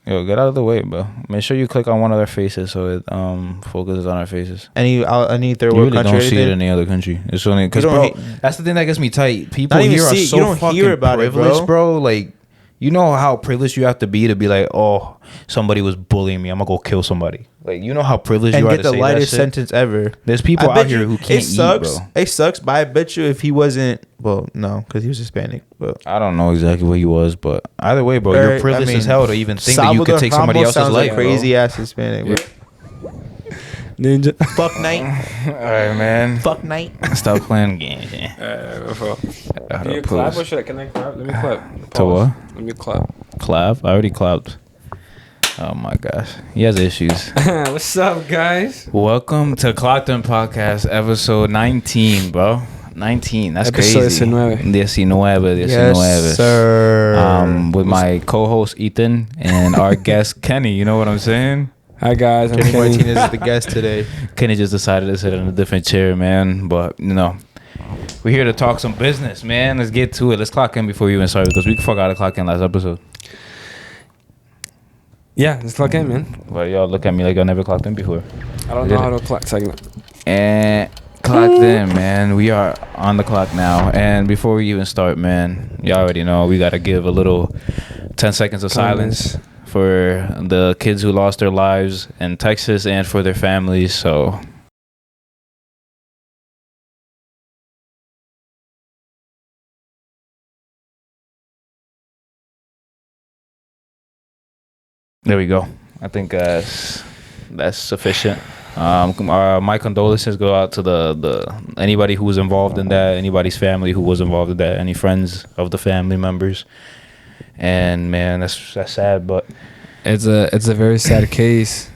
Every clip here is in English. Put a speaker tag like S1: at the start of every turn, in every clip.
S1: Yo, get out of the way, bro. Make sure you click on one of their faces so it focuses on our faces.
S2: Any third
S1: You
S2: world
S1: really
S2: country?
S1: don't see it in any other country. It's only because, bro, that's the thing that gets me tight. People
S2: Not even
S1: here are
S2: see it.
S1: so
S2: You don't
S1: fucking
S2: hear about it,
S1: privileged,
S2: bro.
S1: Like, you know how privileged you have to be like, oh, somebody was bullying me, I'm gonna go kill somebody. Like, you know how privileged
S2: And
S1: you are
S2: get
S1: to
S2: the
S1: say
S2: lightest
S1: that shit?
S2: sentence ever.
S1: There's people out here who can't eat, bro.
S2: It sucks, but I bet you if he wasn't, well, no, because he was Hispanic. But
S1: I don't know exactly what he was, but either way, bro, you're privileged as hell to even think that you could take somebody else's life.
S2: Like crazy ass Hispanic, bro.
S3: Ninja.
S2: Fuck night.
S1: All right, man.
S2: Fuck night.
S1: Stop playing games.
S3: Do you clap or should I? Can I clap? Let me clap.
S1: To what?
S3: Let me clap.
S1: Clap? I already clapped. Oh my gosh, he has issues.
S3: What's up, guys?
S1: Welcome to Clocked In Podcast, episode 19, bro. 19. That's crazy. 19.
S2: Yes, sir.
S1: With my co-host Ethan and our guest Kenny. You know what I'm saying?
S3: Hi guys, I'm
S2: Kenny
S3: Kenny.
S2: Martinez is the guest today.
S1: Kenny just decided to sit in a different chair, man. But you know, we're here to talk some business, man. Let's get to it. Let's clock in before we even start because we forgot to clock in last episode.
S3: Yeah, let's clock in, man.
S1: But y'all look at me like y'all never clocked in before.
S3: I don't know how to clock segment.
S1: And clocked in, man. We are on the clock now. And before we even start, man, y'all already know we got to give a little 10 seconds of silence for the kids who lost their lives in Texas and for their families. So there we go. I think that's sufficient. My condolences go out to the anybody who was involved in that, anybody's family who was involved in that, any friends of the family members. And man, that's sad, but
S3: It's a very sad case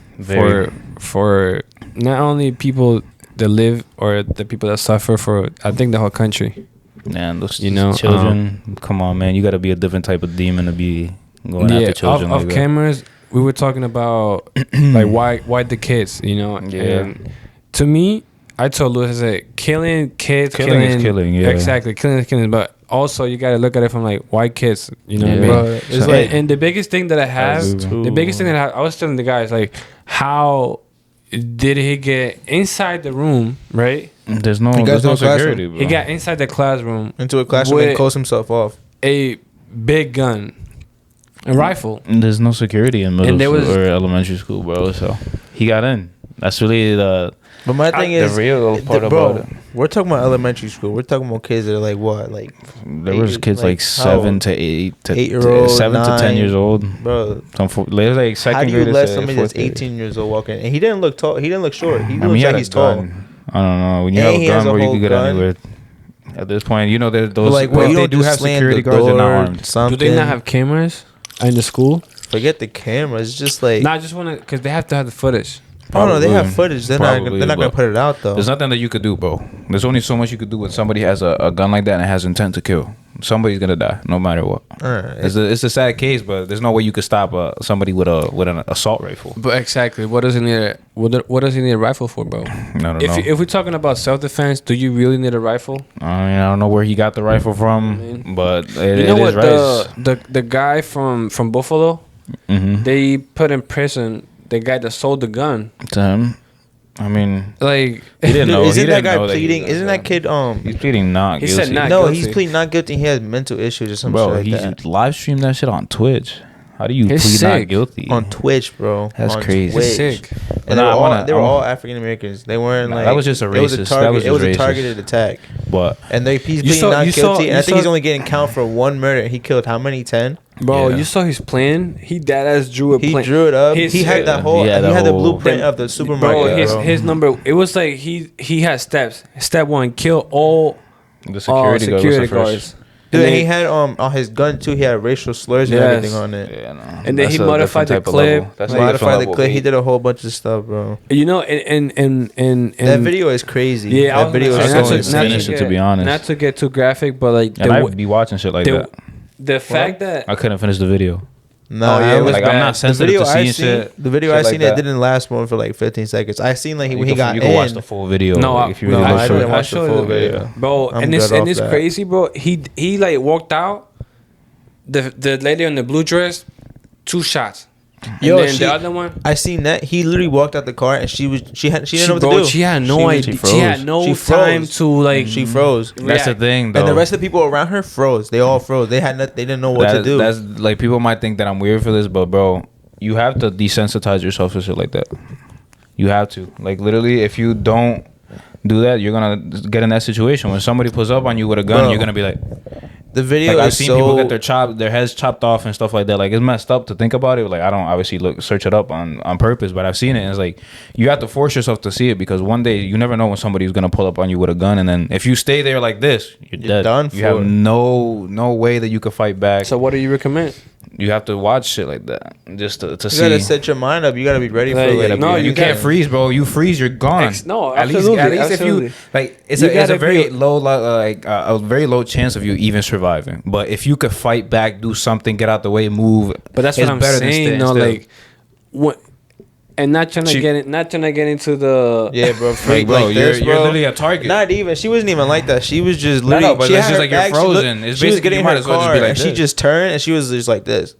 S3: for not only people that live or the people that suffer, for I think the whole country.
S1: Man, those
S3: children,
S1: come on, man, you got to be a different type of demon to be going after children.
S3: Off cameras, we were talking about like why the kids, And to me, I told Louis, I said, killing kids,
S1: killing is killing, yeah,
S3: exactly, killing is killing, but also you got to look at it from like white kids, you know what I mean?
S2: Bro, it's like,
S3: and the biggest thing that I was telling the guys, like, how did he get inside the room, right?
S1: There's no security, bro.
S3: He got inside the classroom
S2: into a classroom and closed himself off.
S3: A big gun, a rifle.
S1: There's no security in middle school or elementary school, bro. So he got in. That's really the.
S2: But my thing is,
S1: the real part about it.
S2: We're talking about elementary school. We're talking about kids that are like what, like
S1: there was kids like 7 to 8 to
S2: 8-year-old,
S1: 7 to 10 years old,
S2: bro.
S1: There's like second
S2: How do you
S1: grade
S2: let somebody that's 18 years old walk in? And he didn't look tall. He didn't look short. He looks like he's tall.
S1: I don't know. When you have a gun, bro, you can get anywhere. At this point, you know, there's those.
S2: Like, well,
S1: they do have security guards. They're not armed.
S3: Do they not have cameras in the school?
S2: Forget the cameras. It's just like.
S3: No, I just want to, because they have to have the footage.
S2: Oh no, they have footage. They're not gonna put it out though.
S1: There's nothing that you could do, bro. There's only so much you could do when somebody has a gun like that and has intent to kill. Somebody's gonna die, no matter what. It's a sad case, but there's no way you could stop somebody with an assault rifle.
S3: But exactly, what does he need? What does he need a rifle for, bro?
S1: I don't know.
S3: If we're talking about self-defense, do you really need a rifle?
S1: I mean, I don't know where he got the rifle from, but
S3: you know what? The guy from Buffalo, they put in prison the guy that sold the gun
S1: to him. I mean,
S3: like,
S1: he didn't know.
S2: Isn't that guy pleading? Isn't that kid
S1: he's pleading not guilty.
S3: He said not
S2: no,
S3: guilty.
S2: he's pleading not guilty. He has mental issues or something. Bro,
S1: he live streamed that shit on Twitch. How do you plead
S3: sick.
S1: not guilty
S2: on Twitch, bro?
S1: That's crazy.
S2: Twitch.
S3: Sick.
S2: And they were all African Americans. They weren't like
S1: that was just a racist.
S2: It was a targeted attack.
S1: But
S2: and he's pleading not guilty. And I think he's only getting count for one murder. He killed how many? 10.
S3: Bro, you saw his plan. He deadass drew a plan.
S2: He drew it up. He had that whole. He had the blueprint of the supermarket.
S3: Bro, his number. It was like he had steps. Step 1: kill all
S1: the security guards.
S2: Dude, and he had on his gun too. He had racial slurs and everything on it.
S1: Yeah, no.
S3: And then he modified the clip.
S2: He did a whole bunch of stuff, bro.
S3: You know, and
S2: that video is crazy.
S3: Yeah,
S2: that video is so insane.
S1: To be honest,
S3: not to get too graphic, but like,
S1: and I would be watching shit like that.
S3: The fact that
S1: I couldn't finish the video.
S2: No,
S3: it was
S1: like
S3: bad.
S1: I'm not sensitive to seeing shit.
S2: The video I seen, it didn't last more for like 15 seconds. I seen like when he got in.
S1: You can watch the full video.
S3: No,
S1: if you really
S2: I didn't watch the full video,
S3: bro. And it's crazy, bro. He like walked out. The lady in the blue dress, 2 shots. Yo, and then the other one,
S2: I seen that he literally walked out the car and she didn't know what to do.
S3: She had no idea. She had no time to like.
S2: She froze.
S1: That's the thing, though.
S2: And the rest of the people around her froze. They all froze. They didn't know what to do.
S1: That's like, people might think that I'm weird for this, but bro, you have to desensitize yourself to shit like that. You have to, like, literally, if you don't do that, you're gonna get in that situation when somebody pulls up on you with a gun. Bro, you're gonna be like,
S2: the video.
S1: Like, I've seen people get their heads chopped off and stuff like that. Like, it's messed up to think about it. Like, I don't obviously search it up on purpose, but I've seen it, and it's like, you have to force yourself to see it, because one day you never know when somebody's gonna pull up on you with a gun, and then if you stay there like this, you're dead.
S2: Done.
S1: You have no way that you could fight back.
S3: So what do you recommend?
S1: You have to watch shit like that just to see.
S2: You gotta set your mind up. You gotta be ready for it.
S1: No, you can't freeze, bro. You freeze, you're gone.
S3: No,
S1: at least if you like, it's a very low a very low chance of you even surviving. But if you could fight back, do something, get out the way, move.
S3: But that's what I'm saying. No, like what. And not trying to get into the
S2: bro.
S1: Like, bro, you're literally a target.
S2: Not even. She wasn't even like that. She was just literally.
S1: But it's just like you're frozen. It's
S2: she was getting in her car,
S1: and
S2: she just turned and she was just like this,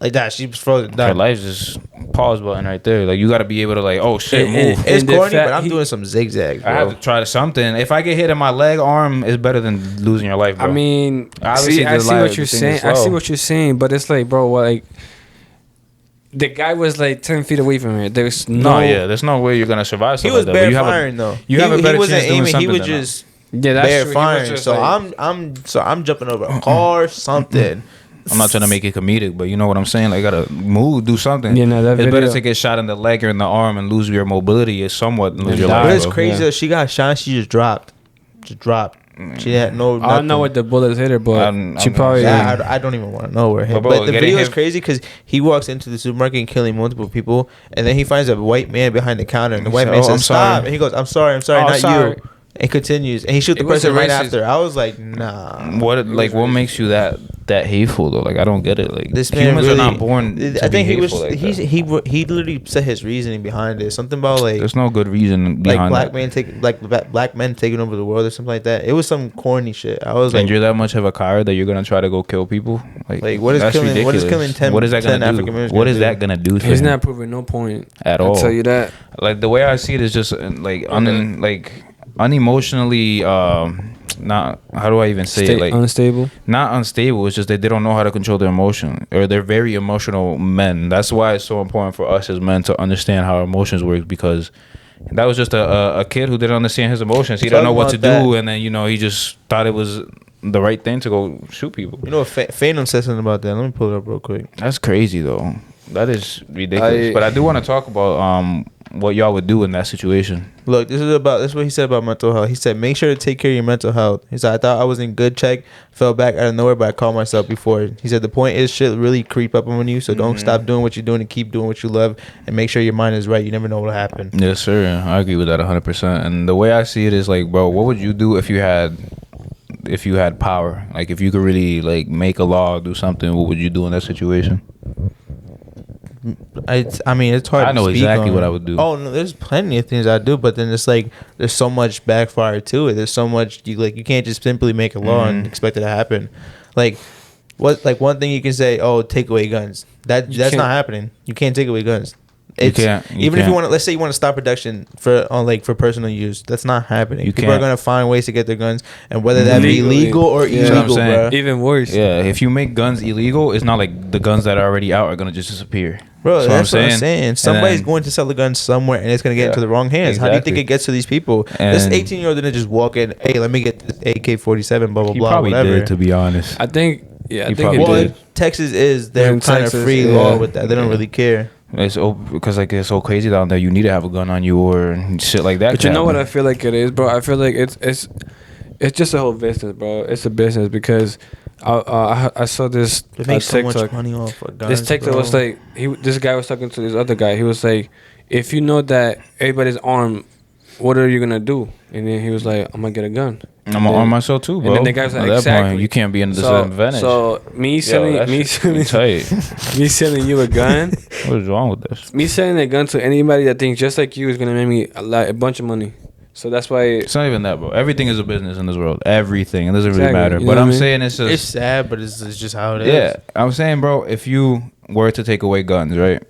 S2: like that. She was frozen.
S1: Her life's just pause button right there. Like, you got to be able to, like, oh shit, move.
S2: It's corny, but I'm doing some zigzags.
S1: I have to try something. If I get hit in my leg, arm, is better than losing your life, bro.
S3: I mean, I see what you're saying. I see what you're saying, but it's like, bro, like. The guy was like 10 feet away from her. There's
S1: there's no way you're gonna survive.
S2: He was bare firing though.
S1: You have a better chance doing something.
S2: He was just bare firing. So I'm jumping over a car, something.
S1: I'm not trying to make it comedic, but you know what I'm saying. Like, gotta move, do something.
S3: Yeah, no, that
S1: it's better to get shot in the leg or in the arm and lose your mobility. Is somewhat lose your life.
S2: But it's crazy that she got shot. She just dropped. She had no.
S3: I don't know what the bullets hit her, but she probably.
S2: I don't even want to know where it hit. But the video is crazy because he walks into the supermarket and killing multiple people, and then he finds a white man behind the counter, and the white man says, "Stop!" And he goes, "I'm sorry, not you." And continues, and he shoots the person right after. I was like, nah.
S1: What makes you that hateful though? Like, I don't get it. Like,
S2: this man
S1: humans
S2: really,
S1: are not born.
S2: I think he was. Like he literally said his reasoning behind it. Something about like
S1: there's no good reason behind
S2: black men taking over the world or something like that. It was some corny shit. I was like,
S1: and you're that much of a coward that you're gonna try to go kill people? Like
S2: what is killing? Ridiculous. What is killing 10?
S1: What is that gonna do? What is that gonna do?
S3: He's not proving no point
S1: at all.
S3: I'll tell you that.
S1: Like, the way I see it is just like unemotionally not, how do I even say it, like,
S3: unstable,
S1: not unstable. It's just that they don't know how to control their emotion, or they're very emotional men. That's why it's so important for us as men to understand how emotions work, because that was just a kid who didn't understand his emotions. He didn't know what to do, and then he just thought it was the right thing to go shoot people.
S2: Phantom said something about that. Let me pull it up real quick.
S1: That's crazy though. That is ridiculous. But I do want to talk about what y'all would do in that situation.
S2: Look, this is what he said about mental health. He said, make sure to take care of your mental health. He said, I thought I was in good check, fell back out of nowhere, but I called myself before. He said, the point is shit really creep up on you, so don't stop doing what you're doing and keep doing what you love, and make sure your mind is right. You never know what'll happen.
S1: Yes, sir. I agree with that 100%. And the way I see it is like, bro, what would you do if you had power? Like, if you could really like make a law, do something, what would you do in that situation?
S2: I mean, it's hard.
S1: I know exactly what I would do.
S2: Oh no, there's plenty of things I do, but then it's like there's so much backfire to it. There's so much you can't just simply make a law and expect it to happen. Like one thing you can say, oh, take away guns. That's not happening. You can't take away guns. If you want to, let's say you want to stop production for personal use, that's not happening. People are gonna find ways to get their guns, and whether that be legal or illegal, bro.
S3: Even worse.
S1: Yeah, if you make guns illegal, it's not like the guns that are already out are gonna just disappear.
S2: Bro, that's what I'm saying. Somebody's going to sell the gun somewhere, and it's going to get into the wrong hands. Exactly. How do you think it gets to these people? And this 18-year-old didn't just walk in, hey, let me get this AK-47, blah, blah,
S1: he
S2: blah,
S1: probably
S2: whatever.
S1: Did, to be honest.
S3: I think he did.
S2: Texas is their kind of free law with that. They don't really care.
S1: It's because like it's so crazy down there. You need to have a gun on you or shit like that.
S3: But you know what I feel like it is, bro? I feel like it's just a whole business, bro. It's a business because I saw this
S2: TikTok. So much money off of guns,
S3: this TikTok was like this guy was talking to this other guy. He was like, if you know that everybody's armed, what are you gonna do? And then he was like, I'm gonna get a gun.
S1: I'm gonna arm myself too, bro.
S3: And then the guy was like,
S1: at that
S3: exactly.
S1: point, you can't be in the disadvantage.
S3: So me selling you a gun.
S1: What is wrong with this?
S3: Me selling a gun to anybody that thinks just like you is gonna make me a bunch of money. So that's why
S1: it's not even that, bro. Everything is a business in this world. Everything. It doesn't really matter. But I'm saying it's just...
S2: It's sad, but it's just how it is.
S1: Yeah. I'm saying, bro, if you were to take away guns, right?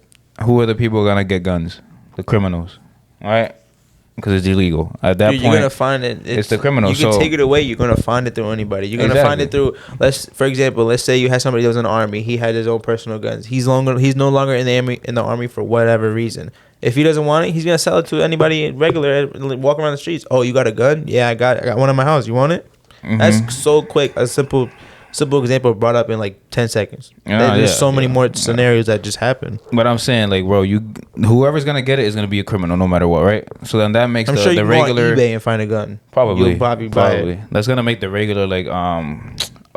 S1: who are the people gonna get guns? The criminals, right? Because it's illegal. At that point,
S2: you're gonna find it.
S1: It's the criminal.
S2: You can take it away. You're gonna find it through anybody. You're gonna find it through. For example, let's say you had somebody that was in the army. He had his own personal guns. He's no longer in the army for whatever reason. If he doesn't want it, he's gonna sell it to anybody regular walking around the streets. Oh, you got a gun? Yeah, I got one in my house. You want it? Mm-hmm. That's so quick. A simple example brought up in like 10 seconds. There's so many more scenarios that just happen.
S1: But I'm saying, like, bro, whoever's gonna get it is gonna be a criminal no matter what, right? So then that makes
S2: I'm sure you
S1: the
S2: can
S1: regular
S2: go on eBay and find a gun.
S1: Probably.
S2: You'll probably buy it.
S1: That's gonna make the regular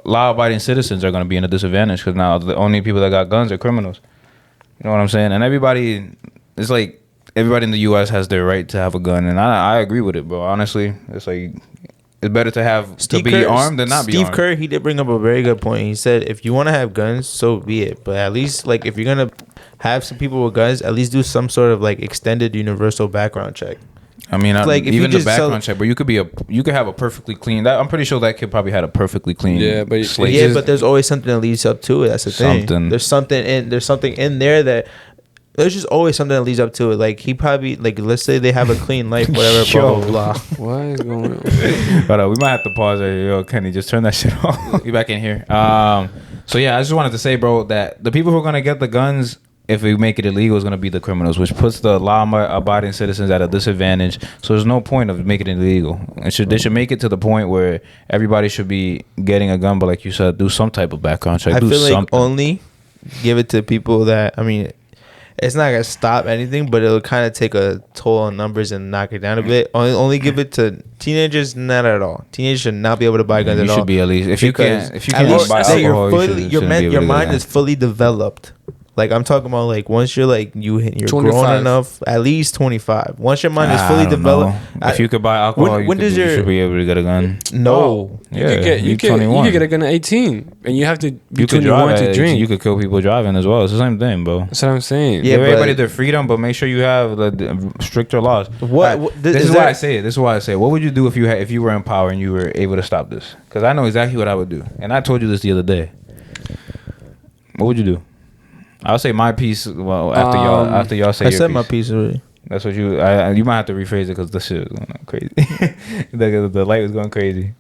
S1: law-abiding citizens are gonna be in a disadvantage because now the only people that got guns are criminals. You know what I'm saying? And everybody, it's like everybody in the U.S. has their right to have a gun, and I agree with it, bro. Honestly, it's like. It's better to have to be armed than not be armed.
S2: Steve Kerr, he did bring up a very good point. He said, if you want to have guns, so be it. But at least, like, if you're gonna have some people with guns, at least do some sort of like extended universal background check.
S1: I mean,
S2: like
S1: even the background check, but you could have a perfectly clean. I'm pretty sure that kid probably had a perfectly clean.
S2: Slate. But there's always something that leads up to it. That's the thing. There's something in there that. There's just always something that leads up to it. Like, he probably, like, let's say they have a clean life, whatever, blah, blah, blah.
S3: What is going on?
S1: But we might have to pause there. Yo, Kenny, just turn that shit off. You back in here. So, yeah, I just wanted to say, bro, that the people who are going to get the guns, if we make it illegal, is going to be the criminals, which puts the law-abiding citizens at a disadvantage. So there's no point of making it illegal. They should make it to the point where everybody should be getting a gun, but like you said, do some type of background check.
S2: I feel like only give it to people that, I mean... It's not gonna stop anything, but it'll kind of take a toll on numbers and knock it down a bit. Only give it to teenagers, not at all. Teenagers should not be able to buy guns at all.
S1: You should be at least if you can't buy alcohol,
S2: your mind is fully developed. Like, I'm talking about, like, once you're like you're
S3: 25.
S2: grown enough, at least 25. Once your mind is fully developed,
S1: if you could buy alcohol, you should be able to get a gun.
S2: No,
S3: you could get a gun at 18, and you have to be 21 to drink.
S1: You could kill people driving as well. It's the same thing, bro.
S3: That's what I'm saying.
S1: Yeah, give everybody their freedom, but make sure you have the stricter laws. This is why I say it. This is why I say it. What would you do if you were in power and you were able to stop this? Because I know exactly what I would do, and I told you this the other day. What would you do? I'll say my piece. Well, after y'all say, I
S2: said my piece already.
S1: That's what you might have to rephrase it because the shit was going crazy. the light was going crazy.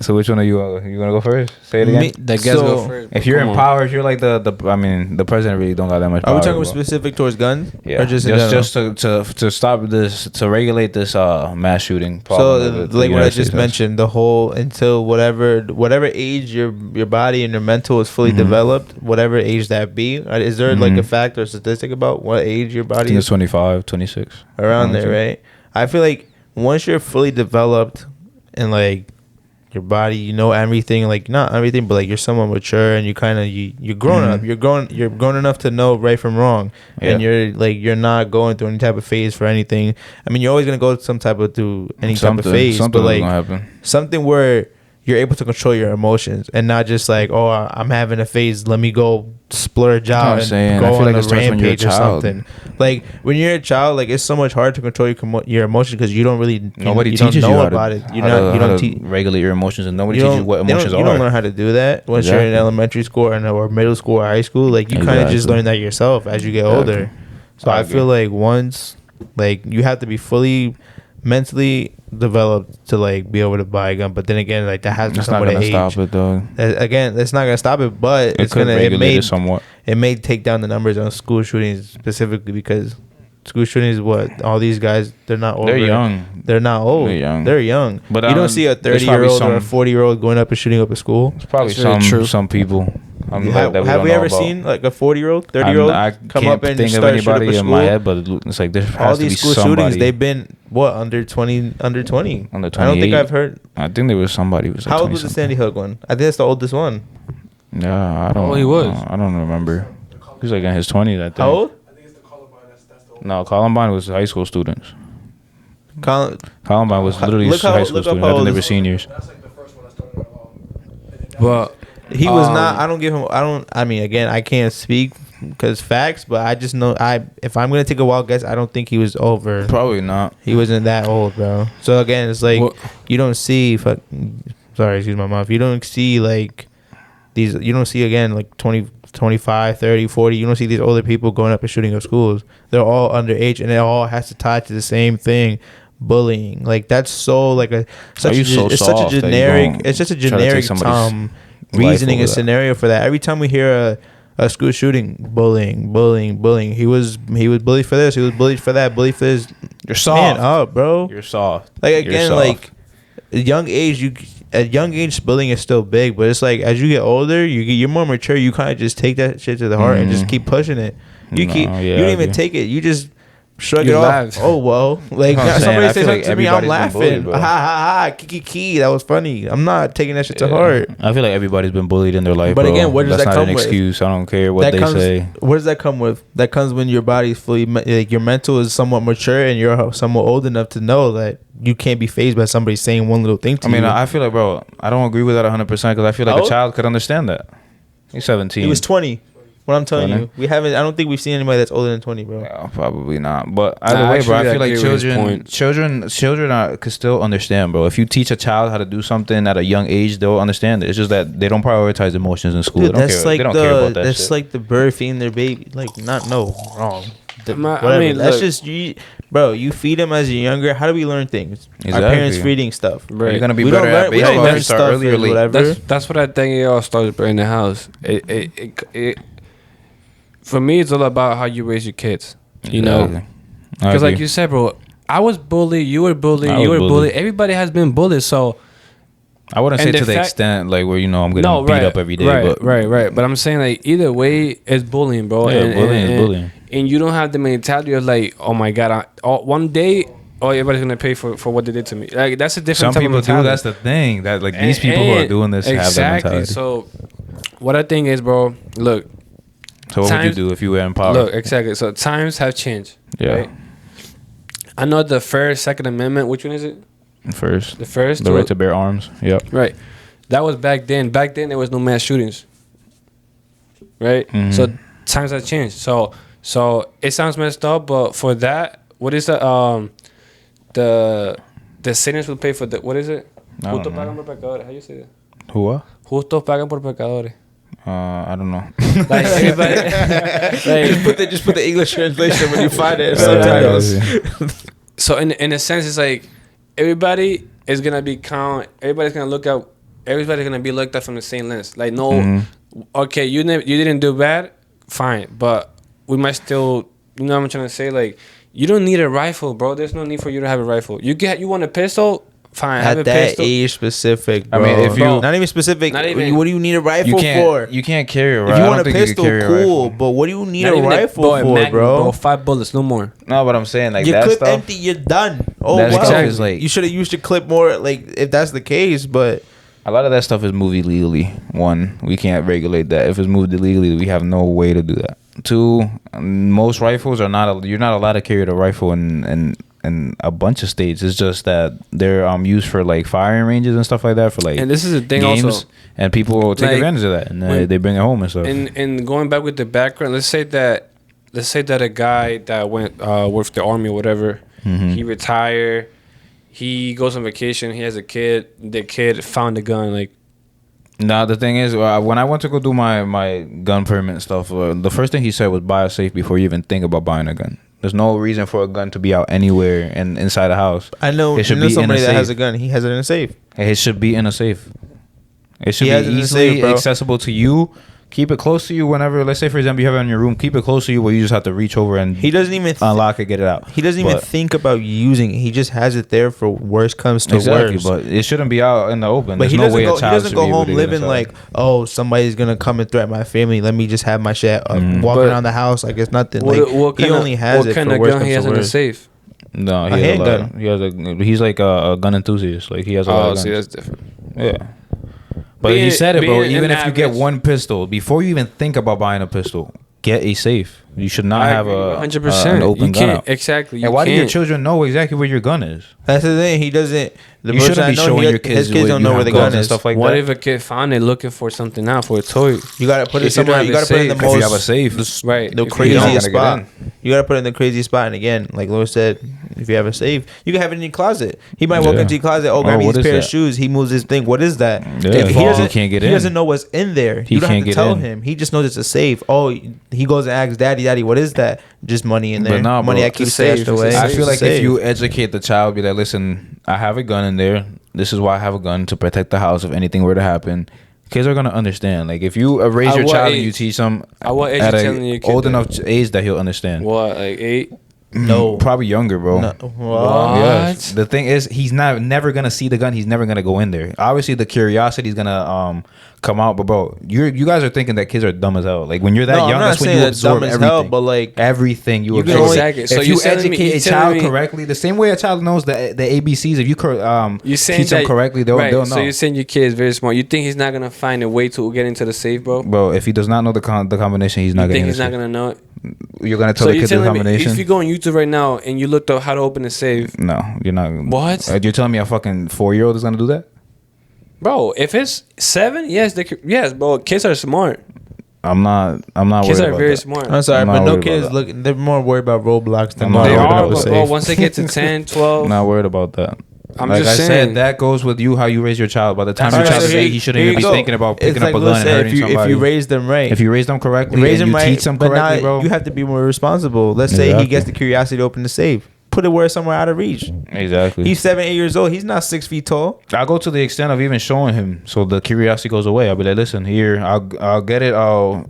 S1: So which one are you? You gonna go first? Say it again.
S3: Go first.
S1: If you're in power, if you're like the president really don't got that much power.
S2: Are we talking specific towards guns?
S1: Yeah. Or just to stop this, to regulate this mass shooting problem.
S2: So like what I just mentioned, the whole until whatever age your body and your mental is fully developed, whatever age that be. Is there like a fact or statistic about what age your body is?
S1: 25, 26.
S2: Around there, right? I feel like once you're fully developed and like your body, you know everything, like not everything, but like you're somewhat mature and you kind of you're grown up. You're grown enough to know right from wrong, and you're not going through any type of phase for anything. I mean, you're always gonna go through any type of phase, but like something where you're able to control your emotions and not just like, oh, I'm having a phase, let me go splurge out and go on a rampage or something. Like when you're a child, like it's so much harder to control your emotions because you don't really
S1: nobody
S2: teaches
S1: you
S2: know about it. You don't
S1: regulate your emotions, and nobody teaches you what emotions are.
S2: You don't learn how to do that once you're in elementary school or middle school or high school. Like you kind of just learn that yourself as you get older. So I feel like once, like you have to be fully mentally developed to like be able to buy a gun, but then again, like that has to come with age.
S1: Stop it though.
S2: Again, that's not gonna stop it, but it may take down the numbers on school shootings specifically because school shootings, all these guys, they're not old.
S1: They're young.
S2: They're not old. They're young. But you don't see a 30-year-old or a 40-year-old going up and shooting up a school.
S1: It's probably some people.
S2: Have we ever seen like a 40-year-old, 30-year-old come up and
S1: think
S2: start
S1: of anybody
S2: shooting up a
S1: in
S2: school?
S1: my head, but it's like there has
S2: all
S1: to be
S2: these school
S1: somebody.
S2: Shootings, they've been under 20.
S1: Under 28.
S2: I don't think I've heard.
S1: I think there was somebody who was like
S2: how old was the Sandy Hook one? I think that's the oldest one.
S1: Yeah, I don't.
S3: Oh, he was.
S1: I don't remember. He was like in his 20s. I think.
S2: How old?
S4: I think it's the Columbine. That's the oldest.
S1: No, Columbine was high school students.
S2: Columbine
S1: was literally high school students. I think they were seniors.
S4: That's like the first one I started.
S3: But
S2: he was not. I don't give him. I mean, again, I can't speak because facts, but I just know. If I'm gonna take a wild guess, I don't think he was over.
S1: Probably not.
S2: He wasn't that old, bro. So again, it's like you don't see. Sorry, excuse my mouth. You don't see like these. You don't see again like 25 25, 30, 40. You don't see these older people going up and shooting up schools. They're all underage, and it all has to tie to the same thing: bullying. Like that's so like a such a, it's such a generic. It's just a generic reasoning and scenario for that. Every time we hear a school shooting, bullying. He was bullied for this. He was bullied for that. Bullied for this.
S1: You're soft.
S2: Man up, bro.
S1: You're soft.
S2: Like again, like at young age, bullying is still big, but it's like as you get older, you're more mature. You kind of just take that shit to the heart and just keep pushing it. You don't even take it. You just shrug it off. Oh well, like somebody says something to me, I'm laughing. Ha ha ha, kiki. That was funny. I'm not taking that shit to heart.
S1: I feel like everybody's been bullied in their life.
S2: But again, where does
S1: That's
S2: that
S1: not
S2: come
S1: an
S2: with?
S1: excuse. I don't care what they say.
S2: Where does that come with? That comes when your body's fully, like your mental is somewhat mature and you're somewhat old enough to know that you can't be fazed by somebody saying one little thing to you.
S1: I mean, I feel like, bro, I don't agree with that 100% because I feel like a child could understand that. He's 17.
S2: He was 20. What I'm telling you, I don't think we've seen anybody that's older than 20, bro.
S1: Yeah, probably not. But either way, bro, I feel like children could still understand, bro. If you teach a child how to do something at a young age, they'll understand it. It's just that they don't prioritize emotions in school.
S2: Dude,
S1: they don't care about that
S2: that's
S1: shit.
S2: like the bird feeding their baby. Like, wrong.
S3: I mean,
S2: that's
S3: look,
S2: just you, bro. You feed them as you're younger. How do we learn things?
S1: Exactly.
S2: Our parents feeding stuff.
S3: Right.
S1: You're gonna be
S2: We
S1: better
S2: don't
S1: at
S2: learn- we
S1: baseball
S2: don't
S1: if
S2: learn
S1: you start
S2: stuff
S1: early or
S2: and
S1: late.
S2: whatever.
S3: that's what I think it all starts in the house. It for me, it's all about how you raise your kids. You know, because like you said, bro, I was bullied. You were bullied. You were bullied. Everybody has been bullied. So
S1: I wouldn't say to the extent like where I'm getting beat up every day.
S3: Right. But I'm saying like either way, it's bullying, bro.
S1: Yeah, bullying is bullying.
S3: And you don't have the mentality of like, oh my god, one day, everybody's gonna pay for what they did to me. Like that's a different.
S1: Some
S3: type
S1: people
S3: of
S1: do. That's the thing. That like these people who are doing this have that mentality.
S3: So what I think is, bro, look.
S1: So what would you do if you were in power?
S3: Look, exactly. So times have changed.
S1: Yeah.
S3: Right? I know the first, Second Amendment. Which one is it? The first.
S1: The right to bear arms. Yep.
S3: Right. That was back then. Back then there was no mass shootings. Right.
S1: Mm-hmm.
S3: So times have changed. So it sounds messed up, but for that, what is the sinners will pay for the, what is it? Justos pagan por pecadores. How you say that?
S1: Who what?
S3: Justos pagan por pecadores.
S1: I don't know.
S3: Like everybody,
S2: just put the English translation when you find it.
S3: Subtitles. So in a sense, it's like everybody is gonna be everybody's gonna look at. Everybody's gonna be looked at from the same lens. Like okay, you didn't do bad, fine, but we might still. You know what I'm trying to say? Like you don't need a rifle, bro. There's no need for you to have a rifle. You want a pistol. Fine, have
S2: at
S3: a
S2: that
S3: pistol.
S2: age specific, bro.
S1: I mean, if you
S2: not even specific,
S3: not even,
S2: what do you need a rifle for?
S1: You can't carry a rifle.
S2: If you want a pistol, cool. But what do you need a rifle for,
S3: Magnum,
S2: bro?
S3: 5 bullets, no more.
S1: No, but I'm saying like
S2: your
S1: that
S2: clip
S1: stuff.
S2: empty, you're done. Oh
S1: that
S2: wow,
S1: stuff is like
S2: you should have used your clip more. Like if that's the case, but
S1: a lot of that stuff is moved illegally. One, we can't regulate that. If it's moved illegally, we have no way to do that. Two, most rifles are not. You're not allowed to carry a rifle in a bunch of states. It's just that they're used for like firing ranges and stuff like that for like.
S3: And this is the thing
S1: games,
S3: also,
S1: and people will take
S3: like,
S1: advantage of that and they bring it home and stuff.
S3: And going back with the background, let's say that a guy that went with the army or whatever, he retired, he goes on vacation, he has a kid, the kid found a gun, like.
S1: Now the thing is, when I went to go do my gun permit and stuff, the first thing he said was buy a safe before you even think about buying a gun. There's no reason for a gun to be out anywhere and inside a house.
S2: I know somebody that has a gun. He has it in a safe.
S1: It should be in a safe. It should
S2: He
S1: be easily accessible to you. Keep it close to you whenever. Let's say, for example, you have it in your room. Keep it close to you where you just have to reach over and
S2: he doesn't even
S1: unlock it, get it out.
S2: He doesn't even think about using it. He just has it there for worst comes to worst.
S1: But it shouldn't be out in the open.
S2: But
S1: There's no way a child
S2: he doesn't
S1: should
S2: go
S1: be able
S2: home
S1: to get
S2: living
S1: inside.
S2: like, oh, somebody's gonna come and threaten my family. Let me just have my shit walk around the house like it's nothing. He only has it for worst comes to worst. What kind of gun he has in the safe?
S1: No,
S2: he has a
S1: handgun. He's like a gun enthusiast. Like he has a lot of guns.
S3: See, that's different.
S1: Yeah. But he said it, bro. Even if you get one pistol, before you even think about buying a pistol, get a safe. You should not have a
S3: 100%.
S1: An open gun out.
S3: Exactly.
S1: And why do your children know exactly where your gun is?
S2: That's the thing. He doesn't.
S1: You shouldn't be showing your kids.
S2: His kids don't know where the gun is.
S1: And stuff like
S3: what
S1: that.
S3: if a kid found it looking for something out for a toy?
S2: You gotta put it somewhere. You gotta put it in the most.
S1: If you have a safe,
S3: right?
S2: The craziest spot. You gotta put it in the craziest spot. And again, like Lord said, If you have a safe, you can have it in your closet. He might walk
S1: Yeah.
S2: into your closet. Oh, grab me
S1: what
S2: his
S1: is
S2: pair of
S1: that?
S2: shoes. He moves his thing. What is that?
S1: Yeah.
S2: If
S1: He can't get
S2: he
S1: in.
S2: doesn't know what's in there.
S1: He
S2: You don't
S1: can't
S2: have to
S1: get
S2: tell
S1: in.
S2: him. He just knows it's a safe. Oh, he goes and asks daddy, what is that? Just money in
S1: But
S2: there.
S1: nah,
S2: money
S1: bro,
S2: I keep
S3: it's a safe.
S2: stashed
S3: It's a
S2: away.
S3: safe.
S1: I feel
S2: It's a
S1: like if
S2: safe.
S1: you educate the child, be like, listen, I have a gun in there. This is why I have a gun to protect the house if anything were to happen. Kids are gonna understand. Like if you raise
S3: At
S1: your
S3: what
S1: child and you
S3: age?
S1: teach them
S3: At what age
S1: at
S3: you
S1: a
S3: telling your kid
S1: old
S3: that?
S1: enough age that he'll understand.
S3: What, like 8?
S2: No.
S1: Probably younger, bro.
S2: No,
S3: What?
S1: Yes. The thing is, he's never gonna see the gun. He's never gonna go in there. Obviously, the curiosity is gonna come out. But bro, you guys are thinking that kids are dumb as hell. Like when you're that
S2: No, I'm
S1: young,
S2: not
S1: that's when
S2: saying
S1: you
S2: that
S1: absorb
S2: dumb as
S1: everything.
S2: hell, but, like,
S1: everything you
S2: you can
S1: absorb.
S2: only-
S3: Exactly. So
S1: if
S3: you're
S1: you
S3: telling me-
S1: educate
S3: you're
S1: a
S3: telling
S1: child
S3: me-
S1: correctly, the same way a child knows the ABCs, if you
S3: You saying
S1: teach them
S3: that-
S1: correctly, they'll
S3: right.
S1: know.
S3: So you're saying your kid is very smart. You think he's not gonna find a way to get into the safe, bro?
S1: Bro, if he does not know the combination, he's
S3: You
S1: not
S3: think
S1: gonna.
S3: he's not gonna know it?
S1: You're gonna tell
S3: So
S1: the
S3: you're
S1: kid the
S3: telling me
S1: combination?
S3: if you go on YouTube right now and you looked up how to open a safe,
S1: No, you're not.
S3: What?
S1: You're telling me a fucking 4-year-old is gonna do that?
S3: bro? If it's 7, yes, yes, bro. Kids are smart.
S1: I'm not.
S3: Kids
S1: worried
S3: are
S1: about
S3: very
S1: that.
S3: smart.
S2: I'm sorry,
S1: I'm
S2: but
S1: not
S2: no
S1: worried about
S2: kids
S1: that.
S2: look. They're more worried about Roblox than
S1: I'm not
S3: They
S1: worried
S2: opening
S3: are,
S2: up a
S3: but bro,
S2: safe.
S3: once they get to 10, 12,
S1: I'm not worried about that.
S3: I'm
S1: like
S3: just
S1: I
S3: saying.
S1: said, that goes with you how you raise your child. By the time
S2: All
S1: your
S2: right,
S1: child
S2: so
S1: is
S2: here-
S1: 8, he shouldn't
S2: here
S1: even be
S2: you go.
S1: thinking about
S2: It's
S1: picking
S2: like
S1: up a
S2: Lil
S1: gun and
S2: said,
S1: hurting
S2: if
S1: somebody.
S2: you raise them right,
S1: If you raise them correctly
S2: raise
S1: and
S2: them
S1: you
S2: right,
S1: teach them
S2: but
S1: correctly,
S2: now
S1: bro.
S2: you have to be more responsible. Let's say he
S1: Exactly.
S2: gets the curiosity to open the safe. Put it where somewhere out of reach.
S1: Exactly.
S2: He's 7, 8 years old. He's not 6 feet tall.
S1: I'll go to the extent of even showing him, so the curiosity goes away. I'll be like, listen, here, I'll get it. I'll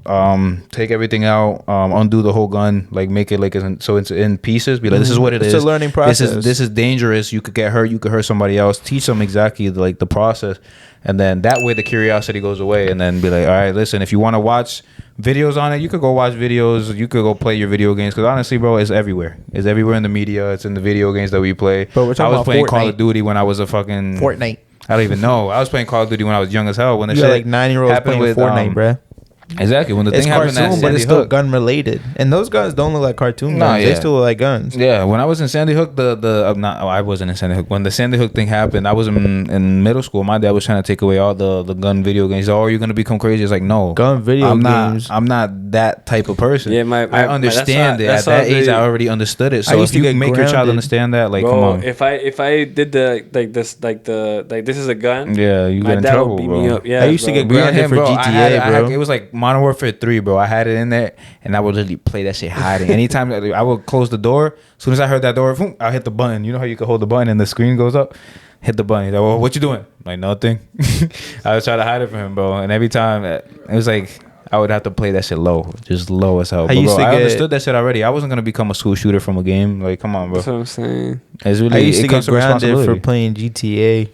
S1: take everything out, undo the whole gun, like make it like so it's in pieces. Be like, this is what it
S2: It's
S1: is.
S2: a learning process.
S1: This is dangerous. You could get hurt. You could hurt somebody else. Teach them exactly like the process, and then that way the curiosity goes away. And then be like, all right, listen, if you want to watch videos on it, you could go watch videos. You could go play your video games. Because honestly, bro, it's everywhere. It's everywhere in the media. It's in the video games that we play.
S2: But we're talking
S1: I was
S2: about
S1: playing Call
S2: Fortnite.
S1: of Duty when I was a fucking
S2: Fortnite.
S1: I don't even know. I was playing Call of Duty when I was young as hell. When the
S2: You
S1: shit
S2: got like 9-year-olds
S1: happened
S2: playing Fortnite, bruh.
S1: Exactly. When the
S2: It's
S1: thing happened at
S2: cartoon, but
S1: Sandy
S2: it's still
S1: Hook.
S2: gun related. And those guns don't look like cartoon
S1: Nah,
S2: guns. They
S1: yeah.
S2: still look like guns.
S1: Yeah, when I was in Sandy Hook, I wasn't in Sandy Hook. When the Sandy Hook thing happened, I was in middle school. My dad was trying to take away all the gun video games. Oh, you're gonna become crazy. It's like no,
S2: Gun video games.
S1: I'm not that type of person.
S3: Yeah,
S1: I understand it. At
S3: that's
S1: that
S3: why
S1: age,
S3: they-
S1: I already understood it.
S2: I
S1: So
S2: used
S1: if
S2: to
S1: you
S2: get
S1: make your child
S2: grounded.
S1: understand that, like,
S3: bro,
S1: come on,
S3: if I did the like this like this is a gun.
S1: yeah, you
S3: my
S1: get in
S3: dad
S1: trouble,
S3: would beat
S1: bro.
S3: me up. Yeah,
S2: I used to
S3: bro.
S2: get
S1: Me and
S2: grounded
S1: him,
S2: for
S1: bro,
S2: GTA, bro.
S1: it was like Modern Warfare 3, bro. I had it in there, and I would literally play that shit hiding. Anytime I would close the door, as soon as I heard that door, boom, I'll hit the button. You know how you can hold the button and the screen goes up? Hit the button. He's like, well, what you doing? Like, nothing. I would try to hide it from him, bro. And every time, it was like, I would have to play that shit low. Just low as hell. But,
S2: used
S1: bro,
S2: to
S1: I
S2: get-
S1: understood that shit already. I wasn't going to become a school shooter from a game. Like, come on, bro.
S3: That's what I'm saying.
S1: It's really,
S2: I used to
S1: it
S2: get
S1: comes to
S2: grounded for
S1: responsibility.
S2: playing GTA.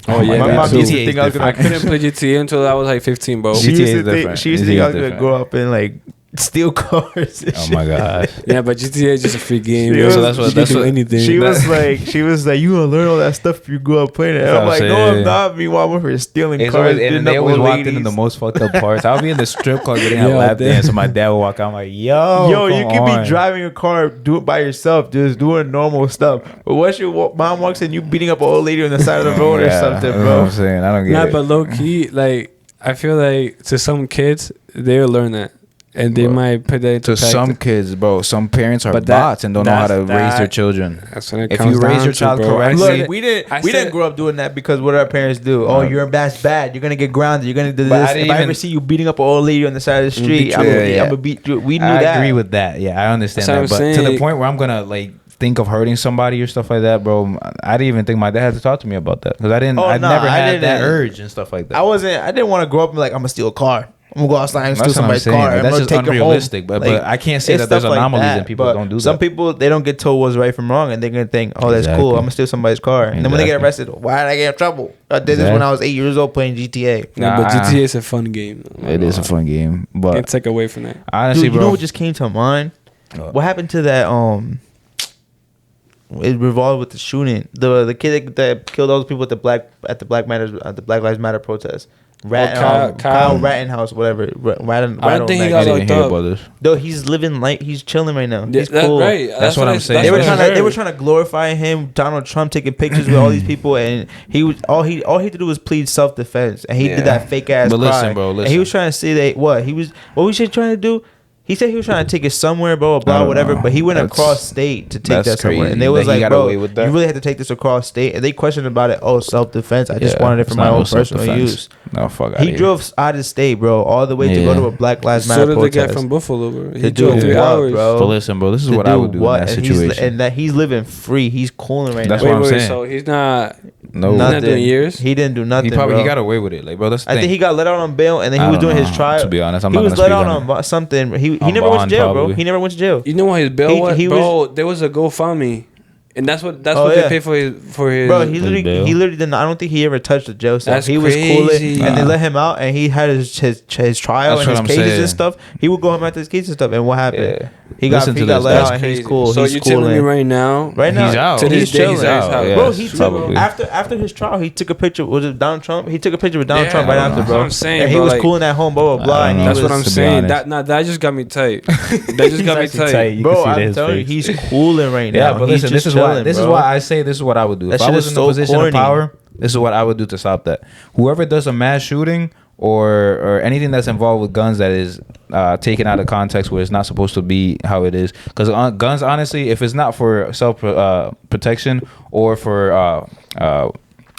S3: Oh, yeah,
S2: my
S3: me
S2: mom
S3: too.
S2: used to
S1: GTA
S2: think
S1: is
S2: I was
S1: different.
S3: I
S2: gonna.
S3: couldn't play GTA until I was like 15, bro.
S1: GTA
S2: She used
S1: is
S2: to think
S1: different.
S2: she used to
S1: GTA
S2: think I
S1: is
S2: was gonna
S1: different.
S2: grow up and like steal cars. and
S1: Oh,
S2: shit.
S1: my gosh.
S3: Yeah, but GTA is just a free game.
S2: She
S3: bro.
S2: was-
S1: So that's what-
S3: You can
S1: that's
S3: do
S1: what-
S3: anything.
S2: She
S1: That-
S2: was like, you gonna learn all that stuff if you grow up playing it. And
S1: That's
S2: I'm
S1: what
S2: like,
S1: I'm
S2: no, I'm
S1: saying.
S2: not. Meanwhile, I'm over here stealing
S1: It's
S2: cars.
S1: always,
S2: beating
S1: and they
S2: up
S1: always
S2: old
S1: walked in the
S2: ladies.
S1: most fucked up parts. I'll be in the strip club getting a
S3: Yo,
S1: lap
S3: damn.
S1: dance, and my dad will walk out. I'm like, yo,
S2: Yo, you
S1: come
S2: can
S1: on.
S2: be driving a car, do it by yourself, just doing normal stuff. But once your mom walks in, you beating up an old lady on the side of the road or
S1: Yeah,
S2: something,
S1: that's what
S2: bro.
S1: I'm saying. I don't get
S3: Nah,
S1: it.
S3: but low key, like I feel like to some kids they will learn that, and they
S1: Bro,
S3: might put that into
S1: to some
S3: practice.
S1: kids, bro, some parents are
S3: But that-
S1: bots and don't know how to
S3: that's-
S1: raise their
S3: that-
S1: children.
S3: That's when it
S1: If
S3: comes
S1: you raise
S3: down
S1: your
S3: to,
S1: child
S3: bro.
S1: correctly-
S3: I
S2: Look,
S3: said-
S2: we
S3: I
S2: didn't
S3: said-
S2: grow up doing that because what our parents do. Oh, you're bad. You're gonna get grounded. You're gonna do
S1: But I
S2: this. If
S1: didn't
S2: I
S1: even-
S2: ever see you beating up an old lady on the side of the street,
S3: beat
S2: I'm
S3: you.
S2: gonna
S1: Yeah, yeah.
S2: beat you. We knew
S1: I
S2: that.
S1: agree with that. Yeah, I understand
S3: That's
S1: that.
S3: what I'm
S1: But to the
S3: saying.
S1: point where I'm gonna like think of hurting somebody or stuff like that, bro, I didn't even think my dad had to talk to me about that because I didn't.
S2: Oh,
S1: I
S2: nah,
S1: never
S2: I
S1: had that
S2: didn't.
S1: urge and stuff like that.
S2: I didn't want to grow up and be like, I'm gonna steal a car. I'm gonna go outside and steal
S1: That's what I'm
S2: somebody's
S1: saying,
S2: car.
S1: but
S2: I'm
S1: that's
S2: gonna
S1: just
S2: take it home.
S1: unrealistic, but I can't say
S2: it's
S1: that there's
S2: stuff like
S1: anomalies
S2: that,
S1: and people
S2: but
S1: don't do
S2: Some
S1: that.
S2: people they don't get told what's right from wrong, and they're gonna think, oh, that's
S1: Exactly.
S2: cool. I'm gonna steal somebody's car. And then when they get
S1: Exactly.
S2: arrested, why did I get in trouble? I did this when I was 8 years old playing GTA.
S3: Nah, but
S1: Nah.
S3: GTA is a fun game.
S1: It is a fun game,
S3: Can't
S1: but
S3: take away from that.
S1: honestly,
S2: Dude, you
S1: bro,
S2: know what just came to mind?
S1: What?
S2: What happened to that? It revolved with the shooting. The kid that killed all those people at the Black Lives Matter protest. Kyle Rattenhouse, whatever.
S3: I don't think he
S1: I
S3: got
S1: didn't
S3: locked
S1: hear
S3: up.
S1: about this.
S2: Though he's living like he's chilling right now.
S3: Yeah,
S2: He's
S3: that's
S2: cool.
S3: right.
S1: That's what I'm saying.
S2: They were
S3: what I
S2: trying to
S3: heard.
S2: trying to glorify him. Donald Trump taking pictures with all these people, and he was all he had to do was plead self defense, and he
S1: Yeah.
S2: did that fake ass.
S1: But listen,
S2: cry.
S1: bro,
S2: And he
S1: listen.
S2: was trying to say that what was he trying to do? He said he was trying to take it somewhere, blah, blah,
S1: I don't
S2: whatever.
S1: know.
S2: But he went
S1: That's-
S2: across state to take
S1: that's
S2: that somewhere.
S1: crazy
S2: And they was
S1: that he
S2: like,
S1: got
S2: bro,
S1: away with that.
S2: you really had to take this across state. And they questioned about it. Oh, self-defense. I just
S1: Yeah,
S2: wanted it for
S1: it's
S2: my
S1: not
S2: own
S1: no
S2: personal
S1: self-defense.
S2: use.
S1: No, fuck out
S2: He drove out of state, bro, all the way to go
S1: Yeah.
S2: to a Black Lives
S3: So
S2: Matter
S3: did the guy
S2: protest.
S3: from Buffalo, bro.
S2: To
S3: He
S2: do
S3: drove 3
S2: what,
S3: hours.
S2: bro?
S1: But listen, bro, this is
S2: To
S1: what I would do in that
S2: And
S1: situation.
S2: and that he's living free. He's cooling right
S1: That's
S2: now.
S1: what I'm saying.
S3: So he's not.
S1: No,
S3: He's not doing years?
S2: He didn't do nothing.
S1: he probably
S2: bro.
S1: he got away with it. Like, bro, that's the
S2: I
S1: thing.
S2: think he got let out on bail, and then he
S1: I
S2: was
S1: don't
S2: doing his
S1: know,
S2: trial.
S1: to be honest. I'm
S2: he
S1: not
S2: was
S1: gonna
S2: let
S1: speak
S2: out
S1: on
S2: on something. He
S1: On
S2: never went to
S1: bond,
S2: jail, bro.
S1: probably.
S2: He never went to jail.
S3: You know what his bill
S2: He-
S3: was,
S2: he
S3: bro? There was a GoFundMe, and that's what
S2: Oh,
S3: what
S2: yeah.
S3: they pay for his
S2: Bro,
S1: His bail.
S2: he literally didn't. I don't think he ever touched the jail cell.
S3: That's
S2: He was
S3: crazy.
S2: cooling, and they
S1: Nah.
S2: let him out, and he had his trial
S1: That's
S2: and his
S1: what I'm
S2: cases
S1: saying.
S2: and stuff. He would go home after his cases and stuff. And what happened?
S1: Yeah.
S2: He got
S1: Listen to
S2: let
S1: this.
S2: out,
S1: That's
S2: and he's
S3: crazy.
S2: cool.
S3: So
S2: he's
S3: you telling me
S2: cooling.
S3: right now?
S2: Right now,
S1: He's out.
S3: To this
S2: He's
S3: day, he's
S2: chilling.
S3: out.
S1: Yeah,
S2: Bro, he took
S1: probably.
S2: after his trial. He took a picture. Was it Donald Trump? He took a picture with Donald
S3: Yeah,
S2: Trump right
S3: I don't
S2: after,
S3: know.
S2: bro.
S3: That's what I'm saying,
S2: and he
S3: bro,
S2: was
S3: like-
S2: cooling at home, blah blah blah. And he
S3: That's
S2: was,
S3: what I'm
S1: to be
S3: saying.
S1: honest.
S3: That just got me tight. That just got me
S1: actually
S3: tight.
S1: tight. You
S2: bro.
S1: can see
S2: I'm
S1: his
S2: telling you,
S1: face.
S2: he's cooling right now.
S1: Yeah, but
S2: He's
S1: listen, this
S2: just
S1: is why
S2: chilling,
S1: this is
S2: bro.
S1: why I say this is what I would do.
S2: That
S1: If I
S2: shit
S1: was
S2: is
S1: in
S2: so
S1: a position
S2: corny.
S1: of power, this is what I would do to stop that. Whoever does a mass shooting or anything that's involved with guns that is taken out of context where it's not supposed to be how it is, because guns, honestly, if it's not for self protection or for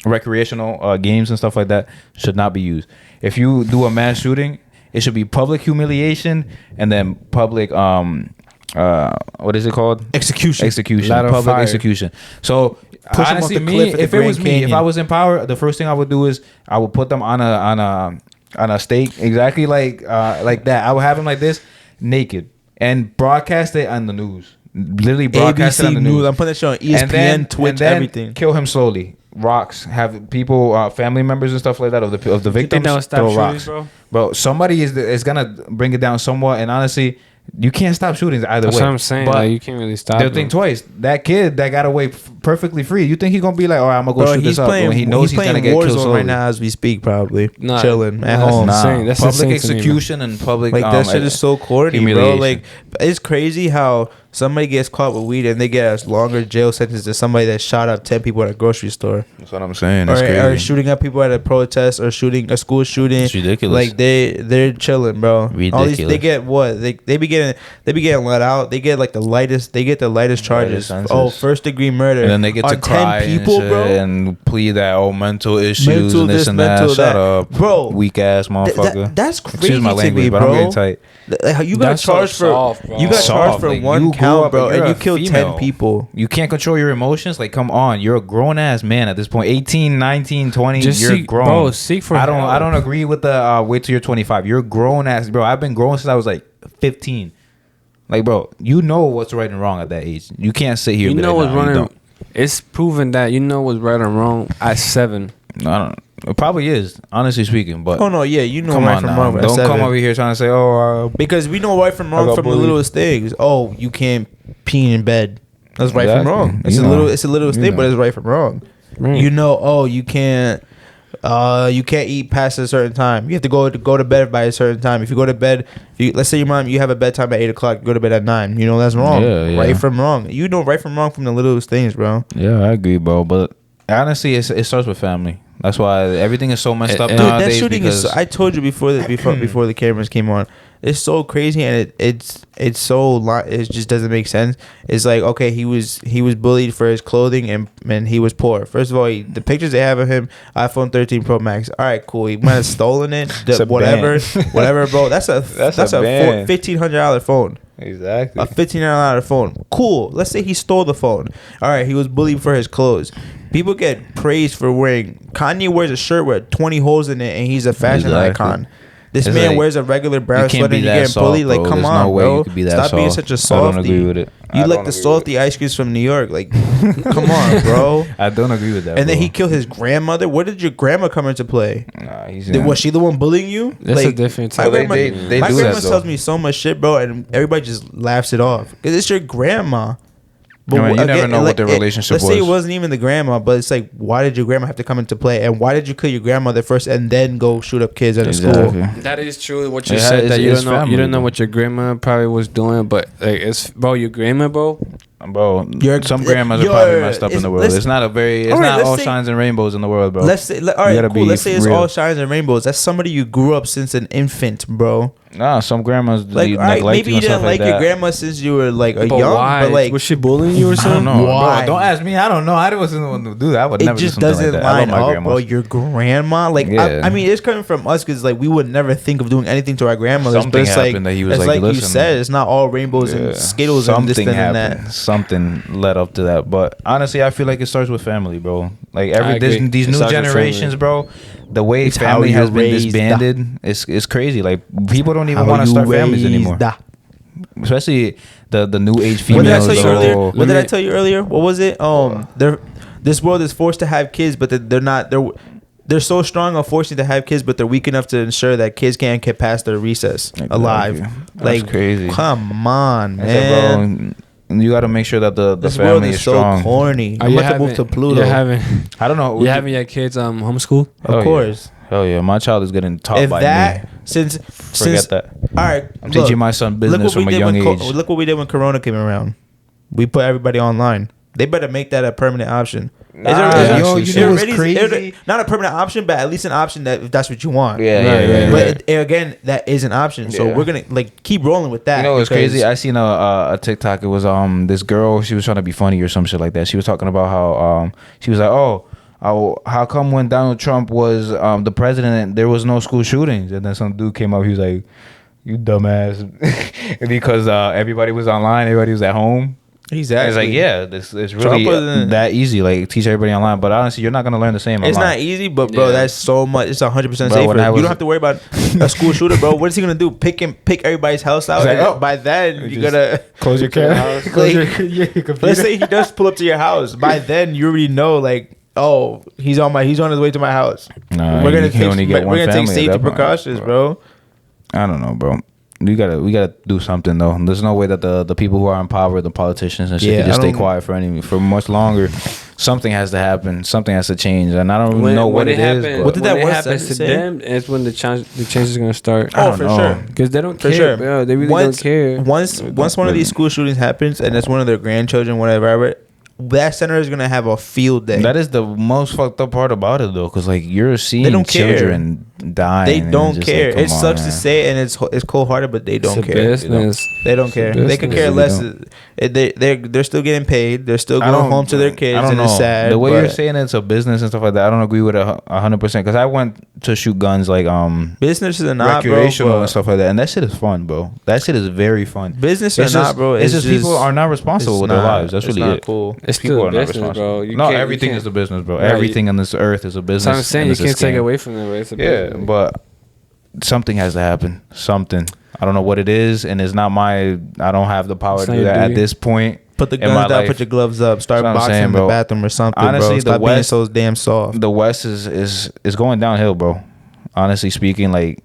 S1: recreational games and stuff like that, should not be used. If you do a mass shooting, it should be public humiliation and then public what is it called?
S2: Execution.
S3: Light on
S1: Public
S3: fire.
S1: execution. So
S2: Push 'em off
S1: honestly,
S2: the
S1: me,
S2: cliff at the
S1: if it was
S2: Grand
S1: me, if
S2: Canyon.
S1: I was in power, the first thing I would do is I would put them on a stake, exactly like that. I would have them like this, naked, and broadcast it on the news. Literally broadcast it on
S2: ABC
S1: the
S2: News.
S1: news.
S2: I'm putting that shit on ESPN, Twitch,
S1: and then
S2: everything.
S1: Kill him slowly. Rocks. Have people, family members and stuff like that of the
S3: You think
S1: victims.
S3: that would stop
S1: throw
S3: shootings,
S1: rocks,
S3: bro?
S1: Somebody is gonna bring it down somewhat. And honestly, you can't stop shootings either
S3: That's
S1: way.
S3: what I'm saying.
S1: But
S3: Like, you can't really stop.
S1: they'll
S3: them.
S1: think twice. That kid that got away perfectly free. You think he's gonna be like, "Oh, I'm gonna go
S2: Bro,
S1: shoot
S2: he's
S1: this up,"
S2: playing.
S1: when he knows he's
S2: playing
S1: gonna get killed
S2: Warzone
S1: slowly.
S2: right now as we speak, probably
S3: Nah,
S2: chilling at
S3: that's
S2: home.
S3: not- insane. That's
S1: Public
S3: insane to me,
S1: execution and public
S2: Like that shit is so corny, bro.
S1: humiliation.
S2: Like it's crazy how somebody gets caught with weed and they get a longer jail sentence than somebody that shot up 10 people at a grocery store,
S1: That's what I'm saying.
S2: or shooting up people at a protest, or shooting a school shooting.
S1: It's ridiculous.
S2: Like they're chilling, bro. All these,
S1: Ridiculous.
S2: they get what they be getting let out. They get like the lightest. They get the lightest charges.
S1: sentences.
S2: Oh, first degree murder.
S1: And then they get to
S2: on
S1: cry
S2: 10 people,
S1: and, shit
S2: bro.
S1: and plead that mental issues
S2: Mental
S1: and this
S2: this,
S1: and that.
S2: mental
S1: Shut
S2: that.
S1: up,
S2: Bro.
S1: Weak ass motherfucker.
S2: That's crazy
S1: Excuse my
S2: to
S1: language,
S2: me,
S1: but
S2: bro.
S1: I'm getting tight.
S2: Like, you got
S3: That's so
S2: charged for
S3: soft, bro.
S2: you got
S1: Soft,
S2: charged for
S1: like, you
S2: one
S1: grew
S2: count,
S1: up,
S2: bro,
S1: you're
S2: and you
S1: a
S2: killed
S1: female.
S2: 10 people.
S1: You can't control your emotions. Like, come on, you're a grown ass man at this point. 18, 19, 20.
S3: Just
S1: you're
S3: seek-
S1: grown.
S3: bro, seek for
S1: I don't.
S3: help.
S1: I don't agree with the wait till you're 25. You're a grown ass, bro. I've been grown since I was like 15. Like, bro, you know what's right and wrong at that age. You can't sit here.
S3: You
S1: and be
S3: know
S1: like,
S3: what's
S1: "Nah, you
S3: running.
S1: don't."
S3: It's proven that you know what's right and wrong at 7.
S1: No, I don't. It probably is, honestly speaking. But
S2: Oh no, yeah, you know
S1: come
S2: right
S1: on
S2: from
S1: now,
S2: wrong. at
S1: don't
S2: 7.
S1: come over here trying to say, "Oh,
S2: Because we know right from
S1: I
S2: wrong
S1: got
S2: from the
S1: bullied.
S2: littlest things. Oh, you can't pee in bed. That's right from
S1: Exactly.
S2: wrong. It's
S1: You
S2: a
S1: know.
S2: little. It's a little
S1: You
S2: thing, but
S1: know.
S2: it's right from wrong.
S3: Right.
S2: You know. Oh, you can't. You can't eat past a certain time. You have to go to bed by a certain time. If you go to bed, let's say your mom, you have a bedtime at 8:00. You go to bed at 9. You know that's wrong.
S1: Yeah.
S2: Right from wrong. You know right from wrong from the littlest things, bro.
S1: yeah, I agree, bro." But honestly, it starts with family. That's why everything is so messed up
S3: Dude,
S2: Dude,
S1: nowadays.
S2: that shooting
S1: because
S2: is. I told you before before the cameras came on. It's so crazy and it's so it just doesn't make sense. It's like, okay, he was bullied for his clothing and he was poor. First of all, the pictures they have of him, iPhone 13 Pro Max. All right, cool. He might have stolen it.
S1: It's a
S2: whatever, bro. That's a
S1: band.
S2: $1,500 phone.
S1: exactly.
S2: A $1,500 phone. Cool. Let's say he stole the phone. All right, he was bullied for his clothes. People get praised for wearing. Kanye wears a shirt with 20 holes in it, and he's a fashion
S1: Exactly.
S2: icon. This
S1: It's
S2: man
S1: like,
S2: wears a regular brown
S1: you can't
S2: sweater
S1: be
S2: and you're
S1: that
S2: getting
S1: soft,
S2: bullied. Like,
S1: bro.
S2: come
S1: There's
S2: on,
S1: no way
S2: bro.
S1: you could be that
S2: Stop being
S1: soft.
S2: such a
S1: I
S2: softie.
S1: don't agree with it.
S2: You
S1: I
S2: like
S1: don't
S2: the
S1: agree with
S2: salty ice creams from New York. Like, come on, bro.
S1: I don't agree with that.
S2: And then
S1: bro.
S2: he killed his grandmother. Where did your grandma come into play?
S1: Nah, he's
S2: Was she the one bullying you?
S3: That's a different
S2: My
S3: type.
S2: grandma,
S1: They
S2: my
S1: do
S2: grandma
S1: that, though.
S2: tells me so much shit, bro, and everybody just laughs it off. Because it's your grandma.
S1: I mean, you never know what their relationship
S2: let's say it
S1: was.
S2: wasn't even the grandma, but it's like, why did your grandma have to come into play? And why did you kill your grandmother first and then go shoot up kids at a school?
S1: Exactly.
S3: That is true. What you
S1: Yeah,
S3: said
S1: it's-
S3: that you
S1: it's
S3: don't know.
S1: family,
S3: You don't know
S1: bro.
S3: what your grandma probably was doing, but like it's bro, your grandma, bro.
S1: Bro,
S2: Your-
S1: some grandmas are
S2: your-
S1: probably messed up in
S2: it's-
S1: the world.
S2: let's-
S1: It's not a very. It's
S2: All right,
S1: not
S2: let's
S1: all
S2: say-
S1: shines and rainbows in the world, bro.
S2: Let's say, all
S1: You
S2: right,
S1: gotta
S2: cool.
S1: be
S2: Let's say it's
S1: real.
S2: all shines and rainbows. That's somebody you grew up since an infant, bro.
S1: Nah, some grandmas
S2: Like, all right,
S1: neglect
S2: maybe
S1: you
S2: you
S1: and stuff
S2: didn't like
S1: that.
S2: your grandma since you were like a
S3: But
S2: young,
S3: why?
S2: but like
S3: Was she bullying you or
S1: I don't
S3: something?
S1: know,
S2: Why?
S1: bro. Don't ask me. I don't know. I wasn't the one to do that. I would
S2: it
S1: never do
S2: just
S1: something like
S2: doesn't
S1: that. I love
S2: line
S1: my
S2: up,
S1: grandmas.
S2: bro. Your grandma, like,
S1: Yeah.
S2: I mean, it's coming from us because like we would never think of doing anything to our grandmothers.
S1: Something
S2: but it's like,
S1: happened that he was
S2: it's
S1: like,
S2: like you
S1: "Listen."
S2: said, it's not all rainbows
S1: Yeah.
S2: and skittles and this
S1: Something
S2: and
S1: happened.
S2: that.
S1: Something led up to that. But honestly, I feel like it starts with family, bro. Like
S3: I agree.
S1: these
S3: It
S1: new
S3: starts with
S1: generations,
S3: family.
S1: bro. The way
S2: It's how
S1: family
S2: you're
S1: has been
S2: raised.
S1: disbanded, it's crazy. Like people don't even
S2: How
S1: want to
S2: you
S1: start families
S2: raised.
S1: anymore. Especially the new age
S2: What did I
S1: females.
S2: tell you
S1: so-
S2: earlier? What did I
S3: me-
S2: tell you earlier? What was it? This world is forced to have kids, but they're not. They're so strong on forcing to have kids, but they're weak enough to ensure that kids can't get past their recess alive.
S1: That's
S2: Like,
S1: crazy.
S2: come on,
S1: I said,
S2: man.
S1: bro, you got to make sure that the
S2: This world
S1: family
S2: is
S1: is
S2: so
S1: strong.
S2: corny.
S3: Are
S2: I'm
S3: you
S2: about to move
S3: having-
S2: to Pluto.
S3: You having
S1: I don't know.
S3: you having your kids homeschooled?
S2: Of course.
S1: Hell yeah, my child is getting taught
S2: If
S1: by
S2: that,
S1: me.
S2: since
S1: Forget that.
S2: All right,
S1: I'm teaching my son business from a young age.
S2: Look what we did when Corona came around. We put everybody online. They better make that a permanent option.
S1: Nah,
S2: It's
S1: yo, you know what's
S2: already-
S1: crazy?
S2: not a permanent option, but at least an option that if that's what you want.
S1: Yeah,
S3: Right,
S1: yeah, yeah.
S3: right,
S2: But
S3: right.
S2: again, that is an option. So
S1: Yeah.
S2: we're gonna like keep rolling with that.
S1: You know what's
S2: because-
S1: crazy? I seen a TikTok. It was this girl. She was trying to be funny or some shit like that. She was talking about how she was like, how come when Donald Trump was the president, there was no school shootings? And then some dude came up. He was like, "You dumbass," because everybody was online, everybody was at home.
S2: Exactly.
S1: It's like, yeah, this it's
S2: Trump
S1: really
S2: wasn't-
S1: that easy. Like teach everybody online, but honestly, you're not gonna learn the same.
S2: It's
S1: online.
S2: not easy, but bro,
S3: Yeah.
S2: that's so much. It's 100%
S1: Bro,
S2: safer.
S1: when I
S2: You
S1: was-
S2: don't have to worry about a school shooter, bro. What is he gonna do? Pick everybody's house out.
S1: He's like,
S2: and
S1: oh.
S2: by then, you
S1: Just
S2: gotta
S1: Close your camera.
S2: Close your Let's say he does pull up to your house. By then, you already know, like, oh, he's on his way to my house.
S1: Nah,
S2: we're gonna
S1: you can only get one
S2: take
S1: family at
S2: safety
S1: that point,
S2: precautions, bro.
S1: I don't know, bro. We gotta do something though. There's no way that the people who are in power, the politicians and shit,
S2: Yeah,
S1: can just
S2: I
S1: stay
S2: don't-
S1: quiet for much longer. Something has to happen. Something has to change, and I don't know what it is.
S3: happens,
S1: But
S2: What did
S3: when
S2: that
S3: it
S2: West
S3: happens
S2: Side
S3: to
S2: say?
S3: them, it's when the change is gonna start.
S1: I
S2: Oh,
S1: don't
S2: for
S1: know.
S2: sure.
S3: Because they don't
S2: For
S3: care,
S2: sure.
S3: bro. They really don't care.
S2: Once one of these school shootings happens, and it's one of their grandchildren, whatever, that center is gonna have a field day.
S1: That is the most fucked up part about it though, because like you're seeing
S2: don't care.
S1: children dying.
S2: They
S1: and
S2: don't
S1: it's just
S2: care.
S1: like, come
S2: It sucks
S1: on,
S2: to
S1: man.
S2: say, it, and it's cold hearted, but they don't
S3: It's a
S2: care.
S3: business.
S2: They don't
S3: It's
S2: care.
S3: a
S2: They could care
S3: business.
S2: less. They're still getting paid. They're still
S1: I
S2: going
S1: don't-
S2: home to their kids,
S1: I don't
S2: and
S1: know.
S2: it's sad.
S1: The way you're
S2: but
S1: saying it's a business and stuff like that, I don't agree with it 100%. Because I went to shoot guns like
S2: business is not, bro.
S1: recreational
S2: but
S1: and stuff like that, and that shit is fun, bro. That shit is very fun.
S2: Business or
S1: It's
S2: not,
S1: just,
S2: bro.
S1: It's just people are not responsible
S2: it's
S1: with their
S2: not-
S1: lives. That's
S2: it's
S1: really
S2: not
S1: it.
S2: cool.
S3: It's
S1: People
S3: still
S1: are not
S3: business,
S1: responsible.
S3: bro. You
S1: No,
S3: can't- you
S1: everything
S3: can't-
S1: is a business, bro.
S3: Right.
S1: Everything on this earth is a business.
S3: So I'm saying
S1: and
S3: you
S1: it's a
S3: can't take
S1: scam.
S3: away from them. But it's a
S1: Yeah,
S3: business.
S1: but something has to happen. Something. I don't know what it is, and it's not my. I don't have the power
S3: It's
S1: to
S3: not
S1: do
S3: your
S1: that at
S3: duty.
S1: this point.
S2: Put the
S1: in my
S2: guns down.
S1: life.
S2: Put your gloves up. Start
S1: That's what I'm
S2: boxing
S1: saying,
S2: in the
S1: bro.
S2: bathroom or something,
S1: Honestly,
S2: bro.
S1: the
S2: Stop being
S1: West-
S2: so damn soft.
S1: The West is going downhill, bro. Honestly speaking, like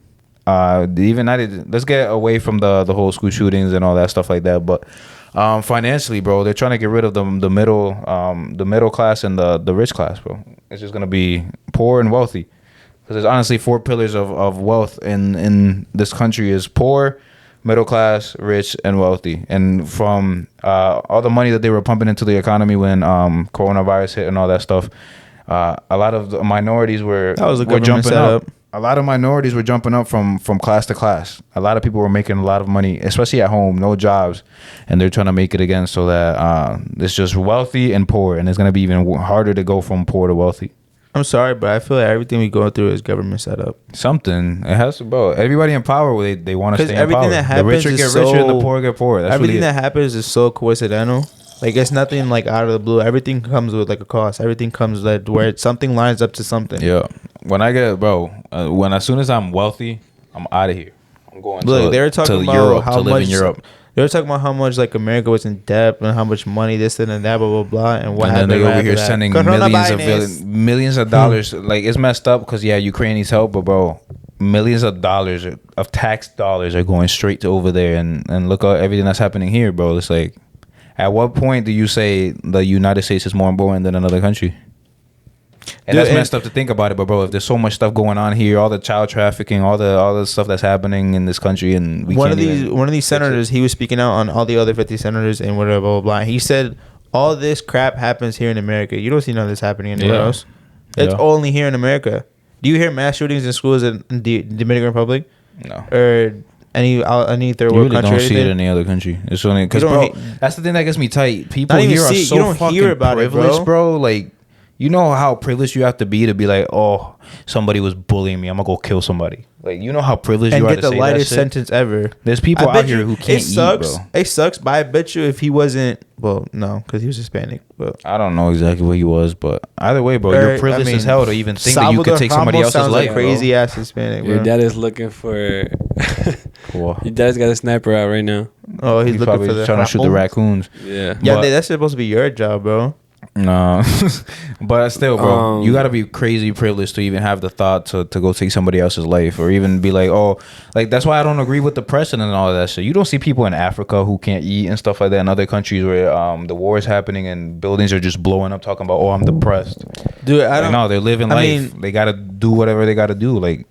S1: even I did. Let's get away from the whole school shootings and all that stuff like that. But financially, bro, they're trying to get rid of the middle class and the rich class, bro. It's just gonna be poor and wealthy. Because there's honestly 4 pillars of wealth in this country: is poor, middle class, rich, and wealthy. And from all the money that they were pumping into the economy when coronavirus hit and all that stuff, a lot of the minorities were
S2: That was a
S1: were
S2: government
S1: jumping up.
S2: setup.
S1: A lot of minorities were jumping up from class to class. A lot of people were making a lot of money, especially at home, no jobs, and they're trying to make it again so that it's just wealthy and poor, and it's gonna be even harder to go from poor to wealthy.
S2: I'm sorry, but I feel like everything we go through is government setup.
S1: Something it has to, bro. Everybody in power, they want to
S2: 'Cause
S1: stay in
S2: everything
S1: power.
S2: that
S1: The
S2: happens
S1: richer
S2: is
S1: get richer, and the
S2: so-
S1: poor get poorer. That's
S2: Everything
S1: really
S2: that happens is so coincidental. Like it's nothing like out of the blue. Everything comes with like a cost. Everything comes like where something lines up to something.
S1: Yeah. When I get, bro, as soon as I'm wealthy, I'm out of here. I'm going
S2: Look,
S1: to,
S2: they were talking
S1: to
S2: about
S1: Europe
S2: how
S1: to live
S2: much
S1: in Europe.
S2: They were talking about how much like America was in debt and how much money this and that, blah blah blah, and what
S1: And then
S2: happened
S1: they
S2: right
S1: over
S2: after
S1: here
S2: that.
S1: sending
S2: Coronavirus.
S1: millions of dollars. Like it's messed up because yeah, Ukraine needs help, but bro, millions of dollars of tax dollars are going straight to over there, and look at everything that's happening here, bro. It's like, at what point do you say the United States is more important than another country? And
S2: Dude,
S1: that's
S2: and-
S1: messed up to think about it, but bro, if there's so much stuff going on here, all the child trafficking, all the stuff that's happening in this country, and we
S2: one
S1: can't
S2: of these
S1: even
S2: one of these
S1: fix it.
S2: senators, he was speaking out on all the other 50 senators and whatever blah blah blah. He said all this crap happens here in America. You don't see none of this happening anywhere
S1: Yeah.
S2: else. It's
S1: Yeah.
S2: only here in America. Do you hear mass shootings in schools in the Dominican Republic
S1: No.
S2: or any third
S1: You
S2: world
S1: really
S2: country.
S1: don't see it in any other country. It's only because,
S2: You don't
S1: bro, that's the thing that gets me tight. People
S2: Not even
S1: here are
S2: see it,
S1: so
S2: you don't
S1: fucking
S2: hear about it,
S1: privileged,
S2: bro.
S1: bro. Like, you know how privileged you have to be like, oh, somebody was bullying me, I'm gonna go kill somebody. Like, you know how privileged
S2: and
S1: you are
S2: get
S1: to
S2: the
S1: say
S2: lightest
S1: that shit?
S2: sentence ever.
S1: There's people
S2: I
S1: out
S2: bet
S1: here
S2: you
S1: who can't
S2: it sucks.
S1: eat, bro.
S2: It sucks, but I bet you if he wasn't, well, no, because he was Hispanic. But
S1: I don't know exactly what he was, but either way, bro, you're privileged as hell to even think that you could take somebody
S2: Ramos
S1: else's
S2: sounds
S1: life,
S2: like crazy ass Hispanic, bro.
S3: Your dad is looking for.
S1: Cool.
S3: Your dad's got a sniper out right now.
S2: Oh, he's looking
S1: probably
S2: for the
S1: trying to shoot the
S2: Ramos.
S1: raccoons.
S3: Yeah.
S2: Yeah,
S1: But-
S2: that's supposed to be your job, bro.
S1: No, but still, bro, you
S3: Um,
S1: gotta be crazy privileged to even have the thought to go take somebody else's life, or even be like, oh, like that's why I don't agree with the president and all of that shit. You don't see people in Africa who can't eat and stuff like that, in other countries where the war is happening and buildings are just blowing up, talking about, oh, I'm depressed.
S2: Dude, I
S1: Like,
S2: don't.
S1: no, they're living
S2: I
S1: life.
S2: mean-
S1: They gotta do whatever they gotta do. Like,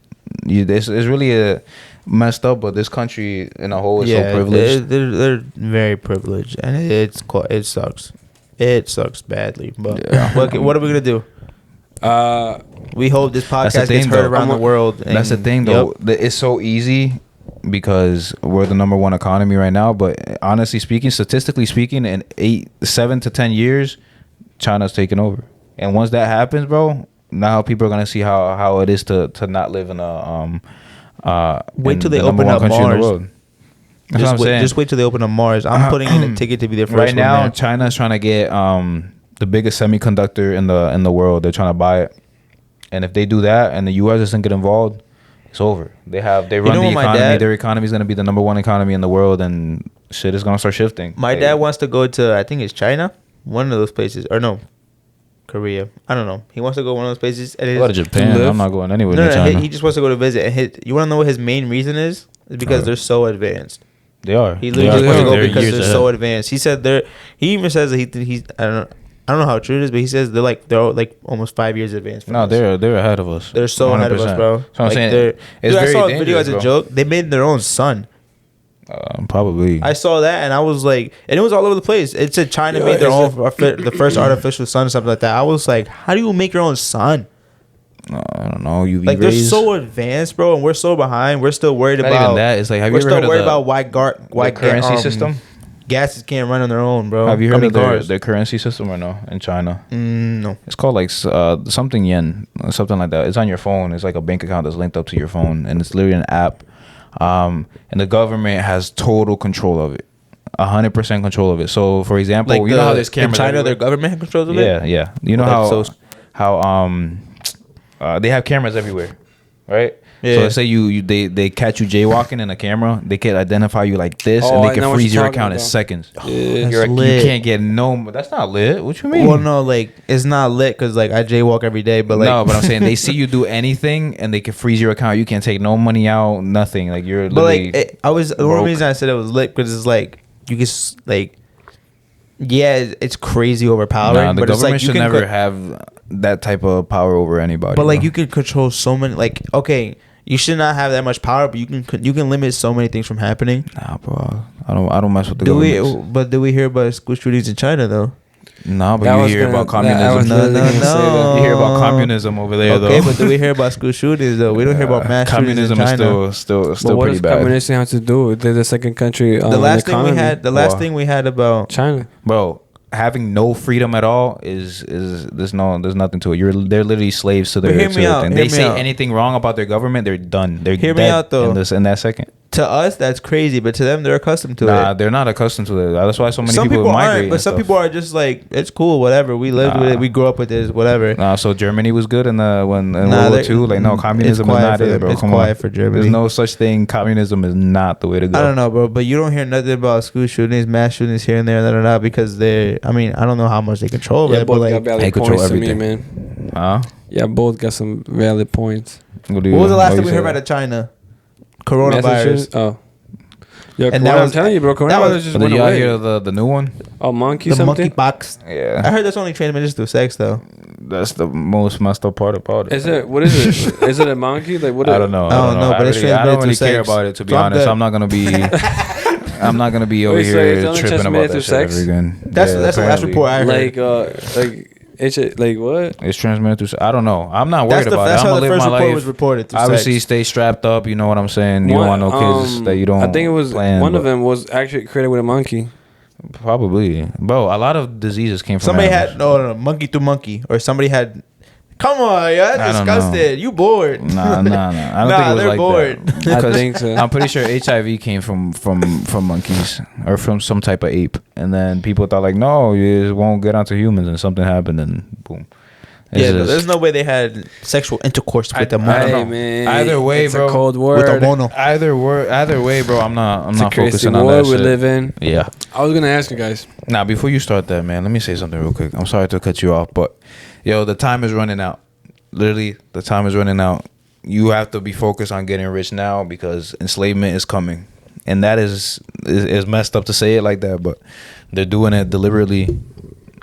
S1: it's really a messed up, but this country in a whole is so privileged.
S2: They're very privileged, and it sucks. It sucks badly. But
S1: Yeah.
S2: what are we gonna do? We hope this
S1: That's the
S2: podcast gets
S1: thing,
S2: heard
S1: though.
S2: around the world.
S1: That's the
S2: and-
S1: thing, though.
S2: Yep.
S1: That It's so easy because we're the number one economy right now. But honestly speaking, statistically speaking, in 7 to 10 years, China's taking over. And once that happens, bro, now people are gonna see how it is to not live in a
S2: Wait
S1: in
S2: till they
S1: the number
S2: open
S1: one
S2: up
S1: country in the
S2: Mars.
S1: world. That's what I'm saying.
S2: Just wait till they open up Mars. I'm putting in a ticket to be their first
S1: Right
S2: one
S1: now,
S2: there.
S1: China's trying to get the biggest semiconductor in the world. They're trying to buy it, and if they do that, and the U.S. doesn't get involved, it's over. They run
S2: know
S1: the
S2: what my
S1: economy.
S2: dad-
S1: Their economy is going to be the number one economy in the world, and shit is going to start shifting.
S2: My
S1: Like,
S2: dad wants to go to, I think it's China, one of those places, or no, Korea. I don't know. He wants to go one of those places. And
S1: go to Japan. I'm not going anywhere near
S2: no,
S1: China.
S2: he just wants to go to visit. And you want to know what his main reason is? It's because they're so advanced.
S1: They are.
S2: He
S1: They
S2: literally
S1: are.
S2: just wants to go
S1: They're
S2: because
S1: years
S2: they're
S1: ahead.
S2: so advanced. He said he even says that he's I don't know how true it is, but he says they're like almost 5 years advanced. From
S1: No,
S2: us.
S1: they're ahead of us.
S2: They're so ahead of us,
S1: 100%.
S2: bro.
S1: So I'm
S2: Like,
S1: saying
S2: they're-
S1: it's
S2: Dude,
S1: very
S2: I saw a video as a
S1: dangerous,
S2: joke. They made their own sun.
S1: Probably.
S2: I saw that and I was like, and it was all over the place. It said China
S3: Yeah,
S2: made their
S3: is
S2: own the first artificial sun, something like that. I was like, how do you make your own sun?
S1: I don't know. UV
S2: Like
S1: rays.
S2: they're so advanced, bro, and we're so behind. We're still worried
S1: Not
S2: about
S1: even that. It's like, have you
S2: we're
S1: ever
S2: still
S1: heard
S2: worried
S1: of the,
S2: about why
S1: currency system?
S2: gases can't run on their own, bro.
S1: Have you
S2: I
S1: heard
S2: mean,
S1: of their,
S2: cars.
S1: their currency system or no in China?
S2: No.
S1: It's called like something yen, something like that. It's on your phone. It's like a bank account that's linked up to your phone, and it's literally an app. And the government has total control of it, 100% control of it. So, for example, you know how there's cameras
S2: in China,
S1: everywhere?
S2: their government controls of it.
S1: Yeah. You know
S2: Well,
S1: how they have cameras everywhere, right?
S2: Yeah.
S1: So let's say they catch you jaywalking in a camera, they can identify you like this,
S3: Oh,
S1: and
S3: I
S1: they
S3: know
S1: can
S3: what
S1: freeze
S3: you're
S1: your
S3: talking
S1: account in
S3: about.
S1: seconds.
S3: Yeah.
S2: That's
S1: You
S2: lit.
S1: can't get no. That's not lit. What you mean?
S2: Well, no, like it's not lit because like I jaywalk every day, but like
S1: no, but I'm saying they see you do anything and they can freeze your account. You can't take no money out, nothing. Like you're
S2: But
S1: literally.
S2: like the only
S1: broke.
S2: reason I said it was lit because it's like you can like, yeah, it's crazy overpowering.
S1: Nah, the
S2: but it's
S1: government
S2: like you
S1: should
S2: can
S1: never have that type of power over anybody.
S2: but like
S1: bro.
S2: you can control so many. Like okay, you should not have that much power, but you can limit so many things from happening.
S1: Nah, bro. I don't mess with the
S2: Do we?
S1: government.
S2: But do we hear about school shootings in China though?
S1: No, but
S3: That
S1: you
S3: was
S1: hear
S3: gonna-
S1: about
S3: that- I was
S1: communism.
S3: literally gonna say that.
S1: You hear about communism over there,
S2: Okay,
S1: though.
S2: but do we hear about school shootings though? We don't hear about mass
S1: communism
S2: shootings in China.
S1: is still
S3: But what
S1: pretty
S3: does
S1: bad,
S3: communism have to do with the second country?
S2: The last thing we
S3: economy?
S2: had, the last
S1: Wow.
S2: thing we had about
S3: China.
S1: bro. Having no freedom at all is there's nothing to it. They're literally slaves to their.
S2: But hear
S1: to
S2: me
S1: their
S2: out,
S1: thing.
S2: hear
S1: They
S2: me
S1: say
S2: out.
S1: anything wrong about their government, they're done. They're
S2: Hear me
S1: dead
S2: out, though.
S1: in that second.
S2: to us that's crazy, but to them they're accustomed to
S1: Nah,
S2: it.
S1: they're not accustomed to it. That's why so many
S2: Some
S1: people
S2: people
S1: migrate.
S2: aren't, but
S1: and
S2: some
S1: stuff.
S2: people are just like it's cool, whatever. We lived with
S1: Nah.
S2: it, we grew up with this, whatever.
S1: Nah, so Germany was good in World War
S2: they're-
S1: II. Like no, communism
S2: it's
S1: is
S2: quiet
S1: not
S2: for
S1: it,
S2: them.
S1: bro.
S2: It's
S1: Come
S2: quiet
S1: on.
S2: for Germany.
S1: There's no such thing. Communism is not the way to go.
S2: I don't know, bro, but you don't hear nothing about school shootings, mass shootings here and there, because they. I mean, I don't know how much they control
S3: Yeah,
S2: it, but
S3: both got
S2: like,
S3: valid
S1: they control
S3: points to me,
S1: everything.
S3: man.
S1: Huh?
S3: Yeah, both got some valid points.
S1: What
S2: what was the last thing we heard about of China? Coronavirus.
S3: Massachusetts? Oh. Yeah,
S2: And
S3: and
S2: that
S3: I'm
S2: was-
S3: telling you, bro,
S2: that
S3: coronavirus
S2: was-
S3: just
S1: Did
S3: went
S1: y'all
S3: away.
S1: hear the new one?
S3: Oh, monkey
S2: The
S3: something?
S2: monkeypox. I
S1: Yeah,
S2: heard that's only transmitted through sex, though.
S1: that's the most messed up part about it.
S3: Is it? What is it? Is it a monkey? Like what?
S1: I don't know.
S2: I don't know, but it's
S1: I don't
S2: transmitted
S1: really
S2: through
S1: care
S2: sex.
S1: about it, to be
S2: So I'm
S1: honest.
S2: good.
S1: I'm not gonna be. I'm not gonna be over
S3: Wait, so it's
S1: here
S3: only
S1: tripping
S3: transmitted
S1: about that
S3: through
S1: shit
S3: sex?
S1: ever again.
S2: That's the last
S1: apparently.
S2: report I heard.
S3: Like Like what?
S1: It's transmitted through. I don't know. I'm not worried about
S2: That's
S1: it. I'm
S2: how
S1: gonna
S2: the
S1: live
S2: first
S1: my
S2: report
S1: life.
S2: was reported. Through
S1: Obviously,
S2: sex.
S1: stay strapped up. You know what I'm saying. You don't want no kids that you don't.
S3: I think it was
S1: plan,
S3: one of
S1: but
S3: them was actually created with a monkey.
S1: Probably, bro. A lot of diseases came from
S2: Somebody
S1: animals.
S2: had no monkey to monkey, or somebody had. Come on, yeah, that's
S1: I don't know.
S2: disgusted. You bored?
S1: Nah. I don't
S2: Nah,
S1: think it was
S2: they're
S1: like
S2: bored.
S1: that.
S3: I
S1: 'Cause
S3: think so.
S1: I'm pretty sure HIV came from monkeys or from some type of ape, and then people thought like, no, it won't get onto humans, and something happened, and boom. It's
S2: Yeah,
S1: just-
S2: there's no way they had sexual intercourse with a
S1: I
S2: mono.
S1: don't know.
S3: Man,
S1: Either way,
S3: it's
S1: bro.
S3: a cold
S2: With a
S3: word.
S2: mono.
S1: Either way, bro. I'm not
S3: It's a crazy
S1: focusing on
S3: world
S1: that
S3: we
S1: shit.
S3: live in.
S1: Yeah.
S3: I was gonna ask you guys.
S1: Now, before you start that, man, let me say something real quick. I'm sorry to cut you off, but yo, the time is running out. Literally, the time is running out. You have to be focused on getting rich now because enslavement is coming, and that is messed up to say it like that, but they're doing it deliberately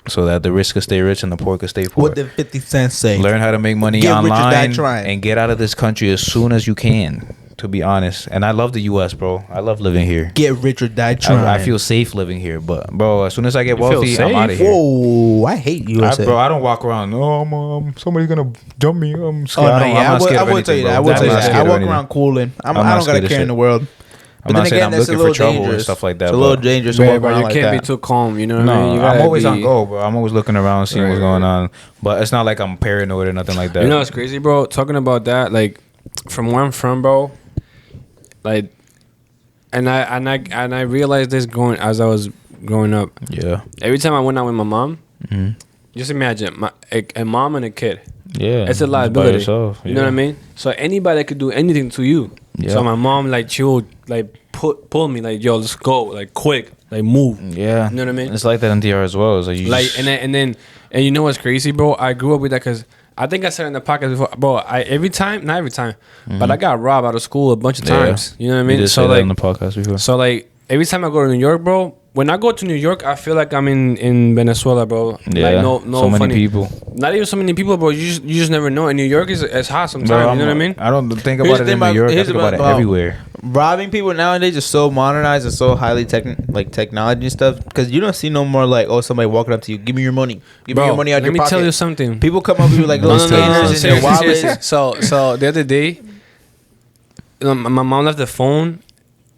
S1: so that the rich could stay rich and the poor could stay poor.
S2: What did 50 Cent say?
S1: Learn how to make money
S2: Get rich or die
S1: online
S2: trying.
S1: and get out of this country as soon as you can. To be honest, and I love the U.S., bro. I love living here.
S2: Get rich or die trying.
S1: I feel safe living here, but bro, as soon as I get
S3: You feel
S1: wealthy, I'm
S3: safe?
S1: out of here.
S2: Whoa, I hate you.
S1: Bro, I don't walk around. No, somebody's gonna jump me. I'm
S2: Oh
S1: scared.
S2: no,
S1: I'm
S2: yeah,
S1: not scared
S2: I
S1: of
S2: will tell you
S1: anything,
S2: that. I
S1: bro.
S2: will tell you
S1: I'm not
S2: that.
S1: scared
S2: I
S1: of
S2: walk
S1: anything.
S2: around cooling. I
S1: I'm
S2: don't
S1: not
S2: got
S1: scared
S2: a
S1: of
S2: care in
S1: shit.
S2: the world.
S1: I'm not saying I'm
S2: that's a
S1: looking for
S2: little
S1: trouble and
S2: dangerous.
S1: stuff like that.
S2: It's a little
S1: but
S2: dangerous to
S3: But,
S2: walk
S3: but
S2: around
S3: you
S2: like
S3: can't
S2: that.
S3: be too calm. You know what I mean?
S1: No,
S3: You
S1: I'm
S3: gotta
S1: always
S3: be-
S1: on go, bro. I'm always looking around, seeing what's
S3: Right,
S1: going
S3: right.
S1: on. But it's not like I'm paranoid or nothing like that.
S3: You know what's crazy, bro? Talking about that, like from where I'm from, bro. Like, and I realized this going as I was growing up.
S1: Yeah.
S3: Every time I went out with my mom,
S1: hmm
S3: just imagine a mom and a kid.
S1: Yeah.
S3: It's a
S1: by
S3: liability.
S1: yourself,
S3: You know what I mean? So anybody could do anything to you.
S1: Yeah.
S3: So my mom, like, she would like pull me, like, yo, let's go, like, quick, like, move.
S1: Yeah.
S3: You know what I mean?
S1: It's like that in DR as well. It's like you
S3: Like,
S1: just,
S3: and then you know what's crazy, bro? I grew up with that because I think I said in the podcast before, bro. Not every time, but I got robbed out of school a bunch of times. You know what I
S1: You
S3: mean?
S1: did
S3: So
S1: say that
S3: like,
S1: on the podcast before.
S3: so like every time I go to New York, bro. When I go to New York, I feel like I'm in Venezuela, bro.
S1: Yeah.
S3: Like, no
S1: so many
S3: funny.
S1: people.
S3: Not even so many people, bro. You just never know. And New York is hot sometimes.
S1: Bro,
S3: you know what I mean?
S1: I don't think
S2: Here's
S1: about
S2: the
S1: it
S2: thing
S1: in New
S2: about-
S1: York. I
S2: here's
S1: think
S2: the
S1: about it
S2: about-
S1: everywhere.
S2: Robbing people nowadays is so modernized and so highly technology and stuff because you don't see no more like, oh, somebody walking up to you, give me your money, give me your money out
S3: let
S2: your
S3: me
S2: pocket.
S3: tell you something.
S2: People come up with you like little scanners in their
S3: Seriously,
S2: wallets.
S3: seriously. So the other day, my mom left the phone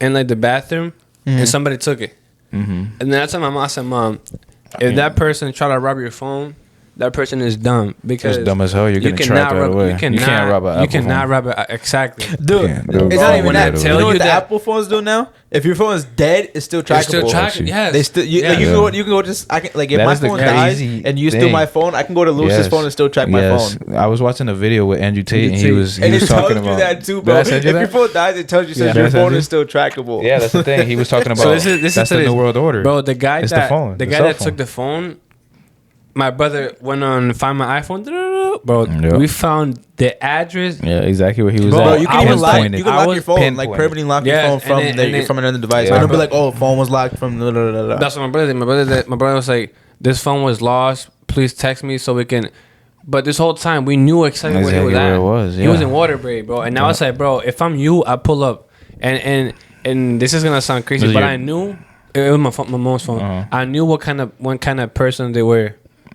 S3: in like the bathroom, and somebody took it.
S1: Mm-hmm.
S3: And then I told my mom, I said, "Mom, if that person try to rob your phone, that person is dumb because
S1: It's dumb as hell. You're getting trapped right away. You can't rob an
S3: You
S1: Apple
S3: cannot
S1: phone.
S3: rob it exactly.
S2: Dude,
S1: Yeah, dude.
S2: it's
S1: Bro,
S2: not even
S3: when I
S2: that.
S3: tell
S2: You know
S3: you
S2: what the
S3: that-
S2: Apple phones do now? If your phone is dead, it's still trackable.
S3: It's still tracking. Yes,
S2: They still you,
S3: yes.
S2: like, you
S1: Yeah.
S2: can go. You can go. Just I can like if
S1: That
S2: my
S1: is the
S2: phone dies
S1: crazy
S2: and you steal
S1: thing.
S2: my phone, I can go to Lewis's
S1: Yes.
S2: phone and still track my
S1: Yes.
S2: phone.
S1: I was watching a video with Andrew Tate, and he was
S2: and it tells
S1: talking
S2: you
S1: about
S2: that too,
S1: Did
S2: bro.
S1: I
S2: If
S1: send you
S2: your
S1: that?
S2: phone dies, it tells you
S1: Yeah.
S2: says
S1: Did I
S2: your
S1: send
S2: phone
S1: you?
S2: is still trackable.
S1: Yeah, that's the thing. He was talking about.
S3: So this is
S1: that's the
S3: today's-
S1: new world order,
S3: bro. The guy
S1: It's
S3: that
S1: the phone.
S3: the
S1: the
S3: guy
S1: cell
S3: that
S1: phone.
S3: took the phone, my brother went on to find my iPhone. Bro,
S1: Yeah.
S3: we found the address.
S1: Yeah, exactly where he was
S3: Bro,
S1: at.
S2: Bro, you can
S3: I
S2: even
S3: was
S2: lock.
S1: Pinpointed.
S2: You can
S3: I
S2: lock
S3: was
S2: your phone, like
S1: pinpointed.
S2: permanently lock
S3: Yes,
S2: your phone
S3: and
S2: from
S3: then- and then-
S2: from another device.
S1: Yeah.
S2: And it'll be like, oh, phone was locked from. Blah, blah, blah, blah.
S3: That's what my brother did. My brother was like, "This phone was lost. Please text me so we can." But this whole time we knew exactly where he was
S1: Exactly
S3: at.
S1: where it was,
S3: He was
S1: yeah.
S3: in Waterbury, bro. And now it's like, bro, if I'm you, I pull up, and this is gonna sound crazy,
S1: Was
S3: but
S1: your-
S3: I knew it was my mom's phone.
S1: Uh-huh.
S3: I knew what kind of person they were.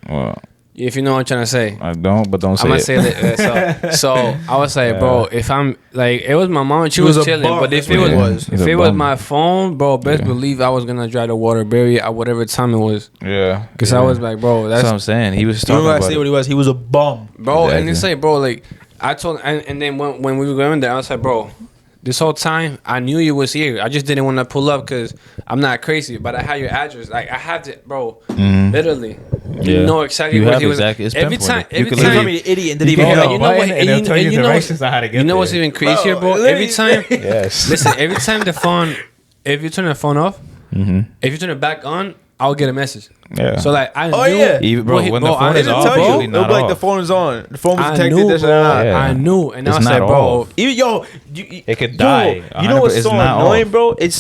S1: Well,
S3: If you know what I'm trying to say.
S1: I don't, but don't say
S3: I'm gonna
S1: it.
S3: say that. So I was like,
S1: Yeah.
S3: bro, if I'm like, it was my mom and she
S2: He was
S3: was
S2: a
S3: chilling.
S2: bum,
S3: But if
S2: that's
S3: it
S2: what he
S3: was,
S2: was.
S1: He's
S3: if
S1: a
S3: it was
S1: bum.
S3: my phone, bro, best
S1: Yeah.
S3: believe I was gonna drive to Waterbury at whatever time it was.
S1: Yeah,
S3: Cause
S1: yeah.
S3: I was like, bro,
S1: That's
S3: that's
S1: what I'm saying. He was
S2: You
S1: talking
S2: know what I
S1: about
S2: say?
S1: it.
S2: What he was? He was a bum.
S3: bro. And
S1: Exactly.
S3: it's like, bro, like I told, and then when we were going there, I was like, bro, this whole time I knew you was here. I just didn't want to pull up because I'm not crazy, but I had your address. Like I had to, bro.
S1: Mhm.
S3: Literally, you
S1: Yeah.
S3: know exactly
S1: You
S3: where
S1: have
S3: he was.
S1: exactly- it's
S3: Every time,
S1: pinpointed. You
S3: every
S1: can
S2: He
S3: time.
S2: told me the idiot and didn't
S1: You
S2: even
S1: can
S2: know.
S3: you know what?
S1: and it'll tell you
S3: know
S1: directions on how to get
S3: You know
S1: there.
S3: what's even crazier,
S2: Bro,
S3: bro? Every time,
S1: Yes.
S3: listen, every time the phone, if you turn the phone off,
S1: Mhm.
S3: if you turn it back on, I'll get a message.
S1: Yeah.
S3: So like I
S2: Oh,
S3: knew,
S2: yeah.
S1: Even- bro, when the phone
S3: I
S1: is
S3: knew,
S1: off,
S2: It'll
S3: bro.
S2: tell
S1: usually
S2: you. It'll
S1: not
S2: be like
S1: off.
S2: the phone is on. The phone was
S3: I
S2: detected.
S3: knew,
S2: This and
S3: bro.
S2: that.
S1: Yeah.
S3: I knew, and I
S1: It's
S3: was
S1: not
S3: like, bro,
S1: off.
S2: Even
S1: It could die.
S2: You know what's
S1: 100%.
S2: so
S1: It's not
S2: annoying,
S1: off.
S2: bro? It's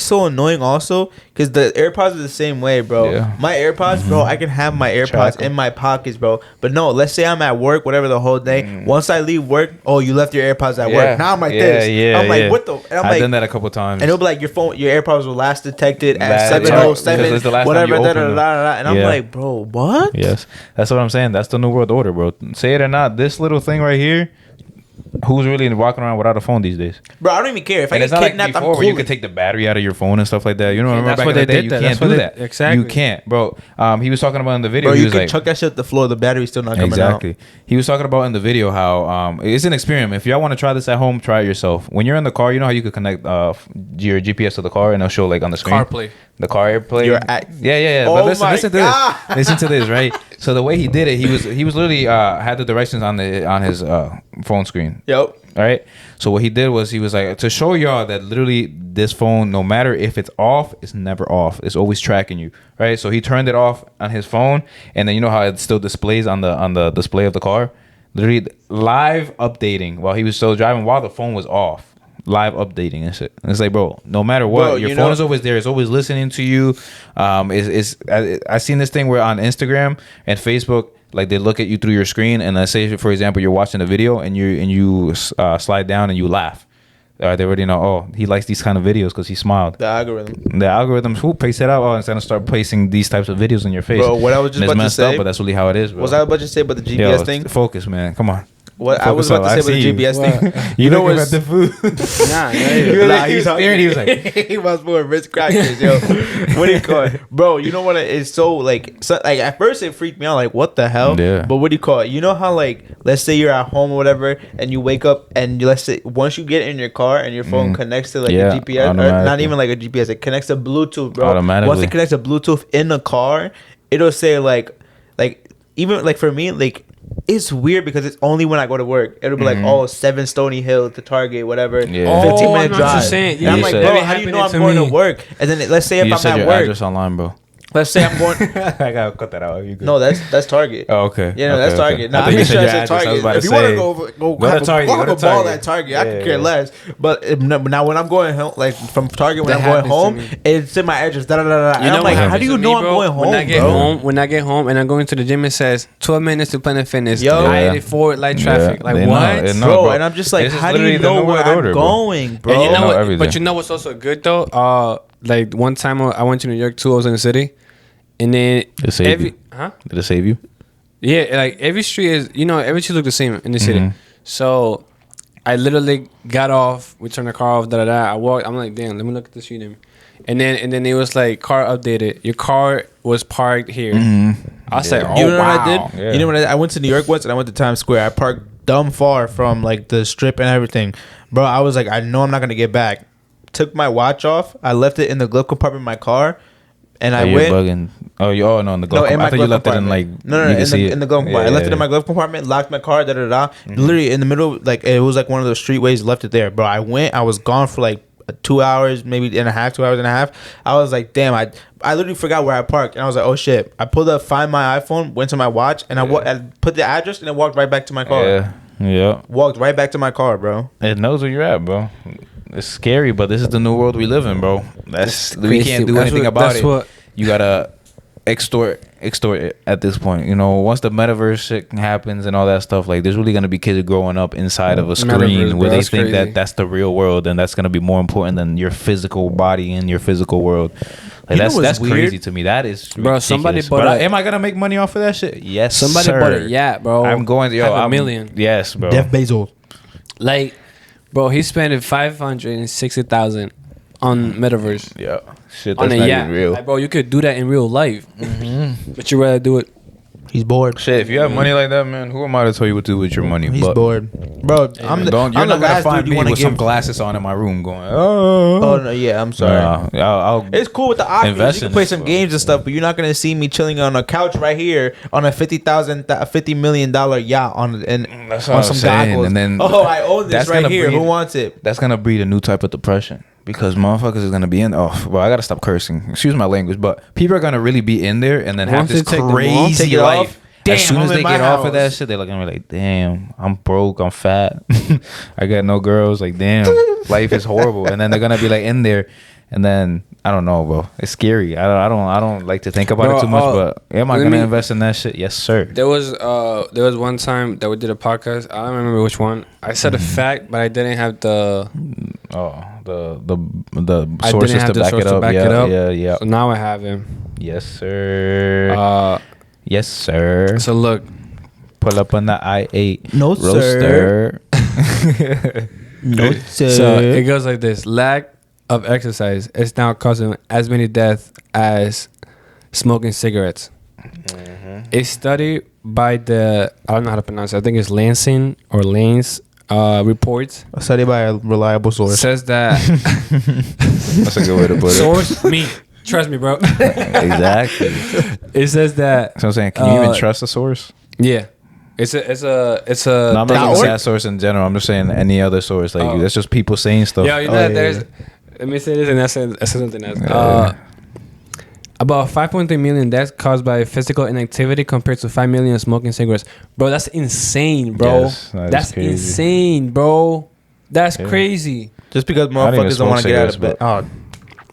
S2: so annoying also because the AirPods are the same way, bro.
S1: Yeah.
S2: My AirPods, bro, I can have my AirPods
S1: Track 'em.
S2: in my pockets, bro. But no, let's say I'm at work, whatever the whole day. Once I leave work, oh, you left your AirPods at work. Now I'm like this. I'm like, what the? And I'm
S1: I've done
S2: like,
S1: that a couple times.
S2: and it'll be like your AirPods were last detected at
S1: Last-
S2: 7:07,
S1: because it's the last time
S2: whatever.
S1: you opened signal.
S2: And I'm like, bro, what?
S1: Yes, that's what I'm saying. That's the new world order, bro. Say it or not, this little thing right here. Who's really walking around without a phone these days?
S2: Bro, I don't even care if I
S1: And
S2: get
S1: it's not like
S2: kidnapped.
S1: before
S2: I'm
S1: where you
S2: cool.
S1: could take the battery out of your phone and stuff like that. You know, remember
S3: that's
S1: back
S3: why
S1: in the
S3: they
S1: day,
S3: did
S1: you
S3: that.
S1: can't
S3: That's why
S1: do
S3: they-
S1: that.
S3: exactly.
S1: You can't, bro. He was talking about in the video.
S2: Bro,
S1: he
S2: you
S1: was
S2: can
S1: like,
S2: chuck that shit at the floor. The battery's still not coming
S1: exactly.
S2: out.
S1: He was talking about in the video how it's an experiment. If y'all want to try this at home, try it yourself. When you're in the car, you know how you could connect your GPS to the car and it'll show like on the screen.
S3: CarPlay.
S1: The car AirPlay.
S2: You're at-
S1: Yeah.
S2: Oh
S1: But listen,
S2: my
S1: listen to
S2: God.
S1: this. Listen to this, right? So the way he did it, he was literally had the directions on his phone screen.
S2: Yep.
S1: All right. So what he did was he was like to show y'all that literally this phone, no matter if it's off, it's never off. It's always tracking you, right? So he turned it off on his phone, and then you know how it still displays on the display of the car, literally live updating while he was still driving while the phone was off, live updating and shit. And it's like, bro, no matter what,
S2: Bro,
S1: your
S2: you
S1: phone
S2: know-
S1: is always there. It's always listening to you. I seen this thing where on Instagram and Facebook. Like they look at you through your screen, and let's say, for example, you're watching a video and you slide down and you laugh. They already know. Oh, he likes these kind of videos because he smiled.
S2: The algorithm.
S1: The algorithms who place it out. Oh, it's gonna start placing these types of videos in your face.
S2: Bro, what I was just
S1: And it's
S2: about to
S1: messed up,
S2: say-
S1: but that's really how it is, bro.
S2: Was I about to say about the
S1: Yo,
S2: GPS thing?
S1: Focus, man. Come on.
S2: What I was
S1: Focus
S2: about to
S1: up.
S2: say
S1: I
S2: about the
S1: see
S2: GPS
S1: you.
S2: thing.
S1: You know
S2: what's-
S1: what's the food?
S3: Nah,
S2: He was
S1: staring, he was like-
S2: he was more rich crackers, yo. What do you call it, bro? You know what? It's so like at first it freaked me out, like what the hell?
S1: Yeah.
S2: But what do you call it? You know how like let's say you're at home or whatever, and you wake up and let's say once you get in your car and your phone connects to like
S1: Yeah,
S2: a GPS, or not
S1: automatically.
S2: even like a GPS, it connects to Bluetooth, bro.
S1: Automatically.
S2: Once it connects to Bluetooth in the car, it'll say like even like for me like. It's weird because it's only when I go to work. It'll be like, oh, 7 Stony Hill to Target, whatever.
S1: Yeah.
S2: 15-minute
S3: I'm
S2: drive.
S3: just saying.
S2: And I'm
S1: You
S2: like,
S1: said-
S2: bro,
S3: That
S2: how do you know
S3: happened
S2: I'm
S3: to
S2: going to
S3: me.
S2: work? And then let's say if
S1: You
S2: I'm
S1: said
S2: at
S1: your
S2: work.
S1: address online, bro.
S2: Let's say I'm going.
S1: I gotta cut that out. You good?
S2: No, that's Target.
S1: Oh, okay.
S2: Yeah, no,
S1: Okay,
S2: that's
S1: okay.
S2: Target. No,
S1: I
S2: I'm
S1: thought you
S2: making
S1: said
S2: sure I
S1: your
S2: said
S1: address. I was
S2: Target.
S1: about
S2: If
S1: to
S2: you want
S1: say,
S2: to go
S1: go
S2: have
S1: to Target,
S2: go
S1: go
S2: have
S1: to
S2: a ball
S1: Target.
S2: at Target, I
S1: Yeah,
S2: could care
S1: yeah.
S2: less. But now when I'm going home, like from Target when
S3: That
S2: I'm going home,
S3: happens to me.
S2: it's in my address. Da da da da. And I'm like,
S3: what
S2: how do
S3: happens
S2: you
S3: to
S2: know
S3: me,
S2: I'm
S3: bro?
S2: going home,
S3: When I get
S2: bro?
S3: home, when I get home and I'm going to the gym, it says 12 minutes to Planet Fitness.
S2: Yo.
S3: I-84 light traffic.
S1: Yeah,
S3: like
S1: they know,
S3: what?
S1: they know.
S2: Bro,
S1: bro.
S2: and I'm just like,
S1: This is
S2: how do you
S1: literally the
S2: know
S1: new
S2: where
S1: world
S2: I'm
S1: order, bro.
S2: going, bro?
S3: And you
S1: know
S3: know what?
S1: everything.
S3: But you know what's also good though? Like one time I went to New York too. I was in the city, and then
S1: Did it save you? Did it save you?
S3: Yeah, like every street is, every street look the same in the city.
S1: Mhm.
S3: So I literally got off, we turned the car off, I walked, I'm like, damn, let me look at the street name. And then it was like, car updated. Your car was parked here. I was like, oh,
S2: You know
S3: wow.
S2: what I did?
S1: Yeah.
S2: You know what I went to New York once and I went to Times Square. I parked dumb far from like the strip and everything. Bro, I was like, I know I'm not gonna get back. Took my watch off. I left it in the glove compartment of my car. And I
S1: You're
S2: went.
S1: bugging. Oh, no, in the glove
S2: No, in
S1: compartment.
S2: my
S1: I thought you
S2: glove
S1: left it in like
S2: compartment. No,
S1: you could
S2: in
S1: see
S2: the, in the glove compartment. I left it in my
S1: Yeah.
S2: glove compartment, locked my car, Literally in the middle, like it was like one of those streetways, left it there. Bro, I went, I was gone for like 2 hours, maybe and a half, 2 hours and a half. I was like, damn, I literally forgot where I parked. And I was like, oh shit. I pulled up, find my iPhone, went to my watch, and I put the address and then walked right back to my car.
S1: Yeah.
S2: Walked right back to my car, bro.
S1: It knows where you're at, bro. It's scary, but this is the new world we live in, bro. We
S3: crazy.
S1: can't do
S3: That's
S1: anything
S3: what-
S1: about
S3: that's
S1: it.
S3: what-
S1: You gotta extort it at this point. Once the metaverse shit happens and all that stuff, like there's really gonna be kids growing up inside of a screen
S3: Metaverse,
S1: where
S3: bro,
S1: they
S3: that's
S1: think
S3: crazy.
S1: that that's the real world, and that's gonna be more important than your physical body and your physical world. Like
S2: You know what's
S1: that's
S2: weird?
S1: crazy to me. That is
S3: Bro, somebody
S1: ridiculous.
S3: bought
S1: But
S3: a-
S1: am I gonna make money off of that shit? Yes,
S3: Somebody
S1: sir.
S3: bought a yacht, bro.
S1: I'm going to
S3: Half a million.
S1: Yes, bro.
S2: Jeff Bezos.
S3: Like, bro, he spent $560,000 on Metaverse.
S1: Yeah, shit.
S3: On
S1: That's
S3: a
S1: not
S3: yacht.
S1: even real.
S3: Like, bro, you could do that in real life. But you rather do it.
S2: He's bored.
S1: Shit, if you have money like that, man, who am I to tell you what to do with your money?
S2: He's
S1: But
S2: bored. Bro, I'm
S1: you're
S2: the
S1: not gonna
S2: last
S1: find
S2: dude you
S1: me
S2: want to
S1: with some
S2: give.
S1: glasses on in my room going, oh,
S2: Oh, no, yeah, I'm sorry.
S1: I'll
S2: It's cool with the Oculus.
S1: Invest
S2: You can
S1: in
S2: play
S1: this,
S2: some
S1: bro.
S2: games and stuff, but you're not gonna see me chilling on a couch right here on a $50 million yacht on
S1: That's what
S2: on
S1: I'm
S2: some
S1: saying.
S2: goggles.
S1: And then
S2: oh, I own this
S1: that's
S2: right
S1: gonna
S2: here. Who
S1: breed-
S2: wants it?
S1: that's gonna breed a new type of depression because motherfuckers is gonna be in. Oh, well, I gotta stop cursing. Excuse my language, but people are gonna really be in there and then have
S3: Once
S1: this
S3: they take them off,
S1: crazy
S2: take it
S1: life.
S2: off, damn,
S1: as soon
S2: I'm
S1: as they
S2: in my
S1: get off of that
S2: house.
S1: shit, they're gonna be like, "Damn, I'm broke. I'm fat. I got no girls. Like, damn, life is horrible." And then they're gonna be like in there, and then I don't know, bro. It's scary. I don't like to think about
S3: Bro,
S1: it too much. But am I
S3: let
S1: gonna
S3: me-
S1: invest in that shit? Yes, sir.
S3: There was one time that we did a podcast. I don't remember which one. I said a fact, but I didn't have the
S1: the
S3: I
S1: sources
S3: didn't have
S1: to
S3: the
S1: back
S3: source
S1: it
S3: to
S1: up.
S3: back
S1: Yeah,
S3: it up.
S1: yeah.
S3: So now I have him.
S1: Yes, sir. Yes, sir.
S3: So look,
S1: Pull up on the I-8
S2: No,
S1: roaster.
S2: No, sir.
S3: so it goes like this: lack of exercise is now causing as many deaths as smoking cigarettes. A study by I don't know how to pronounce it. I think it's Lansing or Lanes reports
S2: A study by a reliable source.
S3: says that
S1: That's a good way to put it.
S3: source me. Trust me, bro.
S1: Exactly.
S3: It says that.
S1: So I'm saying, can you even trust a source?
S3: Yeah, it's a.
S1: No, I'm not
S2: Nah,
S1: even saying
S2: or-
S1: that source in general. I'm just saying any other source. Like that's just people saying stuff.
S3: Yo, you know
S2: Oh,
S3: that
S2: yeah,
S3: there's.
S2: yeah.
S3: Let me say this and I say something else.
S1: Yeah.
S3: About 5.3 million deaths caused by physical inactivity compared to 5 million smoking cigarettes. Bro, that's insane, bro.
S1: Yes, that is
S3: That's
S1: crazy.
S3: insane, bro. That's
S1: Yeah.
S3: crazy.
S2: Just because
S1: don't even
S2: motherfuckers don't want to
S1: smoke
S2: get out of
S1: cigarettes,
S2: bed. Oh,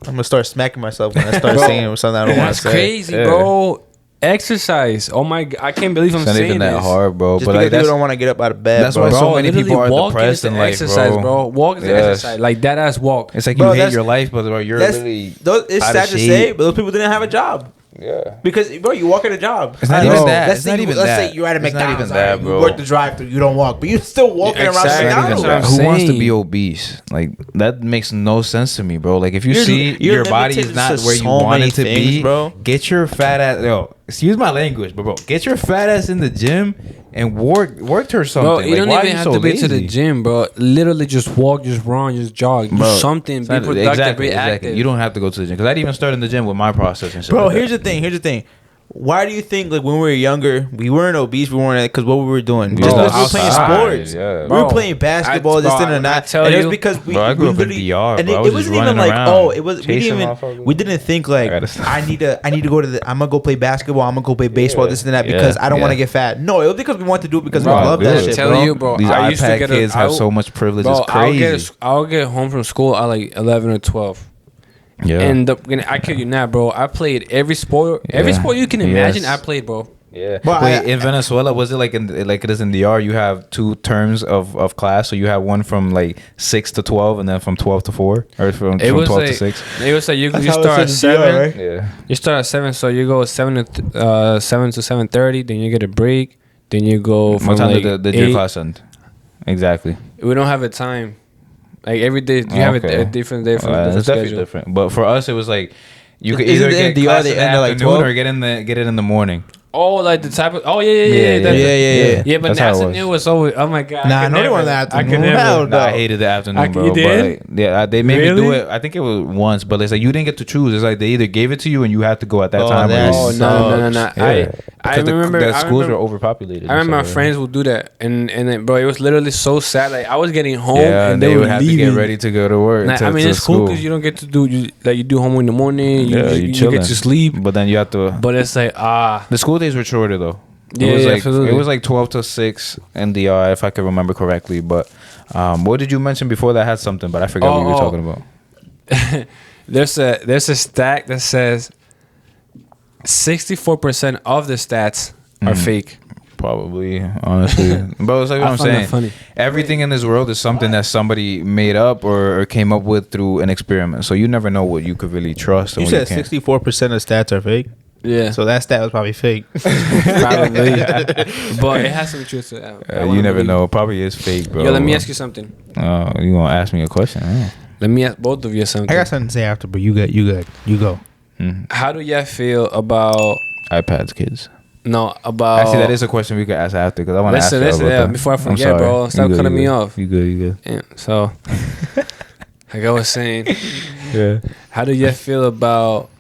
S2: I'm gonna start smacking myself when I start
S3: Bro,
S2: saying something I don't want
S3: That's
S2: to say.
S3: crazy,
S1: Yeah.
S3: bro. Exercise. Oh my god, I can't believe I'm
S1: It's not
S3: saying
S1: even that
S3: this.
S1: hard, bro.
S2: Just
S1: but
S2: because
S1: like
S2: people
S1: that's
S2: don't want to get up out of bed.
S1: that's
S2: bro.
S1: why so
S3: Bro,
S1: many
S3: literally
S1: people are
S3: walk
S1: depressed
S3: is
S1: in
S3: the
S1: life,
S3: exercise,
S1: bro.
S3: Walk is the
S1: Yes.
S3: exercise. Like that ass walk.
S1: It's like
S2: Bro,
S1: you hate
S2: that's-
S1: your life, but you're
S2: That's,
S1: really
S2: it's
S1: out
S2: sad
S1: of
S2: to
S1: shape.
S2: say, but those people didn't have a job.
S1: Yeah.
S2: Because, bro, you walk at a job.
S1: It's not
S2: Bro,
S1: even that.
S2: Let's
S1: It's
S2: say
S1: not
S2: you,
S1: even
S2: let's
S1: that.
S2: say you're at a
S1: It's not
S2: McDonald's.
S1: even that,
S2: alright,
S1: bro.
S2: You work the drive-thru. You don't walk, but you're still walking around
S3: Exactly.
S2: the
S3: That's
S2: McDonald's.
S3: what I'm
S1: Who wants to
S3: saying.
S1: be obese? Like that makes no sense to me, bro. Like if you
S2: You're-
S1: see
S2: you're
S1: your body
S2: limited
S1: is not
S2: to
S1: where you
S2: so
S1: want
S2: many
S1: it to
S2: things,
S1: be,
S2: bro.
S1: get your fat ass. Yo, excuse my language, but bro, get your fat ass in the gym and work or something.
S3: Bro, you
S1: Like,
S3: don't
S1: why are
S3: even have
S1: so
S3: to be to the
S1: lazy?
S3: gym, bro. Literally just walk, just run, just jog. Do
S1: Bro,
S3: something.
S1: it's
S3: Be
S1: not-
S3: productive,
S1: exactly,
S3: be active.
S1: exactly. You don't have to go to the gym because I even started in the gym with my process and shit.
S2: Bro,
S1: like
S2: here's
S1: that.
S2: the thing. Why do you think like when we were younger, we weren't obese? We weren't because what we were doing.
S1: Bro,
S2: Just because we were playing
S1: outside,
S2: sports.
S1: yeah.
S2: We
S3: Bro,
S2: were playing basketball, this
S3: bro,
S2: and
S3: when I
S2: that.
S3: tell
S2: And it was
S3: you-
S2: because we.
S1: Bro, I grew
S2: we
S1: up in
S2: literally-
S1: DR,
S2: and
S1: bro. I
S2: it
S1: was
S2: wasn't
S1: just
S2: even
S1: running
S2: like
S1: around,
S2: it was. We
S1: chasing
S2: didn't even.
S1: motherfuckers.
S2: We didn't think like
S1: I gotta stop.
S2: I need to go to the. I'm gonna go play basketball. I'm gonna go play baseball. This and that
S1: Yeah,
S2: because I don't want to
S1: yeah.
S2: get fat. No, it was because we wanted to do it because
S3: Bro,
S2: we love that
S1: good.
S2: shit,
S3: Tell
S2: bro.
S3: you, bro.
S1: These
S3: I used to
S1: iPad
S3: get
S1: kids have so much privilege.
S3: Bro,
S1: It's crazy.
S3: I'll get home from school at like 11 or 12.
S1: Yeah.
S3: And I kid you not, bro. I played every sport. Every
S1: Yeah.
S3: sport you can imagine,
S1: Yes.
S3: I played, bro.
S1: Yeah.
S2: But
S1: Wait, in Venezuela, was it like like it is in DR? You have 2 terms of class, so you have one from like 6 to 12, and then from 12 to 4, or from 12 to 6.
S3: It was like you
S2: That's how
S3: start at
S2: it's in DR,
S3: 7.
S2: right?
S1: Yeah.
S3: You start at 7, so you go 7 to 7:30. Then you get a break. Then you go from
S1: What time
S3: like
S1: did your
S3: 8.
S1: class end? Exactly.
S3: We don't have a time. Like every day, you have a different day from a different
S1: It's definitely
S3: schedule.
S1: different. But for us, it was like you could
S2: Isn't
S1: either
S2: it in
S1: get
S2: DR
S1: class
S2: they
S1: in the
S2: end at, like,
S1: afternoon
S2: 12?
S1: or get it in the morning.
S3: Oh, like the type of
S1: Yeah,
S3: that's-
S2: yeah.
S3: Yeah, but
S1: That's how it
S3: afternoon was always. Oh my god.
S2: Nah,
S3: I
S2: I
S3: could
S2: know they
S3: never.
S2: were in the
S3: I
S2: afternoon.
S3: could never.
S2: Hell
S1: Nah, I
S2: no.
S1: hated the afternoon,
S3: You
S1: bro. But
S3: did?
S1: like, yeah, they made me
S3: Really?
S1: do it. I think it was once, but it's like you didn't get to choose. It's like they either gave it to you and you had to go at that
S2: Oh,
S1: time. or
S2: that
S1: you-
S3: Oh no.
S2: sucks.
S1: Yeah.
S3: I
S1: Because
S3: remember.
S1: the
S3: I
S1: schools
S3: remember,
S1: were overpopulated.
S3: I remember my
S1: and stuff,
S3: friends would do that, and then, bro, it was literally so sad. Like I was getting home,
S1: Yeah,
S3: and
S1: they
S3: they
S1: would
S3: were
S1: have
S3: leaving.
S1: to get ready to go to work.
S3: Like,
S1: to,
S3: I mean,
S1: to
S3: it's cool
S1: school.
S3: because you don't get to do you do homework in the morning.
S1: Yeah, you
S3: you
S1: chilling.
S3: get to sleep,
S1: But then you have to.
S3: but it's like
S1: The school days were shorter though.
S3: Yeah,
S1: it was like
S3: absolutely.
S1: it was like 12 to 6 in DR if I can remember correctly. But what did you mention before that had something? But I forgot what you were talking about.
S3: there's a stat that says 64% of the stats are fake.
S1: Probably, honestly. But it's like what
S3: I
S1: I'm
S3: find that
S1: saying.
S3: funny.
S1: Everything in this world is something that somebody made up or came up with through an experiment. So you never know what you could really trust. And
S2: You
S1: what
S2: said
S1: can't.
S2: 64% of stats are fake.
S3: Yeah,
S2: So that stat was probably fake.
S3: probably. But it has some truth to it. I
S1: You
S3: wanna
S1: never
S3: believe.
S1: know. It probably is fake, bro.
S3: Yo, let me ask you something.
S1: Oh, you gonna ask me a question? Oh.
S3: Let me ask both of you something.
S2: I got something to say after, but you good. You go.
S3: How do y'all feel about
S1: iPads, kids.
S3: about?
S1: Actually, that is a question we could ask after because I want to ask you
S3: Listen,
S1: about
S3: yeah,
S1: that.
S3: before I
S1: I'm
S3: forget,
S1: sorry.
S3: bro. Stop
S1: You good,
S3: cutting
S1: you
S3: me
S1: good.
S3: off.
S1: You good? You good?
S3: Yeah, so, like I was saying,
S1: Yeah.
S3: how do you feel about,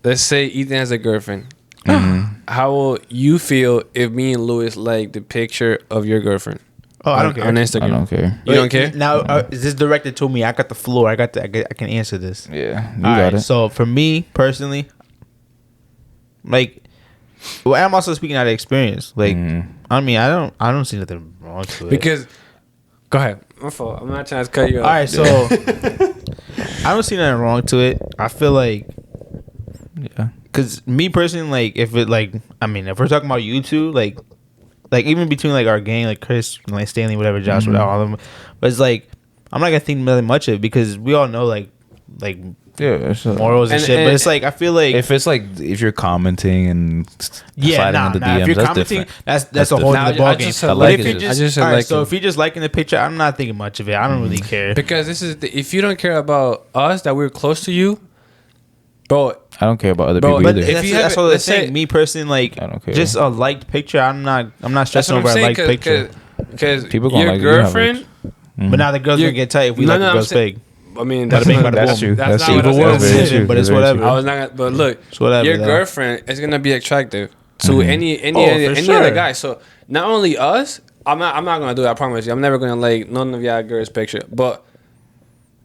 S3: let's say Ethan has a girlfriend. How will you feel if me and Louis like the picture of your girlfriend?
S2: Oh, I don't care.
S3: On Instagram.
S1: I don't care.
S3: You don't care?
S2: Now, is this directed to me? I got the floor. I can answer this.
S1: Yeah, you
S2: All
S1: got
S2: right,
S1: it.
S2: so for me personally, like, well, I'm also speaking out of experience. Like, I mean, I don't see nothing wrong to it.
S3: Because, go ahead. My fault. I'm not trying to cut you off.
S2: All right, so I don't see nothing wrong to it. I feel like,
S1: Yeah.
S2: cause me personally, like, if it like, I mean, if we're talking about you two, like, like even between like our gang, like Chris, like Stanley, whatever, Josh, whatever, all of them. But it's like I'm not gonna think really much of it because we all know like morals and shit. But it's like I feel like
S1: if you're commenting and sliding
S2: nah,
S1: into
S2: nah.
S1: DMs,
S2: If you're
S1: that's
S2: commenting,
S1: different.
S2: that's a whole other ball game.
S3: I
S2: But
S3: like
S2: if
S3: it.
S2: you're
S3: I just said
S2: alright,
S3: like
S2: so
S3: it.
S2: if you're just liking the picture, I'm not thinking much of it. I don't really care.
S3: Because this is if you don't care about us that we're close to you, bro.
S1: I don't care about other
S3: Bro,
S1: people
S2: But
S1: either.
S2: that's what I'm saying. Me personally, like
S1: I don't care.
S2: just a liked picture. I'm not stressing over a liked picture.
S3: Because
S1: People gonna
S3: your
S1: like it, you have
S3: girlfriend.
S2: But now the girl's gonna get tight if we like the girl's fake.
S3: I mean,
S2: Bada bing, bada
S1: That's
S2: boom.
S1: true.
S3: That's
S1: That's
S3: not
S1: true.
S3: what I
S2: Evil
S3: said.
S2: world
S1: That's very
S2: decision, but
S1: true.
S2: it's
S1: That's very
S2: whatever.
S3: I was not. But look,
S2: whatever,
S3: your
S2: though.
S3: girlfriend is gonna be attractive to any
S2: for
S3: any
S2: sure.
S3: other guy. So not only us, I'm not gonna do it. I promise you. I'm never gonna like none of y'all girls' picture, but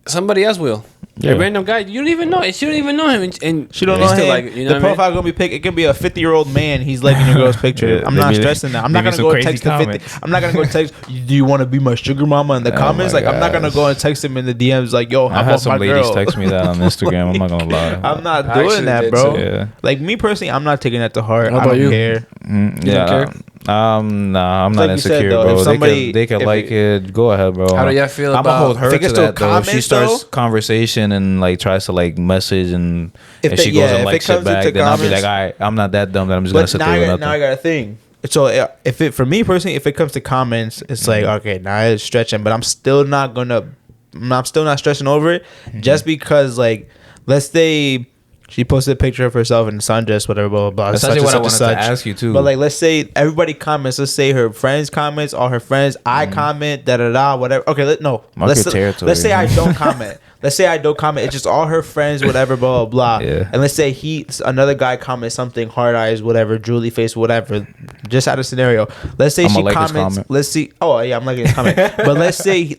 S3: somebody else will.
S1: Yeah.
S3: A random guy you don't even know. She don't even know him, and
S2: She don't
S3: they
S2: know
S3: still
S2: him.
S3: like it, you know
S2: The
S3: what I mean?
S2: profile gonna be picked. It can be a 50-year-old man. He's liking your girl's picture.
S1: Yeah,
S2: I'm
S1: they
S2: not
S1: be-
S2: stressing that. I'm
S1: they
S2: not
S1: be
S2: gonna
S1: some
S2: go and
S1: crazy
S2: text the 50.
S1: comments.
S2: I'm not gonna go text. Do you want to be my sugar mama in the
S1: Oh
S2: comments?
S1: my
S2: Like I'm not gonna
S1: gosh.
S2: go and text him in the DMs like, yo, how
S1: I had
S2: about
S1: some
S2: my
S1: ladies
S2: girl?
S1: text me that on Instagram. I'm not gonna lie.
S2: I'm not
S3: I
S2: doing
S3: actually
S2: that,
S3: did
S2: bro.
S3: too.
S1: Yeah.
S2: Like me personally, I'm not taking that to heart.
S3: How
S2: I
S3: about
S2: don't
S3: you?
S2: care.
S1: Yeah.
S3: care?
S1: Nah, I'm
S2: Like
S1: not
S2: you said,
S1: insecure,
S2: though,
S1: bro.
S2: if somebody-
S1: They can
S2: if
S1: like it. Go ahead, bro.
S3: How do y'all feel
S1: I'm gonna
S3: about-
S1: hold her
S2: if it
S1: to
S2: gets to
S1: that though. If she
S2: comments,
S1: starts
S2: though?
S1: conversation and like tries to like message and
S2: If
S1: if
S2: they-
S1: she goes
S2: yeah, if
S1: and
S2: it
S1: likes it
S2: comes
S1: back,
S2: into
S1: then I'll be
S2: comments-
S1: like, all right, I'm not that dumb that I'm just gonna
S2: But
S1: sit
S2: now,
S1: there with
S2: now I
S1: nothing.
S2: got a thing. So if it for me personally, if it comes to comments, it's like okay, now it's stretching, but I'm still not stressing over it, just because like let's say she posted a picture of herself in sundress, whatever, blah blah blah.
S1: That's
S2: such
S1: actually
S2: and
S1: what I
S2: such and
S1: wanted to
S2: such.
S1: ask you too.
S2: But like, let's say everybody comments. Let's say her friends comments, all her friends. I comment, da da da, whatever. Okay,
S1: Mark
S2: let's
S1: your territory.
S2: let's say I don't comment. Let's say I don't comment. It's just all her friends, whatever, blah blah blah.
S1: Yeah.
S2: And let's say another guy comments something, hard eyes, whatever, drooly face, whatever. Just out of scenario. Let's say
S1: I'ma
S2: she
S1: like his
S2: comments.
S1: comment.
S2: Let's see. Oh yeah, I'm liking his comment. But let's say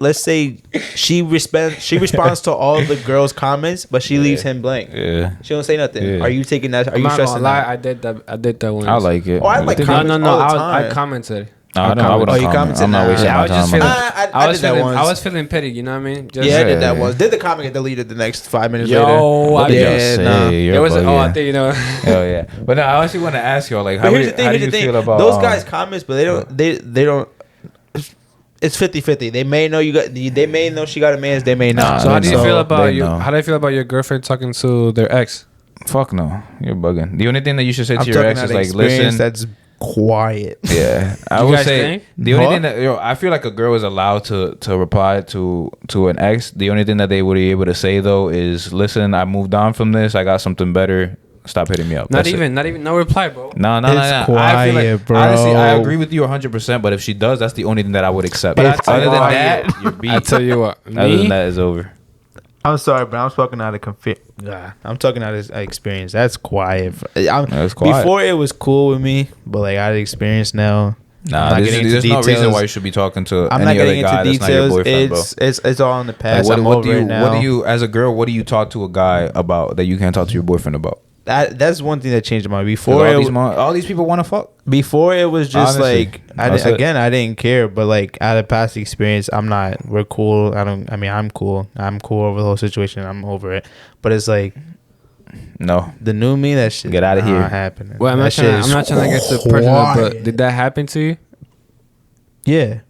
S2: she responds to all the girls' comments, but she leaves him blank.
S1: Yeah,
S2: She don't say nothing.
S1: Yeah.
S2: Are you taking that? Are
S3: I'm
S2: you
S3: not gonna
S2: stressing
S3: lie.
S2: that?
S3: I did that once.
S1: I like it.
S2: Oh, I like
S3: No,
S2: comments
S3: no.
S2: all the
S3: I
S2: time.
S3: commented.
S1: No, I
S3: commented.
S1: wouldn't
S2: Oh, you
S1: comment.
S2: commented?
S1: I'm not
S2: Nah.
S1: wasting
S3: Yeah,
S1: my
S3: I was
S1: time.
S3: just
S1: on
S3: feeling.
S1: that.
S2: I
S3: I was
S2: did that
S3: feeling.
S2: once.
S3: I was feeling petty. You know what I mean? Just,
S2: Yeah, I did that
S1: Yeah.
S2: once. Did the comment get deleted the next 5 minutes
S3: Yo,
S2: later?
S3: I
S1: What did y'all
S3: did.
S1: say?
S2: nah.
S1: You're
S3: It was. Oh, I
S1: bugging.
S3: think you know.
S1: Hell yeah. But no, I actually want to ask y'all, like,
S2: But
S1: how
S2: here's the thing.
S1: do
S2: Here's
S1: you
S2: the thing.
S1: feel about
S2: Those guys comments, but they don't. It's 50-50. They may know They may know she got a man's. They may not.
S1: Nah,
S3: So how do you
S1: know.
S3: feel about
S1: They
S3: you?
S1: know.
S3: How do you feel about your girlfriend talking to their ex?
S1: Fuck no, you're bugging. The only thing that you should say
S2: I'm
S1: to your
S2: talking
S1: ex
S2: out
S1: is
S2: of
S1: like,
S2: experience.
S1: listen.
S2: That's quiet.
S1: Yeah, I
S3: You
S1: would
S3: guys
S1: say
S3: think?
S1: the only
S2: Huh?
S1: thing that I feel like a girl is allowed to reply to an ex. The only thing that they would be able to say though is, listen, I moved on from this. I got something better. Stop hitting me up.
S3: Not
S1: That's it.
S3: even no reply, bro.
S1: No.
S2: It's
S1: I feel
S2: quiet, bro.
S1: Honestly, I agree with you 100%. But if she does, that's the only thing that I would accept.
S2: But
S1: But
S2: I
S1: other
S2: tell
S1: than
S2: you
S1: that,
S2: what,
S1: you're beat.
S3: I tell you what,
S1: Other than
S3: me.
S1: that, it's over.
S2: I'm sorry, but I'm talking out of I'm talking out of experience. That's quiet.
S1: That's quiet.
S2: Before it was cool with me, but like out of experience now.
S1: Nah,
S2: I'm not
S1: there's,
S2: getting into
S1: there's no reason
S2: details.
S1: why you should be talking to
S2: I'm not
S1: any other
S2: getting
S1: guy
S2: into
S1: that's not your
S2: details.
S1: boyfriend, bro.
S2: It's all in the
S1: Like,
S2: past. I'm
S1: what
S2: over
S1: do you
S2: it now.
S1: what do you as a girl? What do you talk to a guy about that you can't talk to your boyfriend about?
S2: That's one thing that changed my.
S1: 'Cause
S2: Before
S1: all these people want to fuck.
S2: before it was just
S1: Honestly,
S2: like
S1: that's it.
S2: I didn't care, but like out of past experience, we're cool. I'm cool. I'm cool over the whole situation. I'm over it. But it's like
S1: No,
S2: the new me, that shit
S1: Get outta here.
S2: not happening.
S3: Well, I'm
S2: That
S3: not
S2: shit
S3: trying.
S2: is
S3: I'm not trying to get too personal, but
S2: quiet.
S3: did that happen to you?
S2: Yeah.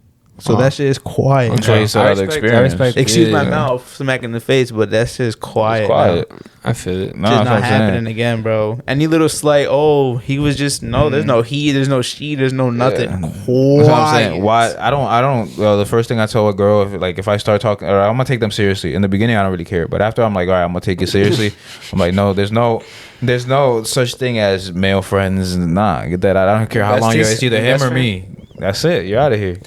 S2: So that shit is quiet.
S1: That's why you said
S3: I
S1: other
S3: respect- I
S1: experience.
S3: respect-
S2: Excuse my
S1: Yeah.
S2: mouth, smack in the face, but that shit is quiet.
S1: It's quiet.
S3: I feel it.
S1: No,
S2: Just
S1: that's what
S2: not
S1: I'm saying.
S2: happening again, bro. Any little slight, he was just there's no he, there's no she, there's no nothing.
S1: Yeah.
S2: Quiet.
S1: That's what I'm saying. Why I don't. Well, the first thing I tell a girl, if I start talking, or I'm gonna take them seriously. In the beginning, I don't really care, but after I'm like, all right, I'm gonna take it seriously. I'm like, no, there's no such thing as male friends. Nah, get that out. I don't care how long you're. It's either him or me. That's it. You're out of here.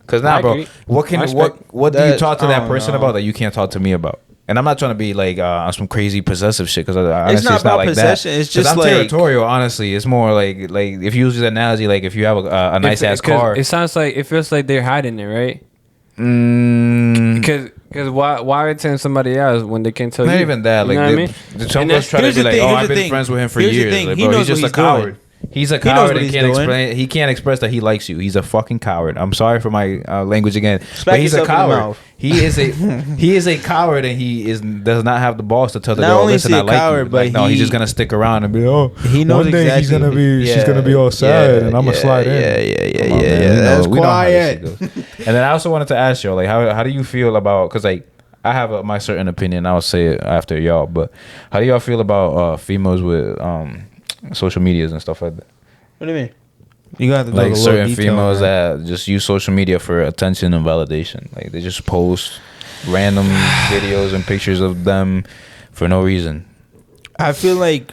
S1: Cause now,
S3: I
S1: bro,
S3: agree.
S1: what
S3: I respect
S1: do you
S2: that.
S1: talk to
S2: I
S1: that
S2: don't
S1: person
S2: know.
S1: about that you can't talk to me about? And I'm not trying to be like on some crazy possessive shit, because honestly,
S2: It's not about
S1: like
S2: possession,
S1: that.
S2: it's
S1: 'Cause
S2: just
S1: I'm
S2: like-
S1: territorial. Honestly, it's more like if you use the analogy, like if you have a nice ass
S3: 'cause
S1: car.
S3: It sounds like it feels like they're hiding it, right?
S1: Mm,
S3: Because why tell somebody else when they can't tell
S1: not
S3: you?
S1: even that.
S3: You
S1: Like
S3: know what I mean?
S1: some
S3: And
S1: girls try to
S2: here's
S1: be
S2: the
S1: like,
S2: thing,
S1: "Oh,
S2: here's
S1: I've
S2: the
S1: been
S2: thing.
S1: friends with him for
S2: Here's the
S1: years."
S2: thing,
S1: Like,
S2: he
S1: bro,
S2: knows
S1: he's just
S2: what
S1: a
S2: he's doing.
S1: coward. He's a
S2: knows
S1: coward
S2: what
S1: and
S2: he's
S1: can't
S2: doing.
S1: explain. He can't express that he likes you. He's a fucking coward. I'm sorry for my language again, but he's a
S2: yourself in the
S1: coward.
S2: mouth.
S1: He is a coward, and does not have the balls to tell the
S2: Not
S1: girl,
S2: only is
S1: listen,
S2: he
S1: I
S2: a
S1: like
S2: coward,
S1: you.
S2: but
S1: Like, no, he's
S2: he-
S1: just gonna stick around and be, oh,
S2: He knows
S1: one day he's
S2: exactly.
S1: gonna be, she's gonna be all sad, and I'm gonna slide in.
S2: Yeah.
S1: Come on, man. We know-
S2: That's
S1: we know how this
S2: quiet.
S1: shit goes. And then I also wanted to ask you, like, how do you feel about? Because like I have my certain opinion. I'll say it after y'all. But how do y'all feel about females with social medias and stuff like that?
S2: What do you mean? You got to
S1: Like certain females that just use social media for attention and validation. Like they just post random videos and pictures of them for no reason.
S2: I feel like.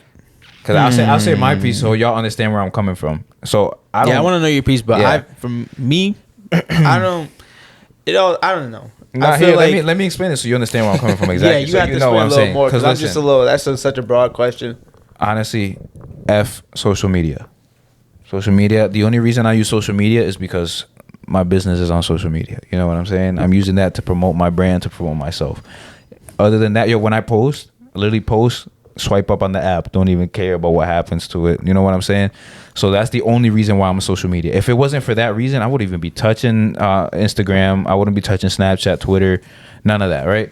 S1: Cause I'll say my piece so y'all understand where I'm coming from. So I
S2: I want to know your piece, but
S1: Yeah.
S2: from me, I don't. I don't know.
S1: Nah,
S2: I feel
S1: here,
S2: like
S1: let me explain it so you understand where I'm coming from exactly.
S2: yeah, you
S1: so
S2: got to
S1: know
S2: explain
S1: what
S2: a
S1: I'm
S2: little
S1: saying.
S2: more because I'm
S1: listen,
S2: just a little. That's such a broad question.
S1: honestly, F social media. Social media, the only reason I use social media is because my business is on social media. You know what I'm saying? I'm using that to promote my brand, to promote myself. Other than that, when I post, I literally post, swipe up on the app, don't even care about what happens to it. You know what I'm saying? So that's the only reason why I'm on social media. If it wasn't for that reason, I wouldn't even be touching Instagram. I wouldn't be touching Snapchat, Twitter, none of that, right?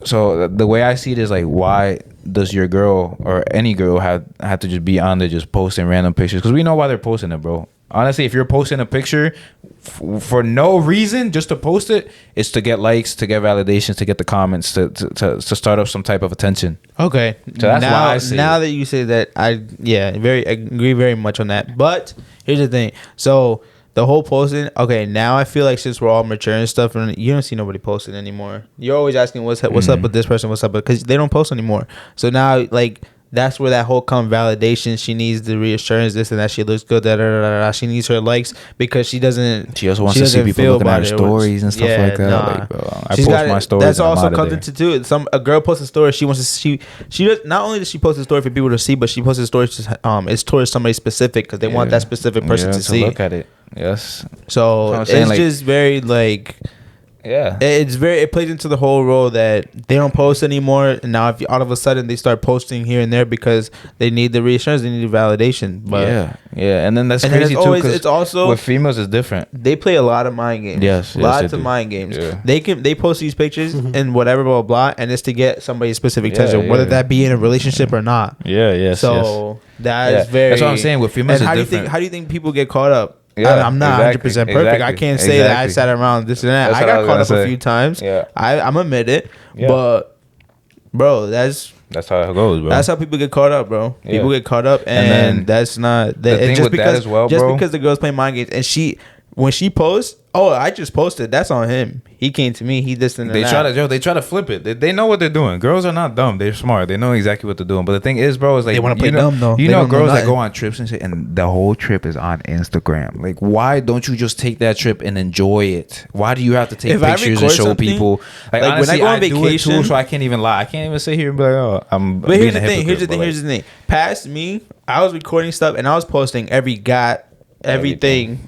S1: So the way I see it is like, why does your girl or any girl have to just be on there just posting random pictures? Because we know why they're posting it, bro. Honestly, if you're posting a picture for no reason, just to post it, it's to get likes, to get validations, to get the comments, to start up some type of attention.
S2: Okay,
S1: So that's why I say
S2: now
S1: it.
S2: that you say that, I agree very much on that. But here's the thing. So the whole posting. Okay, now I feel like since we're all mature and stuff, and you don't see nobody posting anymore. You're always asking what's up with this person, what's up, because they don't post anymore. So now like. That's where that whole validation. She needs the reassurance, this and that. She looks good. She needs her likes because she doesn't.
S1: She also wants to see people looking at her stories and stuff like that.
S2: Nah.
S1: Like, bro, I post my stories.
S2: That's
S1: and I'm
S2: also
S1: outta
S2: comes
S1: there.
S2: into too. A girl posts a story. She wants to. She does not only does she post a story for people to see, but she posts a story. It's towards somebody specific because they want that specific person to see.
S1: Look at it. Yes.
S2: So
S1: I'm
S2: it's
S1: saying, like-
S2: just very like.
S1: Yeah.
S2: It plays into the whole role that they don't post anymore, and now if all of a sudden they start posting here and there because they need the reassurance, they need the validation. But
S1: yeah, and then that's
S2: and then
S1: crazy
S2: it's
S1: too.
S2: always-
S1: 'Cause
S2: it's also-
S1: with females is different.
S2: they play a lot of mind games.
S1: Yes,
S2: lots
S1: they
S2: of
S1: do.
S2: mind games.
S1: Yeah.
S2: They post these pictures and whatever, blah blah, and it's to get somebody's specific
S1: Yeah,
S2: attention, whether
S1: yeah.
S2: that be in a relationship or not.
S1: Yeah, yes.
S2: So that is
S1: Yeah.
S2: very.
S1: That's what I'm saying. With females,
S2: And
S1: it's
S2: how do you
S1: different.
S2: think? How do you think people get caught up?
S1: Yeah,
S2: I'm not 100% perfect. I
S1: exactly,
S2: can't say that I
S1: exactly.
S2: sat around this and that.
S1: That's
S2: I
S1: what I
S2: got
S1: was
S2: caught up
S1: gonna
S2: a
S1: say.
S2: few times.
S1: Yeah.
S2: I'm admit it,
S1: Yeah.
S2: but bro, that's
S1: how it goes, bro.
S2: how people get caught up, bro.
S1: Yeah.
S2: People get caught up,
S1: And
S2: and,
S1: then
S2: that's not
S1: the
S2: that.
S1: thing
S2: Just
S1: with that
S2: because,
S1: as well,
S2: just
S1: bro.
S2: because the girl's playing mind games, and when she posts, oh, I just posted. That's on him. He came to me. He this and
S1: They
S2: that.
S1: they try to flip it. They know what they're doing. Girls are not dumb. They're smart. They know exactly what they're doing. But the thing is, bro, is like
S2: They wanna play
S1: you know,
S2: dumb, though.
S1: You
S2: They
S1: know,
S2: don't know
S1: girls that
S2: nothing.
S1: go on trips and shit, and the whole trip is on Instagram. Like, why don't you just take that trip and enjoy it? Why do you have to take
S2: If I
S1: pictures and
S2: record
S1: show
S2: something,
S1: people? Like
S2: like, when
S1: honestly,
S2: I go on
S1: do it
S2: vacation-
S1: too, so I can't even lie. I can't even sit here and be like, oh, I'm.
S2: But here's
S1: being
S2: the
S1: a
S2: thing.
S1: hypocrite,
S2: Here's the thing. Past me, I was recording stuff and I was posting everything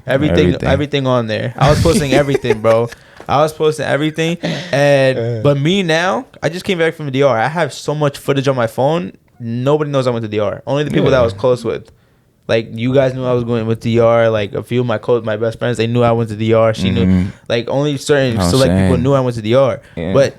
S2: on there. I was posting everything, bro. I was posting everything, and but me now, I just came back from the DR. I have so much footage on my phone. Nobody knows I went to DR. Only the people that I was close with. Like you guys knew I was going with DR. Like a few of my best friends, they knew I went to DR. She knew. Like only certain
S1: I'm
S2: select people
S1: saying.
S2: knew I went to DR.
S1: Yeah.
S2: But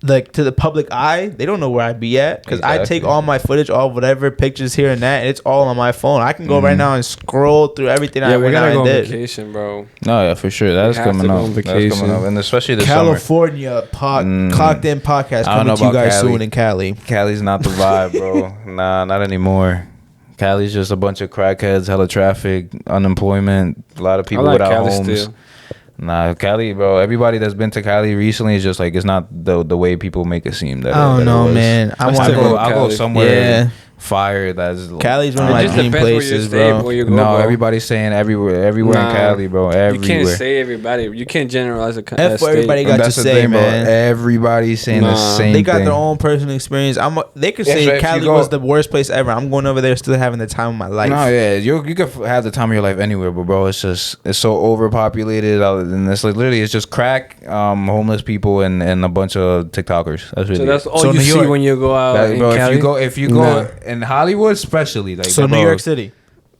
S2: like to the public eye, they don't know where I'd be at because I take
S1: Exactly.
S2: all my footage, all whatever pictures here and that, and it's all on my phone. I can go right now and scroll through everything I
S3: Yeah, we
S2: went out
S3: gotta go
S2: and
S3: on
S2: did.
S3: vacation, bro.
S1: No, yeah, for sure. That's
S3: have to
S1: coming
S3: go
S1: up.
S3: on
S1: That's
S3: vacation.
S1: coming up, and especially this summer.
S2: California clocked in podcast
S1: I don't
S2: coming
S1: know
S2: to you
S1: about
S2: guys
S1: Cali.
S2: soon in Cali.
S1: Cali's not the vibe, bro. Nah, not anymore. Cali's just a bunch of crackheads, hella traffic, unemployment, a lot of people
S3: I like
S1: without
S3: Cali
S1: homes.
S3: still.
S1: Nah, Cali, bro. Everybody that's been to Cali recently is just like it's not the way people make it seem. That
S2: I don't
S1: that it
S2: know,
S1: was.
S2: man. I
S3: I
S2: want
S3: still
S2: to
S3: go
S2: go.
S3: to
S1: I'll go
S3: Cali.
S1: somewhere
S2: Yeah.
S1: fire. That's
S2: Cali's one of
S3: It
S2: my
S3: just
S2: dream
S3: depends where you
S2: places,
S3: stay,
S2: bro.
S3: where you go,
S1: No,
S3: bro.
S1: everybody's saying everywhere in
S3: Nah,
S1: Cali, bro.
S3: You
S1: Everywhere.
S3: can't say everybody. You can't generalize a
S2: F what everybody got to
S1: That's the
S2: say,
S1: thing, bro.
S2: man.
S1: Everybody's saying the
S3: Nah.
S1: same
S2: They got
S1: thing.
S2: their own personal experience. They could
S1: Yeah,
S2: say
S1: so if you
S2: Cali
S1: go-
S2: was the worst place ever. I'm going over there still having the time of my life.
S1: No, yeah, you could have the time of your life anywhere, but bro, it's so overpopulated. And it's like literally, it's just crack, homeless people, and a bunch of TikTokers. That's really
S3: So that's all
S2: So
S3: you
S2: New
S3: see
S2: York.
S3: when you go out
S1: that,
S3: in
S1: bro.
S3: Cali.
S1: If you go
S3: Nah.
S1: in Hollywood, especially like
S2: So
S1: bro,
S2: New York City.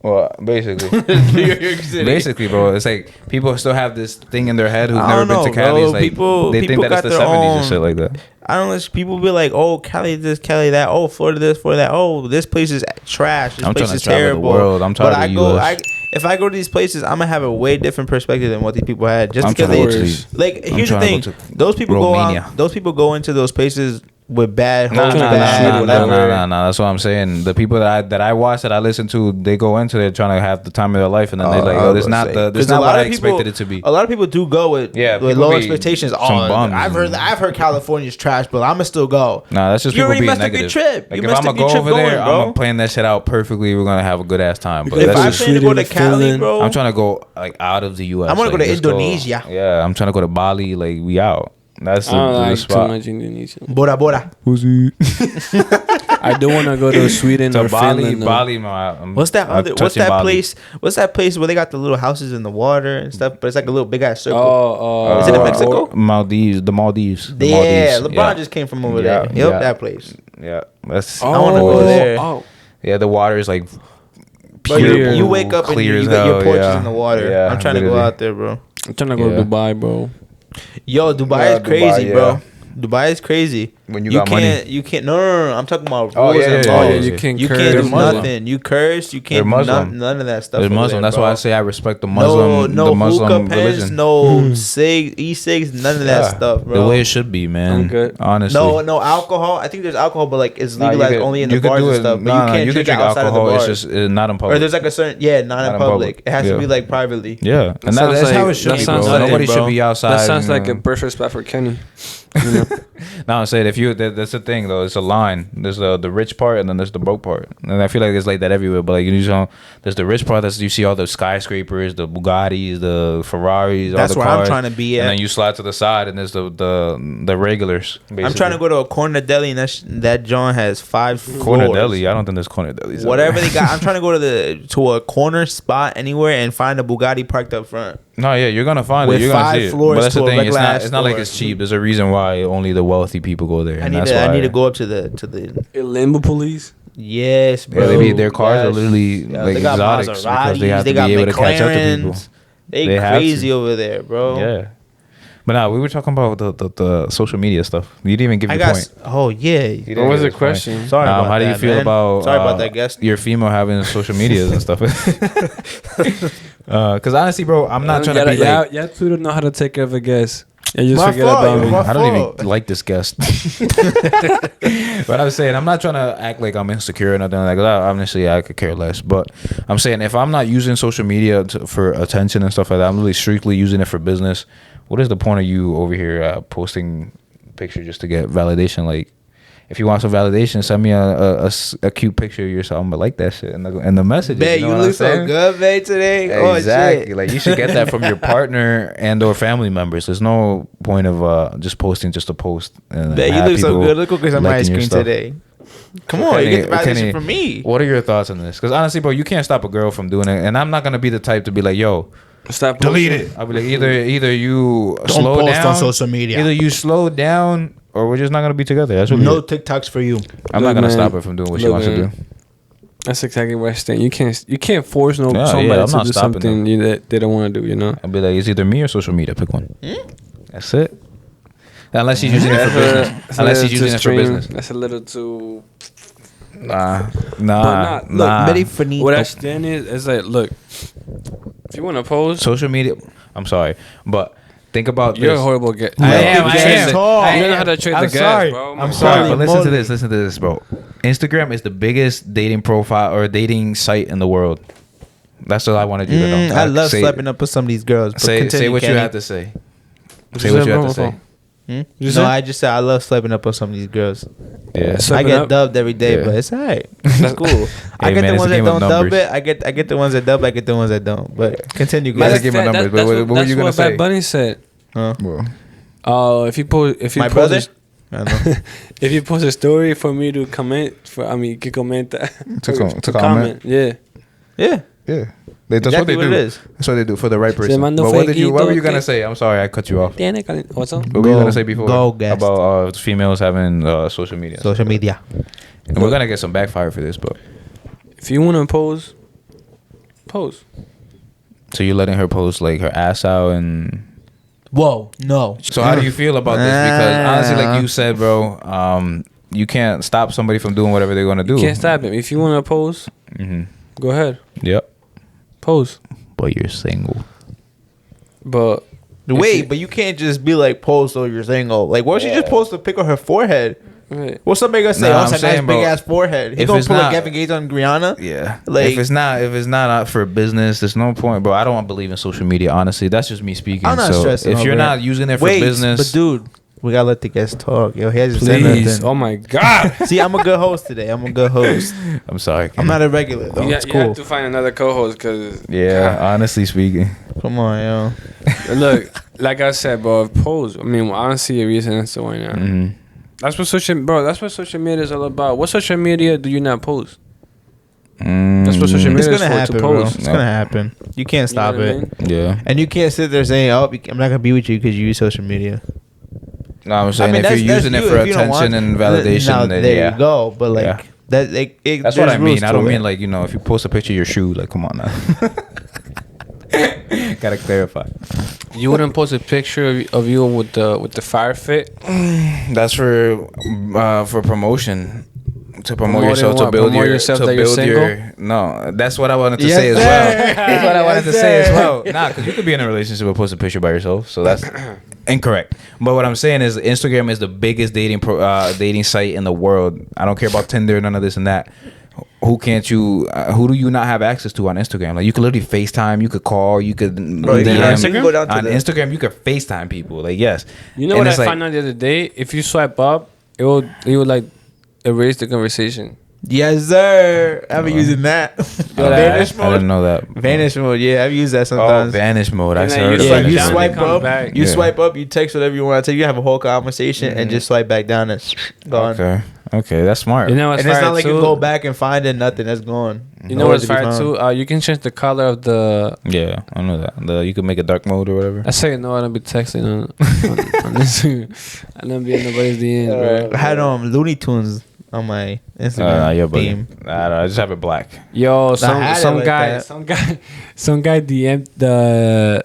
S1: Well, basically.
S2: New York City.
S1: Basically, bro, it's like people still have this thing in their head who've
S2: I
S1: never
S2: don't
S1: been
S2: know,
S1: to Cali.
S2: bro.
S1: It's like
S2: People-
S1: they think
S2: people
S1: that it's
S2: got
S1: the
S2: their
S1: 70s and
S2: own-
S1: shit like that.
S2: I don't know. People be like, "Oh, Cali this, Cali that. Oh, Florida this, Florida that. Oh, this place is trash. This
S1: I'm
S2: place
S1: trying to
S2: is
S1: travel the
S2: terrible."
S1: world. I'm tired
S2: but
S1: of
S2: I
S1: the
S2: go,
S1: US.
S2: if I go to these places, I'm gonna have a way different perspective than what these people had. Just
S1: I'm
S2: because
S1: trying
S2: they,
S1: to go to-
S2: like,
S1: I'm
S2: here's the
S1: trying
S2: thing:
S1: to go to
S2: those people
S1: Romania.
S2: go out. Those people go into those places with bad
S1: Nah,
S2: hopes,
S1: nah,
S2: bad
S1: nah,
S2: whatever.
S1: That's what I'm saying. The people that I watch, that I listen to, they go into it trying to have the time of their life, and then they're like,
S2: I
S1: "Oh,
S2: was
S1: this not
S2: gonna
S1: the
S2: say.
S1: this
S2: 'Cause
S1: not
S2: a
S1: what
S2: lot
S1: I
S2: of people-
S1: expected it to be."
S2: A lot of people do go with
S1: people
S2: low
S1: be
S2: expectations.
S1: some
S2: Oh,
S1: bums.
S2: I've heard California's trash, but I'ma still go.
S1: Nah, that's just
S2: You
S1: people
S2: already
S1: being
S2: messed up
S1: negative.
S2: your trip.
S1: Like
S2: You
S1: if
S2: messed
S1: I'm
S2: up
S1: gonna
S2: your
S1: go
S2: trip
S1: over
S2: going,
S1: there, I'm
S2: bro.
S1: gonna plan that shit out perfectly. We're gonna have a good ass time. But
S2: If
S1: that's
S2: I
S1: just,
S2: plan to go to
S3: Sweden,
S2: Cali,
S3: Finland.
S2: bro,
S1: I'm trying to go like out of the U.S.
S2: I wanna go to
S1: just
S2: Indonesia.
S1: Yeah, I'm trying to go to Bali. Like we out. That's
S3: I
S1: the,
S3: don't
S1: the
S3: like too
S1: spot.
S3: much Indonesian.
S2: Bora Bora.
S3: I do want to go to Sweden
S1: To
S3: or
S1: Bali,
S3: Finland. though.
S1: Bali. I'm
S2: What's that other? What's
S1: touching
S2: that
S1: Bali.
S2: place? What's that place where they got the little houses in the water and stuff? But it's like a little big ass circle.
S3: Oh,
S2: Is it in Mexico?
S1: Maldives. The Maldives. The
S2: Yeah,
S1: Maldives.
S2: LeBron just came from over
S1: Yeah,
S2: there. Yep,
S1: yeah.
S2: that place.
S1: Yeah, that's.
S3: Oh,
S2: I wanna go there.
S3: Oh,
S1: Yeah, the water is like
S2: Bro,
S1: pure.
S2: you wake up and
S1: clear
S2: you
S1: as
S2: got your
S1: hell,
S2: porch is
S1: yeah.
S2: in the water.
S1: Yeah,
S2: I'm trying to go
S1: literally.
S2: out there, bro.
S3: I'm trying to go
S1: Yeah.
S3: to Dubai, bro.
S2: Yo, Dubai
S1: Yeah,
S2: is crazy,
S1: Dubai,
S2: bro.
S1: yeah.
S2: Dubai is crazy.
S1: When you got money.
S2: can't, you can't. No. I'm talking about rules
S1: Oh, yeah,
S2: and
S1: yeah,
S2: laws.
S1: yeah, yeah.
S3: You can't
S2: You
S3: curse.
S2: can't
S1: They're
S2: do
S1: Muslim.
S2: nothing. You curse. You
S1: They're
S2: can't do
S1: Muslim.
S2: none of that stuff.
S1: There's
S2: over
S1: Muslim.
S2: there,
S1: That's
S2: bro.
S1: why I say I respect the Muslim.
S2: No
S1: the Muslim
S2: hookah pens,
S1: religion.
S2: no cigs, e-cigs, none of that
S1: Yeah,
S2: stuff, bro.
S1: The way it should be, man.
S3: I'm good.
S1: Honestly.
S2: No alcohol. I think there's alcohol, but like it's
S1: Nah, you
S2: legalized
S1: could-
S2: only in the
S1: you could
S2: bars
S1: do
S2: and
S1: it-
S2: stuff. But
S1: nah,
S2: you can't
S1: you
S2: drink
S1: can
S2: it outside of the
S1: alcohol.
S2: bar.
S1: It's just not in
S2: Or
S1: public.
S2: there's like a certain not in public. It has to
S1: Yeah.
S2: be like privately.
S1: Yeah, and
S3: sounds
S1: that's how
S3: like-
S1: it should
S3: that
S1: be,
S3: sounds
S1: bro.
S3: like-
S1: Nobody
S2: bro.
S1: should be outside.
S3: That sounds like
S1: you
S3: a
S1: know.
S3: perfect spot for Kenny.
S1: No, I'm saying if you that's the thing though. It's a line. There's the rich part and then there's the broke part, and I feel like it's like that everywhere. But like you know, there's the rich part that's you see all the skyscrapers, the Bugattis, the Ferraris.
S2: That's
S1: all the
S2: where I'm
S1: cars,
S2: trying to be at.
S1: And then you slide to the side and there's the regulars. Basically.
S2: I'm trying to go to a corner deli and that John has 5
S1: corner
S2: floors.
S1: deli. I don't think there's corner delis.
S2: Whatever they got, I'm trying to go to a corner spot anywhere and find a Bugatti parked up front.
S1: No, yeah, you're gonna find
S2: With
S1: it. You're gonna
S2: 5
S1: see it.
S2: floors
S1: But that's the
S2: to a
S1: thing. It's
S2: regular
S1: not.
S2: ass
S1: It's not like
S2: store.
S1: it's cheap. There's a reason why only the wealthy people go there.
S2: I
S1: and
S2: need
S1: that's
S2: to. I
S1: why-
S2: need to go up to the.
S3: Limbo police.
S2: Yes, bro.
S1: Yeah, their cars are
S2: Yes.
S1: literally
S2: Yeah,
S1: like
S2: they got
S1: exotics because they
S2: Maseratis,
S1: have
S2: they
S1: to
S2: got
S1: be able to catch up to people.
S2: McLarens. They
S1: They have
S2: crazy
S1: to.
S2: over there, bro.
S1: Yeah. But now we were talking about the social media stuff. You didn't even give
S2: I
S1: your
S2: got.
S1: point.
S2: Oh yeah.
S1: You didn't
S3: What was
S1: give
S3: the
S1: us
S3: question?
S1: point.
S2: Sorry about
S1: How do you
S2: that,
S1: feel
S2: man.
S1: about
S2: Sorry about that, guest.
S1: your female having social medias and stuff? Because honestly, bro, I'm not trying to be like.
S3: Yeah, two don't know how to take care of a guest. And you just
S2: My
S3: forget
S2: fault,
S3: about me.
S2: my
S1: I don't
S2: fault.
S1: even like this guest. But I'm saying I'm not trying to act like I'm insecure or nothing like that. Honestly, I could care less. But I'm saying if I'm not using social media for attention and stuff like that, I'm really strictly using it for business. What is the point of you over here posting pictures just to get validation? Like, if you want some validation, send me a cute picture of yourself. I'm gonna like that shit and the message.
S2: Babe, you look so good, babe, today.
S1: Exactly.
S2: Oh, shit.
S1: Like you should get that from your partner and or family members. There's no point of just posting just to post. And
S2: Babe, you
S1: have
S2: look so
S1: people
S2: good. Look what's on my
S1: liking your
S2: screen
S1: stuff.
S2: today. Come on, you get the validation
S1: Kenny,
S2: from me.
S1: What are your thoughts on this? Because honestly, bro, you can't stop a girl from doing it, and I'm not gonna be the type to be like, "Yo,
S3: Stop
S1: delete
S3: posting.
S1: it." I'll be like, either you slow
S2: post
S1: down
S2: on social media.
S1: either you slow down, or we're just not gonna be together. That's really
S2: No
S1: it.
S2: TikToks for you.
S1: I'm not
S3: Look,
S1: gonna
S3: man.
S1: stop her from doing what she
S3: Look,
S1: wants to
S3: man.
S1: do.
S3: That's exactly what I think. You can't force
S1: Yeah, yeah,
S3: somebody
S1: I'm
S3: to
S1: not
S3: do
S1: stopping
S3: something that they don't want to do. You know.
S1: I'll be like, it's either me or social media. Pick one. That's it. Unless she's using it for business. Unless she's using it for business.
S3: That's a little too.
S1: Nah.
S3: Look,
S2: very funny.
S3: What I stand is like, look, if you want to pose,
S1: Social media. I'm sorry, but think about
S3: you're
S1: this.
S3: a horrible guest.
S1: I am. I am.
S2: Talk.
S3: You don't know how to treat the
S1: I'm
S3: guest,
S1: sorry.
S3: bro.
S1: I'm
S3: My
S1: sorry,
S2: God.
S1: but listen to
S2: Holy
S1: this. Listen to this, bro. Instagram is the biggest dating profile or dating site in the world. That's all I wanted you to know.
S2: I love
S1: Say-
S2: slapping up with some of these girls. But
S1: Say
S2: continue,
S1: what you
S2: Kenny.
S1: have to say.
S3: What
S1: Say
S3: you
S1: what
S3: said,
S1: you have
S3: bro?
S1: to say.
S3: You
S2: No,
S3: said?
S2: I just said I love slapping up on some of these girls.
S1: Yeah.
S2: I
S3: Slapping
S2: get
S3: up?
S2: dubbed every day,
S1: Yeah.
S2: but it's alright. It's cool. I
S1: Hey,
S2: get
S1: man,
S2: the
S1: it's
S2: ones
S1: a
S2: that
S1: game of
S2: don't dub
S1: numbers.
S2: it. I get the ones that dub. I get the ones that don't. But continue,
S1: That's
S2: guys.
S1: a game of numbers, but what were you gonna
S3: That's
S1: say?
S3: what Bad Bunny said.
S2: Huh?
S3: If you post,
S2: My brother. I know.
S3: if you post a story for me to comment, que comenta,
S1: To comment?
S3: yeah.
S2: Yeah.
S1: Yeah. That's
S2: Exactly
S1: what
S2: what
S1: they
S2: it
S1: do.
S2: is.
S1: That's what they do for the right person.
S3: mando
S1: But what were you
S3: fueguito,
S1: gonna
S3: que-
S1: say? I'm sorry, I cut you off.
S3: What's up?
S1: What were you
S2: Go-
S1: gonna say before
S2: go, guest.
S1: about females having social media?
S2: Social media.
S1: And we're gonna get some backfire for this, but
S3: If you want to pose, post.
S1: So you're letting her post like her ass out and.
S2: Whoa, no.
S1: So how do you feel about this? Because honestly, like you said, bro, you can't stop somebody from doing whatever they're gonna do.
S3: You can't stop him. If you want to post, go ahead.
S1: Yep.
S3: Post.
S1: But you're single.
S3: But
S2: Wait, but you can't just be like post or you're single. Like, what if she just post a pic of her forehead?
S3: right.
S2: What's somebody gonna say?
S1: Nah,
S2: Oh,
S1: I'm
S2: it's a nice
S1: saying, bro,
S2: big ass forehead. He
S1: if
S2: gonna
S1: it's
S2: pull
S1: not-
S2: a Gavin Gates on Rihanna?
S1: Yeah.
S2: Like-
S1: if it's not out for business, there's no point, bro. I don't believe in social media. Honestly, that's just me speaking.
S2: I'm not
S1: so
S2: stressing
S1: if you're
S2: over
S1: not
S2: it.
S1: using it for
S2: Wait,
S1: business,
S2: but dude, we gotta let the guests talk. Yo, he hasn't said
S3: Please.
S2: nothing.
S3: Oh my God.
S2: See, I'm a good host today. I'm a good host.
S1: I'm sorry.
S2: I'm not a regular though.
S3: You,
S2: It's
S3: you
S2: cool.
S3: have to find another co-host because
S1: Yeah, honestly speaking.
S2: Come on, yo.
S3: look, like I said, bro, pose. I mean, I don't see a reason as to why not.
S1: Mm-hmm.
S3: That's what social media is all about. What social media do you not post?
S1: Mm,
S3: That's what social
S2: It's
S3: media is
S2: gonna
S3: for,
S2: happen,
S3: to
S2: bro.
S3: post.
S2: It's gonna happen. You can't
S3: You know
S2: stop
S3: what I
S2: it.
S3: mean?
S1: Yeah.
S2: And you can't sit there saying, "Oh, I'm not gonna be with you because you use social media."
S1: No, I'm saying if
S2: that's-
S1: you're
S2: that's
S1: using it
S2: you.
S1: for
S2: If you don't
S1: attention
S2: want-
S1: and validation,
S2: now,
S1: then
S2: there
S1: yeah.
S2: you go. But like
S1: Yeah.
S2: that,
S1: That's what I
S2: there's
S1: mean.
S2: rules
S1: I
S2: to
S1: don't
S2: it.
S1: mean like, you know, if you post a picture of your shoe, like, come on now. Gotta clarify.
S3: You wouldn't post a picture of you with the fire fit.
S1: That's for promotion. To promote
S3: Promoting
S1: yourself, to
S3: what?
S1: build
S3: Promote
S1: your,
S3: yourself
S1: to
S3: that you're
S1: build your.
S3: single?
S1: No, that's what I wanted to
S2: Yes,
S1: say as
S2: sir.
S1: well. That's what I wanted
S2: Yes,
S1: to say as
S2: sir.
S1: well. Nah, because you could be in a relationship and post a picture by yourself, so that's incorrect. But what I'm saying is, Instagram is the biggest dating site in the world. I don't care about Tinder, none of this and that. Who can't you? Who do you not have access to on Instagram? Like you could literally FaceTime, you could call, you could
S2: Bro, you
S1: DM.
S2: can go down to
S1: On
S2: the-
S1: Instagram, you could FaceTime people. Like yes,
S3: You know
S1: And
S3: what I
S1: it's like-
S3: found out the other day? If you swipe up, it would like erase the conversation.
S2: Yes, sir. I've been using that. Vanish
S1: I didn't
S2: mode.
S1: know that.
S2: Vanish mode. Yeah, I've used that
S1: Oh,
S2: sometimes.
S1: vanish mode. I
S3: And then
S1: heard
S3: you
S2: Yeah,
S1: about
S2: you
S3: down,
S1: that.
S2: swipe
S3: it comes
S2: up.
S3: back.
S2: You
S1: Yeah.
S2: swipe up. You text whatever you want to. You have a whole conversation and just swipe back down and gone.
S1: Okay, that's smart.
S3: You know what's
S2: And it's
S3: fire
S2: not like
S3: too?
S2: you go back and find it. Nothing. That's gone.
S3: You know
S2: Nowhere
S3: what's
S2: to be
S3: fire
S2: found.
S3: too? You can change the color of the.
S1: Yeah, I know that. You could make a dark mode or whatever.
S3: I say no. I don't be texting on this. I don't be in nobody's DM, bro.
S2: I had Looney Tunes on my Instagram
S1: Yeah,
S2: theme.
S1: I just have it black.
S3: Yo,
S2: had
S3: some
S2: it
S3: some
S2: like
S3: guy,
S2: that.
S3: some guy DM'd the.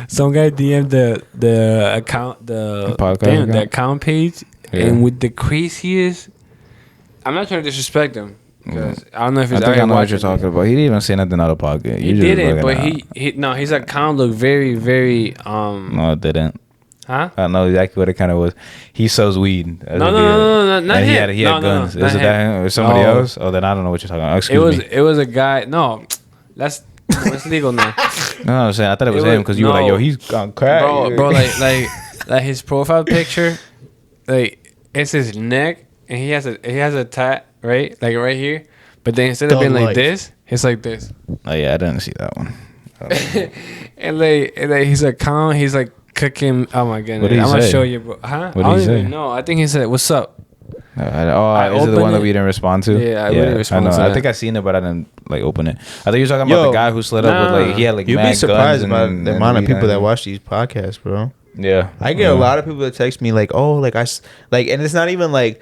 S3: Some guy DM'd the account
S1: Podcast
S3: the
S1: account?
S3: account page,
S1: Yeah.
S3: and with the craziest. I'm not trying to disrespect him because I don't know if
S1: I
S3: he's
S1: think I know what
S3: watching
S1: you're talking about. He didn't even say nothing out of pocket.
S3: He
S1: You just
S3: didn't,
S1: looking
S3: but
S1: out.
S3: his account looked very, very
S1: No, it didn't.
S3: huh?
S1: I know exactly what it kind of was. He sells weed.
S3: No, not
S1: and he
S3: him.
S1: had
S3: No, no,
S1: guns.
S3: not
S1: Is it that
S3: him.
S1: him or somebody
S3: No.
S1: else? Oh, then I don't know what you're talking about. Excuse me.
S3: It was a guy. No, that's it's legal now,
S1: No, I'm saying I thought it was
S3: It was-
S1: him because you were like,
S3: no.
S1: yo, he's gone crack.
S3: bro. Like his profile picture, like it's his neck, and he has a tat right, like right here. But then instead of
S2: Thug
S3: being like
S2: life.
S3: this, it's like this.
S1: Oh yeah, I didn't see that one.
S3: And like his account, he's like cooking. Oh my goodness,
S1: What did he
S3: I'm gonna
S1: say?
S3: show you, bro. Huh?
S1: What did
S3: I don't
S1: he say?
S3: even know. I think he said, "What's up?"
S1: Is it the
S3: opened
S1: one that
S3: it.
S1: we didn't respond to?
S3: Yeah, I didn't respond
S1: I know.
S3: to
S1: I
S3: that.
S1: think I seen it, but I didn't like open it. I think you're talking about
S2: Yo,
S1: the guy who slid up with like he had like
S2: You'd
S1: mad
S2: be surprised
S1: guns
S2: about
S1: and,
S2: the
S1: and
S2: amount of
S1: weed
S2: people
S1: on
S2: that
S1: him.
S2: watch these podcasts, bro.
S1: Yeah,
S2: I get a lot of people that text me like, "Oh, like and it's not even like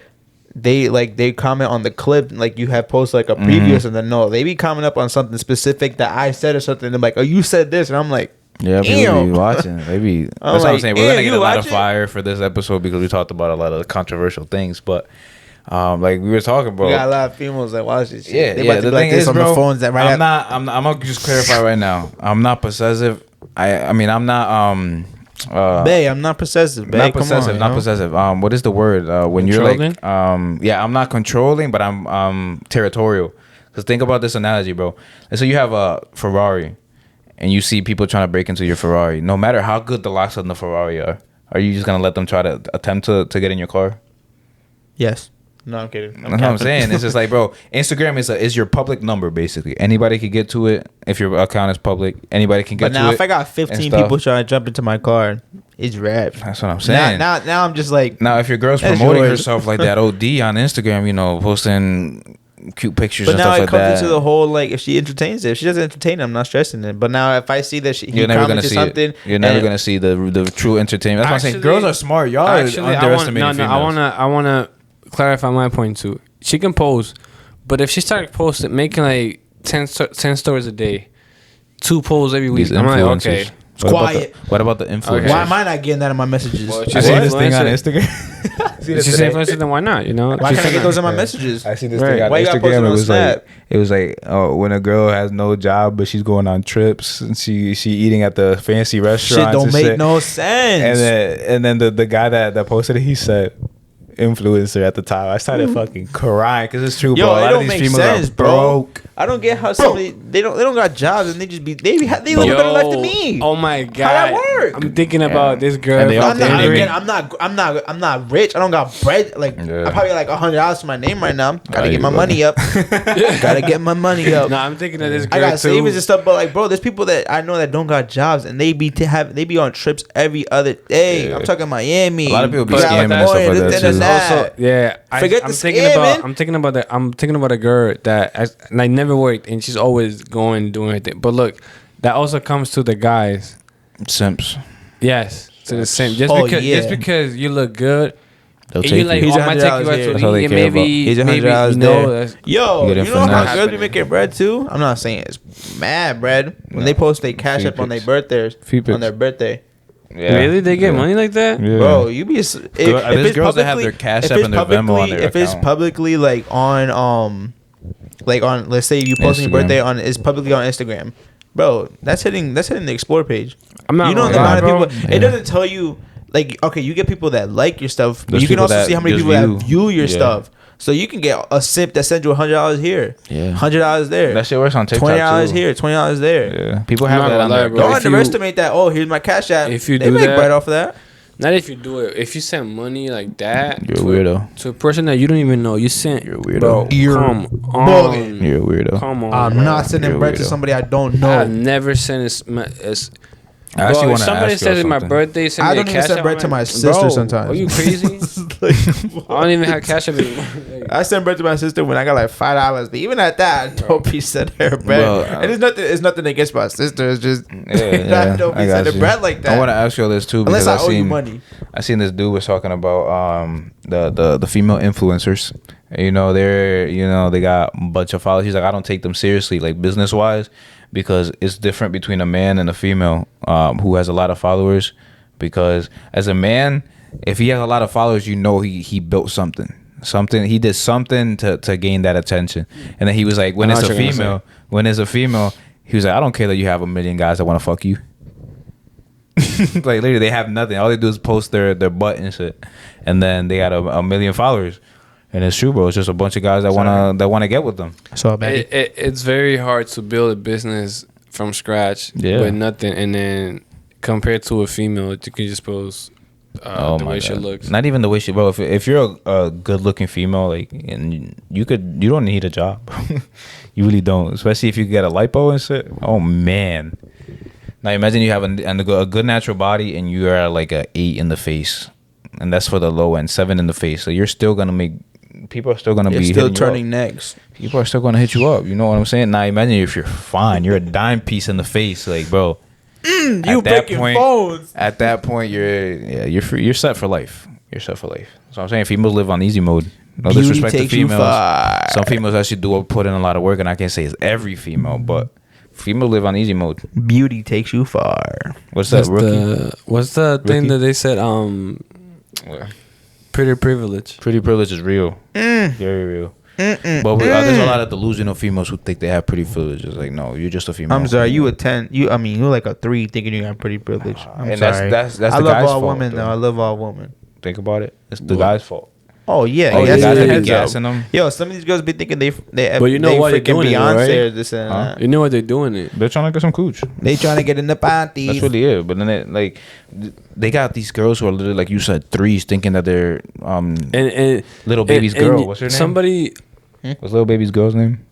S2: they comment on the clip like you have posted like a preview or something. No, they be commenting up on something specific that I said or something. They're like, "Oh, you said this," and I'm like,
S1: Yeah, people
S2: Damn.
S1: be watching. They be. That's
S2: I'm
S1: what I'm
S2: like,
S1: saying. We're gonna
S2: "Damn,
S1: get
S2: you
S1: a lot of
S2: watching?"
S1: fire for this episode because we talked about a lot of controversial things. But like we were talking, bro.
S2: "We got a lot of females that watch this shit."
S1: Yeah,
S2: they
S1: yeah.
S2: about to
S1: The
S2: be like
S1: thing
S2: this
S1: is,
S2: on
S1: bro,
S2: the phones that right
S1: I'm not. I'm gonna just clarify right now. I'm not possessive. I mean, I'm not.
S2: Bae, I'm not possessive. Bae,
S1: Not
S2: come
S1: possessive.
S2: on,
S1: not
S2: you know?
S1: possessive. What is the word? When you're like,
S3: Controlling?
S1: yeah, I'm not controlling, but I'm territorial. Cause think about this analogy, bro. Let's say you have a Ferrari, and you see people trying to break into your Ferrari. No matter how good the locks on the Ferrari are you just gonna let them try to attempt to get in your car?
S2: Yes. No, I'm kidding.
S1: That's what I'm saying. It's just like, bro, Instagram is your public number basically. Anybody can get to it if your account is public. Anybody can get
S2: But
S1: to
S2: now,
S1: it.
S2: if I got
S1: and
S2: 15
S1: stuff.
S2: people trying to jump into my car, it's rap.
S1: That's what I'm saying.
S2: Now I'm just like,
S1: Now, if your girl's
S2: That's
S1: promoting
S2: yours.
S1: herself like that OD on Instagram, you know, posting cute pictures
S2: but
S1: and
S2: now
S1: stuff
S2: it
S1: like
S2: comes
S1: that,
S2: into the whole like if she entertains it. If she doesn't entertain it, I'm not stressing it. But now if I see that he
S1: you're never gonna
S2: commented
S1: see
S2: something,
S1: it. You're never
S2: and-
S1: gonna see the true entertainment. That's what I'm saying.
S3: Actually-
S1: Girls are smart. Y'all are underestimating females.
S3: I wanna clarify my point too. She can post, but if she started posting, making like 10 stories a day, 2 polls every week.
S1: These
S3: I'm like,
S1: influencers.
S3: okay.
S1: What about the influencers?
S3: Okay.
S2: Why am I not getting that in my messages?
S3: Well,
S1: I
S3: she's
S1: see
S3: an
S1: this thing on
S3: influencer.
S1: Instagram.
S3: If she's an influencer, then why not? You know?
S2: Why
S3: She's
S2: can't I get
S3: not-
S2: those in my messages?
S1: I see this
S3: Right.
S1: thing on
S2: Why you gotta post it
S1: Instagram.
S2: on Snap?
S1: It was like, oh, when a girl has no job but she's going on trips and she eating at the fancy restaurants.
S2: Shit don't
S1: and
S2: make
S1: shit.
S2: no sense.
S1: And then the guy that posted it, he said influencer at the time. I started fucking crying because it's true,
S2: Yo,
S1: bro. A
S2: it
S1: lot
S2: don't
S1: of these
S2: make
S1: females
S2: sense,
S1: are
S2: bro.
S1: broke.
S2: I don't get how somebody they don't got jobs and they just be they live a
S3: Yo,
S2: better life than me.
S3: Oh my god.
S2: that work?
S3: I'm thinking about this girl.
S1: And they all
S2: I'm not,
S1: dating.
S2: again, I'm not rich. I don't got bread. Like
S1: Yeah.
S2: I probably got like $100 to my name right now. Gotta
S1: Oh,
S2: get
S1: you
S2: my
S1: lucky.
S2: money up. Gotta get my money up.
S3: No, I'm thinking of this girl
S2: I got
S3: too.
S2: savings and stuff, but like, bro, there's people that I know that don't got jobs and they be on trips every other day.
S1: Yeah.
S2: I'm talking Miami.
S1: A lot of people be
S2: California,
S1: scamming and stuff like that,
S2: this
S1: too.
S2: and that.
S3: Yeah,
S2: Forget
S3: I'm
S2: the
S3: thinking
S2: scamming.
S3: I'm thinking about a girl that like never worked and she's always going doing her thing. But look, that also comes to the guys.
S1: Simps.
S3: Yes, to the same.
S2: Oh, yeah.
S3: Just because you look good,
S1: They'll
S3: and
S1: take
S3: you like,
S1: you.
S2: He's
S3: oh, I might take you
S2: $100
S3: out
S2: here.
S3: to
S1: That's all
S3: eat,
S1: they
S3: and
S1: care about.
S3: maybe
S2: He's
S3: maybe
S2: $100
S3: you
S2: there.
S3: know, that's-
S2: Yo,
S1: You
S2: you
S1: get
S2: know
S1: it
S2: how
S1: finesse.
S2: girls be making bread too? I'm not saying it's mad bread. When they post their cash
S1: Feed
S2: up on their
S1: pics.
S2: birthdays,
S1: Feed pics.
S2: on their birthday.
S1: Yeah.
S3: Really, they get
S1: Yeah.
S3: money like that?
S1: Yeah.
S2: Bro, you be if
S1: there's
S2: it's
S1: girls that have
S2: publicly-
S1: their Cash
S2: if
S1: App
S2: it's
S1: and their Venmo on
S2: publicly-
S1: their
S2: if it's
S1: account.
S2: publicly like on let's say you posting your
S1: Instagram.
S2: birthday on it's publicly on Instagram, bro. That's hitting the explore page.
S3: I'm not
S2: You know
S3: gonna
S2: the
S3: lie,
S2: amount
S3: bro.
S2: of people. It doesn't tell you like okay, you get people that like your stuff, but
S1: There's
S2: you can
S1: people
S2: also
S1: that
S2: see how many
S1: just
S2: people
S1: view.
S2: that view your
S1: Yeah.
S2: stuff. So you can get a simp that sends you $100 here,
S1: Yeah.
S2: $100 there,
S1: That shit works on TikTok
S2: $20
S1: too.
S2: here, $20 there.
S1: Yeah. People
S3: I'm
S1: have
S3: not
S1: that
S3: gonna
S1: on
S3: lie,
S1: their
S3: bro.
S2: Don't
S3: If you-
S2: underestimate that. Oh, here's my cash app.
S3: If you
S2: they
S3: do
S2: make
S3: that-
S2: bread off of that.
S3: Not if you do it. If you send money like that,
S1: You're a weirdo.
S3: to a person that you don't even know, you sent.
S1: You're a weirdo.
S3: Bro,
S2: You're
S3: come
S2: bugging.
S3: on.
S1: You're a weirdo.
S3: Come on.
S2: I'm
S3: bro.
S2: not sending
S1: You're
S2: bread to
S1: weirdo.
S2: somebody I don't know.
S3: I've never sent as
S1: I actually
S3: bro, if
S1: want to
S3: somebody
S1: ask you
S3: says it's my
S1: something.
S3: birthday, send
S2: I
S3: me a
S2: don't even
S3: cash
S2: send
S3: app,
S2: bread
S3: I'm
S2: to my
S3: like,
S2: sister
S3: bro,
S2: sometimes.
S3: Are you crazy? I don't even have cash app anymore. Like,
S2: I sent bread to my sister when I got like $5, but even at that, I don't be sending her bread.
S1: Well,
S2: and it's nothing against my sister. It's just I don't be
S1: I got
S2: sending
S1: you.
S2: bread like that.
S1: I want to ask you all this too because
S2: Unless I owe you money.
S1: I seen this dude was talking about the female influencers. You know they got a bunch of followers. He's like I don't take them seriously like business wise because it's different between a man and a female who has a lot of followers. Because as a man, if he has a lot of followers, you know he built something. He did something to gain that attention. And then he was like, when
S3: I know
S1: it's a
S3: what you're gonna
S1: female, he was like, I don't care that you have 1 million guys that want to fuck you. Like literally, they have nothing. All they do is post their butt and shit, and then they got a million followers. And it's true, bro. It's just a bunch of guys that wanna get with them.
S2: So baby.
S3: it's very hard to build a business from scratch with nothing, and then compared to a female, you can just post the way she looks.
S1: Not even the way she, bro. If you're a good looking female, like, and you don't need a job. You really don't, especially if you get a lipo and shit. Oh man. Now imagine you have a good natural body and you are like a 8 in the face, and that's for the low end, 7 in the face. So you're still gonna make. People are still gonna
S2: You're
S1: be
S2: still
S1: hitting you up.
S2: turning necks.
S1: People are still gonna hit you up. You know what I'm saying? Now imagine if you're fine, you're a dime piece in the face, like bro.
S2: You
S1: At that
S2: breaking
S1: point-
S2: phones.
S1: At that point, you're free. You're set for life. You're set for life. So I'm saying females live on easy mode. No
S2: Beauty
S1: disrespect to
S2: takes you
S1: females.
S2: far.
S1: Some females actually do put in a lot of work, and I can't say it's every female, but females live on easy mode.
S2: Beauty takes you far.
S1: What's that,
S3: What's the thing
S1: Rookie?
S3: that they said? Pretty privilege.
S1: Pretty privilege is real. Very real. But there's a lot of delusional females who think they have pretty privilege. It's like, no, you're just a female.
S2: I'm sorry, you a 10. You're like a 3 thinking you got pretty privilege. I'm
S1: And
S2: sorry.
S1: that's
S2: I
S1: the
S2: love
S1: guy's
S2: all
S1: fault,
S2: women
S1: though.
S2: though. I love all women.
S1: Think about it. It's the guy's fault.
S2: Oh yeah,
S1: Oh,
S2: that's
S1: the guys
S2: their
S1: that be
S2: heads up.
S1: gassing them.
S2: Yo, some of these girls be thinking they
S3: But you know
S2: they
S3: why they're
S2: freaking
S3: doing it,
S2: Beyonce
S3: right?
S2: or this and that.
S3: You know what they're doing it.
S1: They're trying to get some cooch.
S2: They trying to get in the panties.
S1: That's really it. But then they got these girls who are literally, like you said, 3s, thinking that they're
S3: And
S1: little baby's
S3: and
S1: girl. What's her name?
S3: Somebody.
S1: What's little baby's girl's name?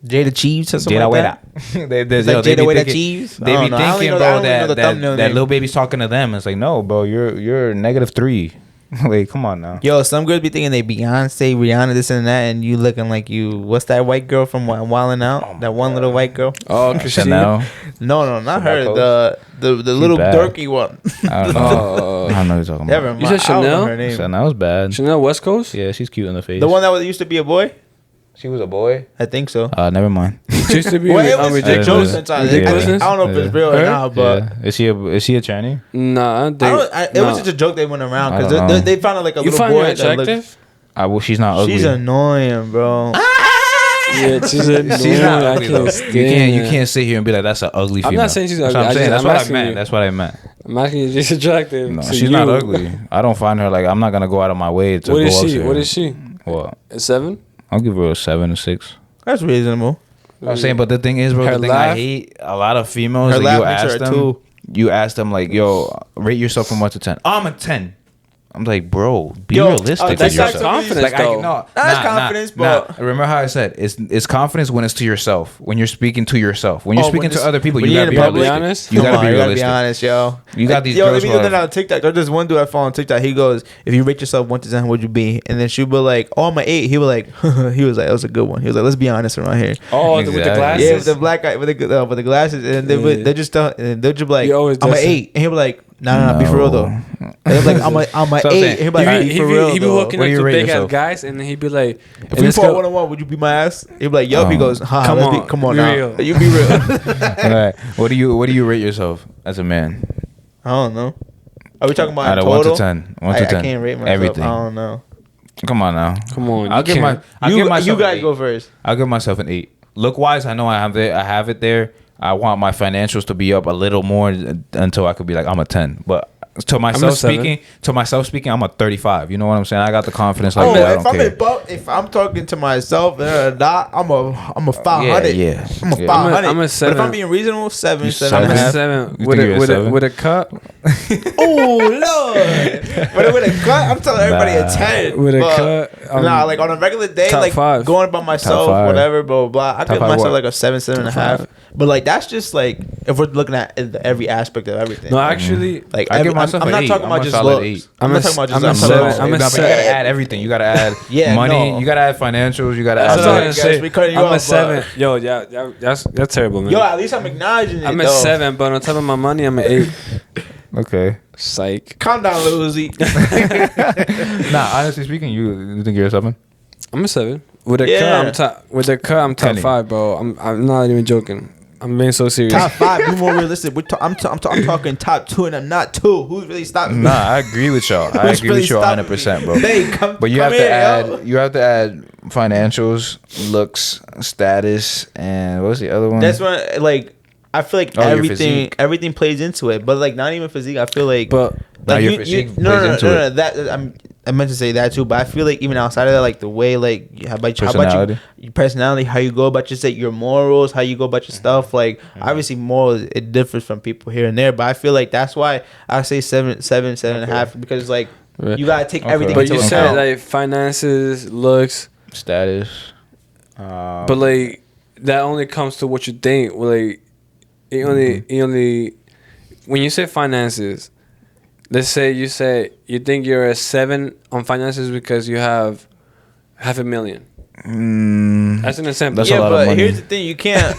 S2: Jada Cheese or something
S1: Jada
S2: like that.
S1: It's
S2: like Jada Weda Cheese?
S1: They
S2: I
S1: be
S2: don't know. I only
S1: thinking,
S2: know- I
S1: bro,
S2: only know the thumbnail
S1: that
S2: name.
S1: little baby's talking to them. It's like, no, bro, you're -3. Like, come on now.
S2: Yo, some girls be thinking they Beyonce, Rihanna, this and that, and you looking like you. What's that white girl from Wildin' Out? That one little white girl.
S3: Oh, Christina.
S1: Chanel.
S2: No, not her.
S1: Chanel
S2: The little
S1: bad.
S2: dorky one.
S1: I don't know. I don't know what you're talking
S2: Never
S1: about.
S2: mind.
S3: You said
S2: I don't know
S3: Chanel?
S2: her name.
S1: Chanel's bad.
S3: Chanel West Coast.
S1: Yeah, she's cute in the face.
S2: The one that used to be a boy.
S1: She was a boy.
S2: I think so.
S1: Never mind.
S3: She used to be
S2: Well, it was a
S3: ridiculous.
S2: joke
S1: Yeah.
S2: sometimes.
S1: Yeah.
S2: I don't know if it's real or
S3: Her?
S2: not, but
S1: Yeah. Is she a tranny?
S3: Nah,
S2: it was just a joke they went around
S1: I don't
S2: because
S1: know.
S2: they found out like a
S3: You
S2: little
S3: find
S2: boy
S3: her
S2: that looked.
S3: attractive?
S1: Well, she's not ugly.
S2: She's annoying, bro.
S3: Yeah, she's annoying.
S1: She's not
S3: I
S1: ugly
S3: can't
S1: though.
S3: stand
S1: You
S3: her.
S1: can't sit here and be like, that's an ugly female.
S3: I'm not saying she's
S1: That's
S3: ugly.
S1: what I'm saying. That's
S3: I'm
S1: what I
S3: asking
S1: meant.
S3: you.
S1: That's what I meant.
S3: I'm asking you, she's attractive.
S1: No,
S3: to
S1: she's
S3: you.
S1: not ugly. I don't find her like I'm not gonna go out of my way to
S3: What
S1: go
S3: is
S1: up
S3: she?
S1: to her.
S3: What is she?
S1: What?
S3: A 7?
S1: I'll give her a 7 or 6.
S2: That's reasonable.
S1: I'm saying, but the thing is, bro,
S3: Her
S1: the thing I
S3: laugh?
S1: hate a lot of females.
S2: Her
S1: Like,
S2: laugh
S1: you
S2: makes her
S1: ask
S2: a
S1: them,
S2: 2.
S1: you ask them like, "Yo, rate yourself from 1 to 10." I'm a 10. I'm like, bro, be
S2: Yo,
S1: realistic with
S2: that's not
S1: yourself.
S3: confidence,
S1: Like,
S3: though.
S2: That's confidence, but-
S1: remember how I said it's confidence when it's to yourself. When you're speaking to yourself. When you're
S2: Oh, when
S1: speaking to
S2: it's-
S1: other people,
S2: when
S1: you
S2: you're
S1: gotta
S2: in
S1: be
S2: public,
S1: realistic.
S3: honest?
S1: You
S2: Come
S1: gotta
S2: on,
S1: be
S2: you gotta be
S1: realistic.
S2: honest, yo.
S1: You got these
S2: yo,
S1: girls
S2: even
S1: who are-
S2: then on TikTok, there's this one dude I follow on TikTok. He goes, if you rate yourself 1 to 10, what'd you be? And then she'll be like, oh, I'm an 8. He was like, he was like, that was a good one. He was like, let's be honest around here.
S3: Oh, with the
S1: Exactly.
S3: glasses?
S2: Yeah, with the black guy with the glasses, and
S3: Yeah.
S2: they just and they'll just be like,
S3: He always
S2: I'm an
S3: does that.
S2: 8, and he'll be like, nah, be for real though.
S1: No.
S2: And he'll be like, I'm a
S1: So I'm
S2: 8.
S1: saying,
S2: And he'll be like, be for real
S3: He be
S2: though.
S3: walking
S1: What
S3: up
S1: do you
S3: to
S1: rate
S3: big ass
S1: yourself?
S3: guys, and then he'd be like,
S2: If
S3: and
S2: we
S3: let's
S2: fought
S3: go-
S2: 1-on-1, would you be my ass? He'd be like, yup. He
S1: Oh.
S2: goes, ha,
S3: Come
S2: let's
S3: on,
S2: come on
S3: be
S2: now.
S3: real.
S2: You be real.
S1: All right. What do you rate yourself as a man?
S2: I don't know. Are we talking about
S1: Out
S2: in
S1: of 1
S2: total?
S1: to 10. 1 to 10.
S2: I can't rate myself.
S1: Everything.
S2: I don't know.
S1: Come on now.
S3: Come on,
S1: I'll
S3: you
S1: give
S3: can't.
S2: You
S1: myself
S2: guys
S1: an 8.
S2: go first.
S1: I'll give myself an 8. Look wise, I know I have it there. I want my financials to be up a little more until I could be like I'm a 10. But to myself
S3: 7.
S1: speaking, I'm a 35. You know what I'm saying? I got the confidence like
S2: Oh,
S1: that. I
S2: if
S1: don't
S2: I'm
S1: care.
S2: if I'm talking to myself, I'm a 500.
S1: Yeah.
S2: I'm a
S1: Yeah.
S2: 500.
S3: I'm a
S2: But if
S3: 7.
S2: I'm being reasonable, 7,
S1: You
S2: 7
S3: I'm
S2: and a
S3: a
S2: half.
S3: 7
S1: You
S3: with
S1: think you're a
S3: a
S1: 7?
S3: with a cut.
S2: Oh Lord! But with a cut, I'm telling everybody a
S1: Nah.
S2: 10.
S3: With a
S2: but
S3: cut,
S2: nah, like on a regular day,
S3: top
S2: like
S3: 5.
S2: going by myself,
S1: Top 5.
S2: whatever, blah blah blah. I
S1: Top
S2: give
S1: 5
S2: myself
S1: what?
S2: like a 7, 7 and a
S3: Top
S2: half.
S3: 5.
S2: But like that's just like if we're looking at every aspect of everything.
S3: No, actually,
S2: like
S1: I give myself
S2: I'm
S1: an
S2: not
S1: 8.
S2: talking
S1: I'm
S2: about
S1: a
S2: just
S1: solid
S2: looks.
S1: 8.
S2: I'm
S3: I'm
S2: not
S3: a
S2: talking about
S3: I'm
S2: just
S3: a
S2: I'm
S3: seven.
S2: talking
S3: I'm a
S2: about-
S1: But you gotta
S3: 7.
S1: add everything. You gotta add
S2: Yeah,
S1: money.
S2: no.
S1: You gotta add financials. You gotta
S3: That's
S1: add.
S3: what I'm
S2: guys,
S3: saying.
S2: we cutting you
S3: I'm
S2: off,
S3: a
S2: but-
S3: 7. Yo, yeah, that's terrible, man.
S2: Yo, at least I'm acknowledging it.
S3: I'm a
S2: though.
S3: 7, but on top of my money, I'm an 8.
S1: Okay.
S3: Psych.
S2: Calm down, Lil Uzi.
S1: Nah, honestly speaking, you think you're a 7?
S3: I'm a 7. With a
S2: Yeah.
S3: cut, I'm top. With a cut, I'm top
S1: Kenny.
S3: 5, bro. I'm not even joking. I'm being so serious.
S2: Top 5, be more realistic. I'm talking top 2, and I'm not 2. Who's really stopping me?
S1: Nah, I agree with y'all. I
S2: Who's
S1: agree
S2: really
S1: with you
S2: stopping
S1: 100%,
S2: me?
S1: bro.
S2: Hey, come,
S1: But you
S2: come
S1: have to
S2: here,
S1: add.
S2: yo.
S1: You have to add financials, looks, status, and what was the other one?
S2: That's when like I feel like
S1: Oh, your
S2: everything
S1: physique.
S2: plays into it. But like not even physique. I feel like
S3: But
S1: Nah,
S2: like
S1: your physique plays into it.
S2: That I meant to say that too. But I feel like even outside of that, like the way like how about
S1: Personality.
S2: your personality, how you go about your morals, how you go about your stuff. Like obviously morals, it differs from people here and there. But I feel like that's why I say 7, 7.5 because like
S3: Right.
S2: you gotta take
S1: Okay.
S2: everything
S3: but
S2: into
S3: you
S2: account.
S3: said like finances, looks,
S1: status.
S3: but like that only comes to what you think. Well, like it only when you say finances. Let's say you think you're a 7 on finances because you have $500,000. That's an example.
S1: That's a
S2: yeah,
S1: lot of
S2: but
S1: money.
S2: here's the thing: you can't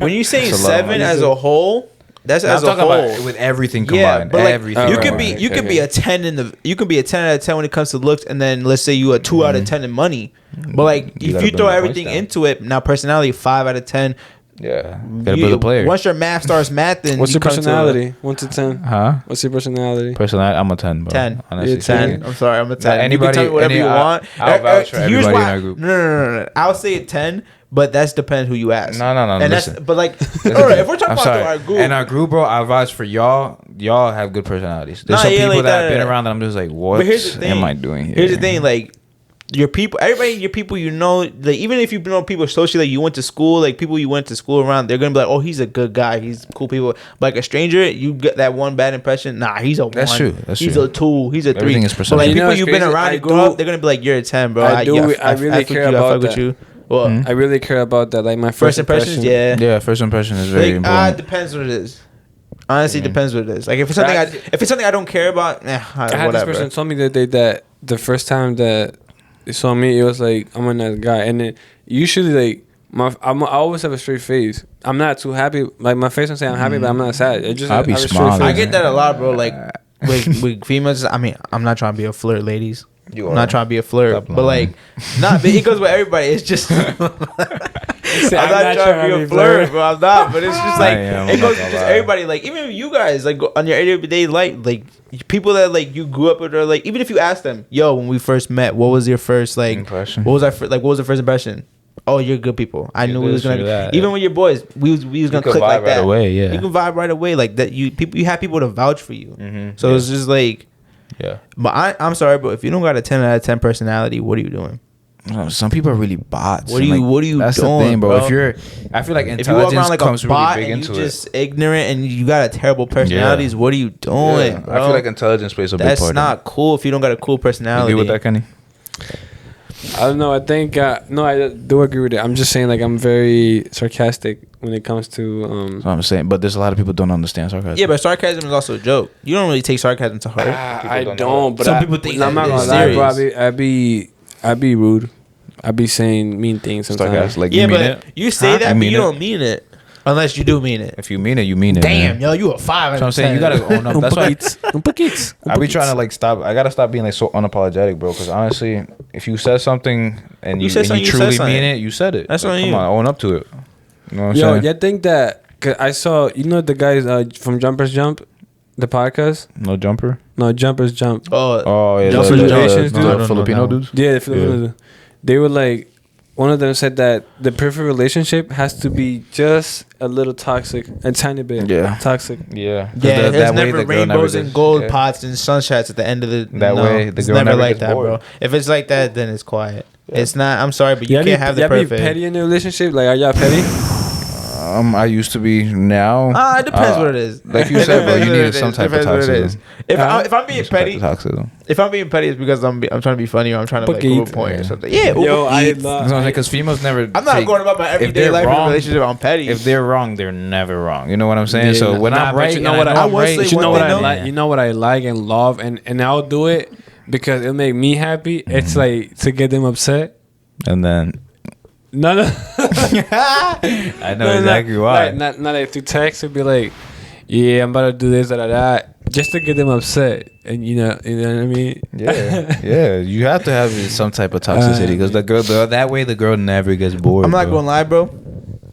S2: when you say
S1: That's a lot of
S2: 7
S1: money.
S2: as a whole. That's
S1: I'm
S2: as a
S1: talking
S2: whole.
S1: about with everything
S2: Yeah,
S1: combined.
S2: but like
S1: everything.
S2: you
S3: Alright,
S2: could be
S3: right,
S2: you could be a 10 you could be a 10 out of 10 when it comes to looks, and then let's say you a 2 out of 10 in money. But like
S1: You
S2: if
S1: gotta
S2: you
S1: bring
S2: throw
S1: the points
S2: everything
S1: down.
S2: into it, now personality 5 out of 10.
S1: Yeah, gotta build a player.
S2: Once your math starts mathing,
S3: What's
S2: you
S3: your
S2: come to
S3: personality? 1 to 10.
S1: Huh?
S3: What's your personality?
S1: Personality, I'm a 10, bro.
S2: 10.
S1: Honestly,
S3: You're
S2: 10. I'm sorry, I'm a 10.
S1: Nah,
S2: You can tell me whatever you want.
S1: I'll vouch for
S2: Here's
S1: everybody in
S2: why-
S1: our group.
S2: No. I'll say a 10, but that's depends who you ask.
S1: No.
S2: And
S1: Listen.
S2: that's but like all right, if we're talking
S1: I'm
S2: about
S1: sorry.
S2: our group,
S1: In our group, bro, I vouch for y'all. Y'all have good personalities. There's
S2: Nah,
S1: some
S2: yeah,
S1: people
S2: like
S1: that have
S2: that.
S1: been around that I'm just like, what
S2: But here's the thing.
S1: am I doing here?
S2: Here's the thing, like your people, your people, you know, like even if you know people socially, like you went to school, like people you went to school around, they're gonna be like, oh, he's a good guy, he's cool people. But like a stranger, you get that one bad impression. Nah, he's a
S1: That's
S2: 1.
S1: true. That's
S2: he's
S1: true.
S2: a 2. He's a 3.
S1: Everything is
S2: But like
S1: perception.
S3: You know
S2: people
S3: what's
S2: you've been
S3: crazy?
S2: around,
S3: I
S2: you grow up,
S3: do-
S2: they're gonna be like, you're a 10, bro.
S3: I really
S2: fuck with
S3: care
S2: you, I
S3: about
S2: fuck with
S3: that.
S2: you. Well,
S3: I really care about that. Like my
S2: first impressions, yeah.
S1: Yeah, first impression is very
S2: Like,
S1: important.
S2: depends what it is. Honestly,
S1: Mm-hmm.
S2: depends what it is. Like if it's something I don't care about,
S3: I had
S2: whatever.
S3: this person told me the other day that the first time that they saw me, it was like I'm a nice guy, and then usually like I always have a straight face. I'm not too happy. Like my face, I'm saying I'm happy, but I'm not sad. It just
S1: I'll be
S3: I have a straight
S1: smiling.
S3: face.
S2: I get that a lot, bro. Like with females, I mean, I'm not trying to be a flirt, ladies. I'm not trying to be a flirt,
S1: Stop
S2: but
S1: lying.
S2: like, not it goes with everybody. It's just I'm not trying to be a flirt, but I'm not. But it's just like it goes with just everybody. Like even you guys, like on your everyday life, like people that like you grew up with, or like even if you ask them, yo, when we first met, what was your first like
S1: impression?
S2: What was our what was the first impression? Oh, you're good people. I knew we was gonna.
S1: That,
S2: even with your boys, we was gonna click like that.
S1: Right away, yeah.
S2: You can vibe right away, like that. You have people to vouch for you.
S1: Mm-hmm.
S2: So it's just like.
S1: Yeah,
S2: But I'm sorry, bro. If you don't got a 10 out of 10 personality, what are you doing?
S1: some people are really bots.
S2: What are you
S1: that's
S2: doing,
S1: the thing,
S2: bro?
S1: If you're, I feel like
S2: If you walk
S1: intelligence
S2: around like
S1: comes
S2: a bot
S1: really big
S2: and you
S1: into
S2: just ignorant and you got a terrible personalities, what are you doing,
S1: Yeah.
S2: bro?
S1: I feel like intelligence plays a big part.
S2: That's not cool if you don't got a cool personality.
S1: You agree with that, Kenny?
S3: I don't know. I think no, I do agree with it. I'm just saying, like, I'm very sarcastic when it comes to.
S1: That's what I'm saying. But there's a lot of people don't understand sarcasm.
S2: Yeah, but sarcasm is also a joke. You don't really take sarcasm to heart.
S3: I
S1: don't
S3: don't. But
S2: Some people think
S3: I'm
S2: that
S3: not
S2: it's
S3: gonna lie, bro.
S2: serious.
S3: I be rude. I be saying mean things sometimes.
S1: Sarcasm, like
S2: Yeah,
S1: you mean
S2: but
S1: it.
S2: you say
S1: Huh?
S2: that,
S1: You
S2: but
S1: mean
S2: you
S1: it?
S2: don't mean it. Unless you do mean it.
S1: If you mean it, you mean it.
S2: Damn,
S1: man.
S2: yo, you a 5 out
S1: That's what I'm
S2: of
S1: saying.
S2: 10.
S1: You gotta own up. That's why
S3: Un poquito.
S1: I be trying to like stop. I gotta stop being like so unapologetic, bro. Because honestly, if you said something and you,
S2: said
S1: and
S2: something,
S1: you
S2: you
S1: truly
S2: said
S1: mean
S2: something.
S1: it, you said it.
S2: That's
S1: like,
S2: on
S1: come
S2: you.
S1: on, own up to it. You know what I'm
S3: Yo,
S1: saying?
S3: you think that? Cause I saw, you know, the guys from Jumpers Jump, the podcast.
S1: No jumper.
S3: No, Jumpers Jump.
S1: Oh yeah,
S3: Just
S1: the,
S3: Asians,
S1: the,
S3: dude.
S1: the
S2: I don't know
S1: Filipino
S2: that one.
S1: dudes.
S3: Yeah, the Filipinos. They were like, one of them said that the perfect relationship has to be just a little toxic, a tiny bit.
S1: Yeah.
S3: Toxic.
S1: Yeah,
S2: Yeah, there's never
S1: the girl
S2: rainbows
S1: never
S2: and
S1: gets-
S2: gold
S1: yeah.
S2: pots and sunshots at the end of the.
S1: That way, the
S2: it's
S1: girl
S2: never
S1: never
S2: like
S1: gets
S2: that,
S1: bored.
S2: bro. If it's like that, then it's quiet. It's not. I'm sorry, but you
S3: Y'all
S2: can't have the
S3: y'all
S2: perfect.
S3: be petty in a relationship? Like, are y'all petty?
S1: I used to be now.
S2: It depends what it is.
S1: Like you
S2: It
S1: said, bro,
S2: depends
S1: you
S2: what
S1: need
S2: it
S1: some
S2: is.
S1: type of
S2: Depends what it is.
S1: toxicity.
S2: If I'm being petty,
S1: Toxism.
S2: if I'm being petty, it's because I'm trying to be funny or I'm trying to like prove a point or
S1: Yeah.
S2: something. Yeah,
S3: Yo,
S2: Uber
S3: I
S2: Eats.
S3: love.
S1: Because females never.
S2: I'm not
S1: take-
S2: going about my
S1: if
S2: everyday
S1: they're
S2: life in a
S1: wrong-
S2: relationship. I'm petty.
S1: If they're wrong, they're never wrong. You know what I'm saying?
S3: Yeah,
S1: So when
S3: nah,
S1: I'm
S3: but
S1: right,
S3: you know
S1: and
S3: what
S1: I
S3: I
S1: know I'm
S2: will
S1: right,
S2: say
S3: You
S2: one
S3: know
S2: thing
S3: what I
S2: though?
S3: like. You know what I like and love, and I'll do it because it'll make me happy. It's like to get them upset.
S1: and then
S3: No.
S1: I know exactly why.
S3: Like, not like through text. It'd be like, yeah, I'm about to do this, da, just to get them upset, and you know what I mean.
S1: yeah. You have to have some type of toxicity because that way the girl never gets bored.
S2: I'm not
S1: bro.
S2: gonna lie, bro.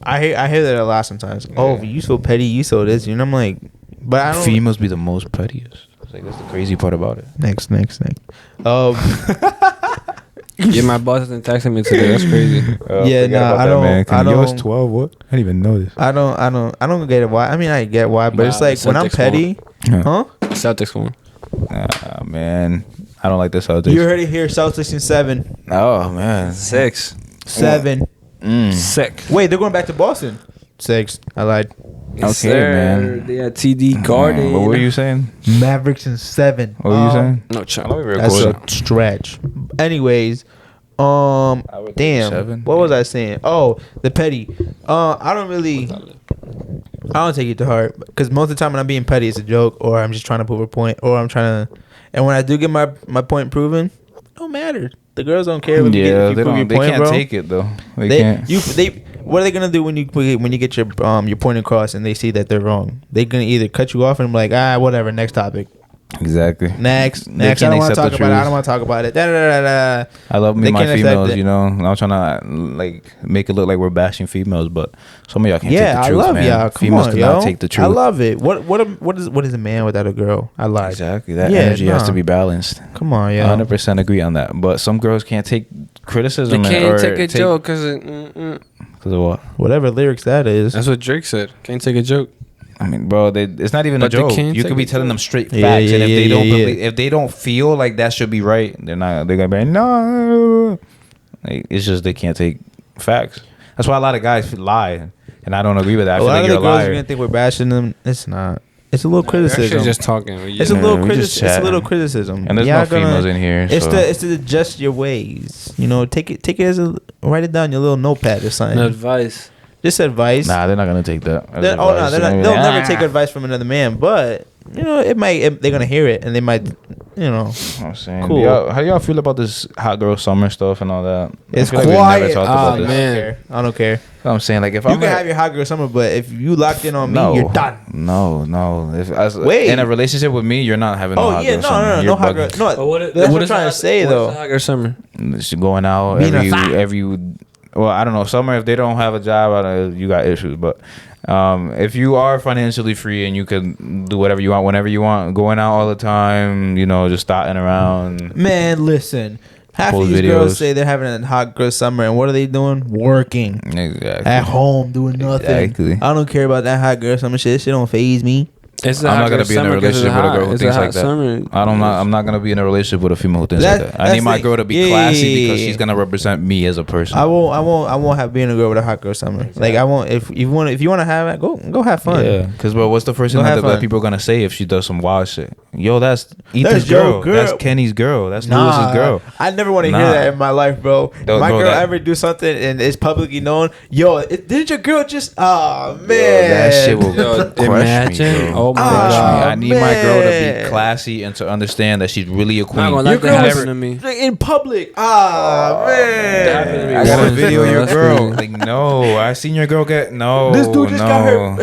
S2: I hear that a lot sometimes. Oh, you so petty, you so this, you know. I'm like, but I don't.
S1: Females be the most pettiest. It's like that's the crazy part about it.
S2: Next.
S3: Yeah, my boss isn't texting me today. That's crazy.
S2: Yeah,
S1: forget
S2: nah,
S1: about
S2: I
S1: that,
S2: don't-
S1: man.
S2: I
S1: Yo, it's
S2: don't-
S1: 12. What? I didn't even know this.
S2: I don't get it why. I mean, I get why, but it's
S3: Nah,
S2: like
S3: the
S2: when I'm
S3: Celtics
S2: petty, huh?
S3: Celtics one.
S1: Man, I don't like this Celtics.
S2: You heard it here. Celtics in 7.
S1: Oh man,
S3: 6.
S2: 7.
S3: Sick.
S2: Wait, they're going back to Boston. 6. I lied.
S1: Okay, man.
S3: They had TD Garden.
S1: What were you saying?
S2: Mavericks in 7.
S1: What were you saying?
S3: No
S1: I know we
S3: chance.
S1: were
S2: That's
S1: recording.
S2: a stretch. Anyways,
S1: would think
S2: damn.
S1: 7.
S2: What was I saying? Oh, the petty. I don't take it to heart because most of the time when I'm being petty, it's a joke or I'm just trying to prove a point or I'm trying to. And when I do get my point proven, it don't matter. The girls don't care if you,
S1: Yeah,
S2: if
S1: they
S2: you prove your
S1: don't. They
S2: point,
S1: can't
S2: bro.
S1: take it though. They
S2: They
S1: can't.
S2: what are they gonna do when you get your point across and they see that they're wrong? They're gonna either cut you off and be like, whatever, next topic.
S1: Exactly.
S2: Next.
S1: They
S2: I
S1: can't
S2: don't want to
S1: accept
S2: talk
S1: the
S2: about it. I
S1: truth.
S2: don't want to talk about it. Da, da, da, da, da.
S1: I love me
S2: They
S1: my
S2: can't accept
S1: females,
S2: it.
S1: you know. I'm trying to like make it look like we're bashing females, but some of y'all can't
S2: Yeah,
S1: take the
S2: I
S1: truth,
S2: love
S1: man.
S2: y'all. Come
S1: Females
S2: on,
S1: cannot
S2: yo.
S1: take the truth.
S2: I love it. What is a man without a girl? I lied.
S1: Exactly. That
S2: Yeah,
S1: energy has
S2: nah.
S1: to be balanced.
S2: Come on, yo.
S1: 100% agree on that. But some girls can't take criticism.
S3: They
S1: or
S3: can't take a joke because
S1: Because of what?
S2: Whatever lyrics that is.
S3: that's what Drake said. Can't take a joke.
S1: I mean, bro, it's not even
S3: But
S1: a
S3: they
S1: joke.
S3: can't
S1: You
S3: take
S1: could be
S3: a
S1: telling
S3: joke.
S1: them straight facts,
S2: Yeah,
S1: and if
S2: yeah,
S1: they don't
S2: yeah,
S1: believe, if they don't feel like that should be right, they're gonna be like, no. Like, it's just they can't take facts. That's why a lot of guys lie, and I don't agree with that. I
S2: A
S1: feel
S2: lot
S1: like
S2: of
S1: you're
S2: the
S1: a
S2: girls are
S1: liar.
S2: gonna think we're bashing them. It's not. It's a little
S3: Actually,
S2: criticism.
S3: just talking.
S2: It's a
S1: Yeah,
S2: little
S1: we just
S2: criticism. It's a little
S1: chatting.
S2: criticism.
S1: And there's
S2: Y'all
S1: no females in here.
S2: It's
S1: so.
S2: to adjust your ways. You know, take it as write it down in your little notepad or something.
S3: advice.
S2: Just advice.
S1: Nah, they're not gonna take that. as
S2: They'll
S1: advice.
S2: never
S1: They'll
S2: take advice from another man. But they're gonna hear it and they might,
S1: I'm saying,
S2: Cool.
S1: how y'all feel about this hot girl summer stuff and all that?
S2: It's
S1: I feel like we
S2: quiet.
S1: never talked about this.
S3: man.
S2: I don't care.
S1: I'm saying, like, if
S2: You
S1: I'm
S2: can have your hot girl summer, but if you locked in on me,
S1: no,
S2: you're done.
S1: No. If
S2: Wait.
S1: in a relationship with me, you're not having.
S2: Oh
S1: hot
S2: yeah,
S1: girl summer.
S2: no
S1: You're
S2: hot girl.
S1: bugging.
S2: No,
S3: But what
S2: that's what I'm
S3: is
S2: trying
S3: the-
S2: to say
S3: what's
S2: though.
S3: the hot girl summer?
S1: She's going out
S2: Being a thot.
S1: every. Well, I don't know. Summer, if they don't have a job, I don't know, you got issues. But if you are financially free and you can do whatever you want, whenever you want, going out all the time, just starting around.
S2: Man, listen. Half of
S1: Post
S2: these
S1: videos.
S2: girls say they're having a hot girl summer, and what are they doing? Working
S1: Exactly.
S2: at home, doing nothing.
S1: Exactly.
S2: I don't care about that hot girl summer shit. Shit don't phase me.
S3: It's a
S1: I'm
S3: hot
S1: not gonna
S3: girl
S1: be in a
S3: summer 'cause
S1: relationship
S3: it's
S1: with a
S3: hot.
S1: girl who
S3: It's
S1: thinks
S3: hot
S1: like that.
S3: summer.
S1: I'm not gonna be in a relationship with a female who thinks like that. I need my girl to be classy because she's gonna represent me as a person.
S2: I won't have being a girl with a hot girl summer. Like I won't. If you want to have it, go have fun.
S1: Yeah, because bro, what's the first thing
S2: Go have
S1: that
S2: fun.
S1: people are gonna say if she does some wild shit? Yo, that's Ethan's
S2: your
S1: girl.
S2: girl.
S1: That's Kenny's girl. That's Lewis's girl.
S2: I never want to
S1: Nah.
S2: hear that in my life, bro.
S1: Don't-
S2: My
S1: bro,
S2: girl
S1: that-
S2: ever do something and it's publicly known. Yo, didn't your girl just? Oh man,
S1: That shit will
S3: Yo,
S1: crush
S3: imagine.
S1: me, bro.
S3: Oh my
S2: Ah,
S1: Crush me.
S3: god.
S1: I need my girl to
S2: man.
S1: be classy and to understand that she's really a
S3: Not
S1: queen.
S3: gonna
S2: Your
S3: let that
S2: girl
S3: happen
S2: was
S3: to me.
S2: like, in public. Ah
S3: That happened to me
S2: man.
S1: I gotta
S3: once,
S1: video
S3: bro.
S1: your
S3: That's
S1: girl.
S3: crazy.
S1: Like, no, I seen your girl get
S2: This dude just got her.
S1: I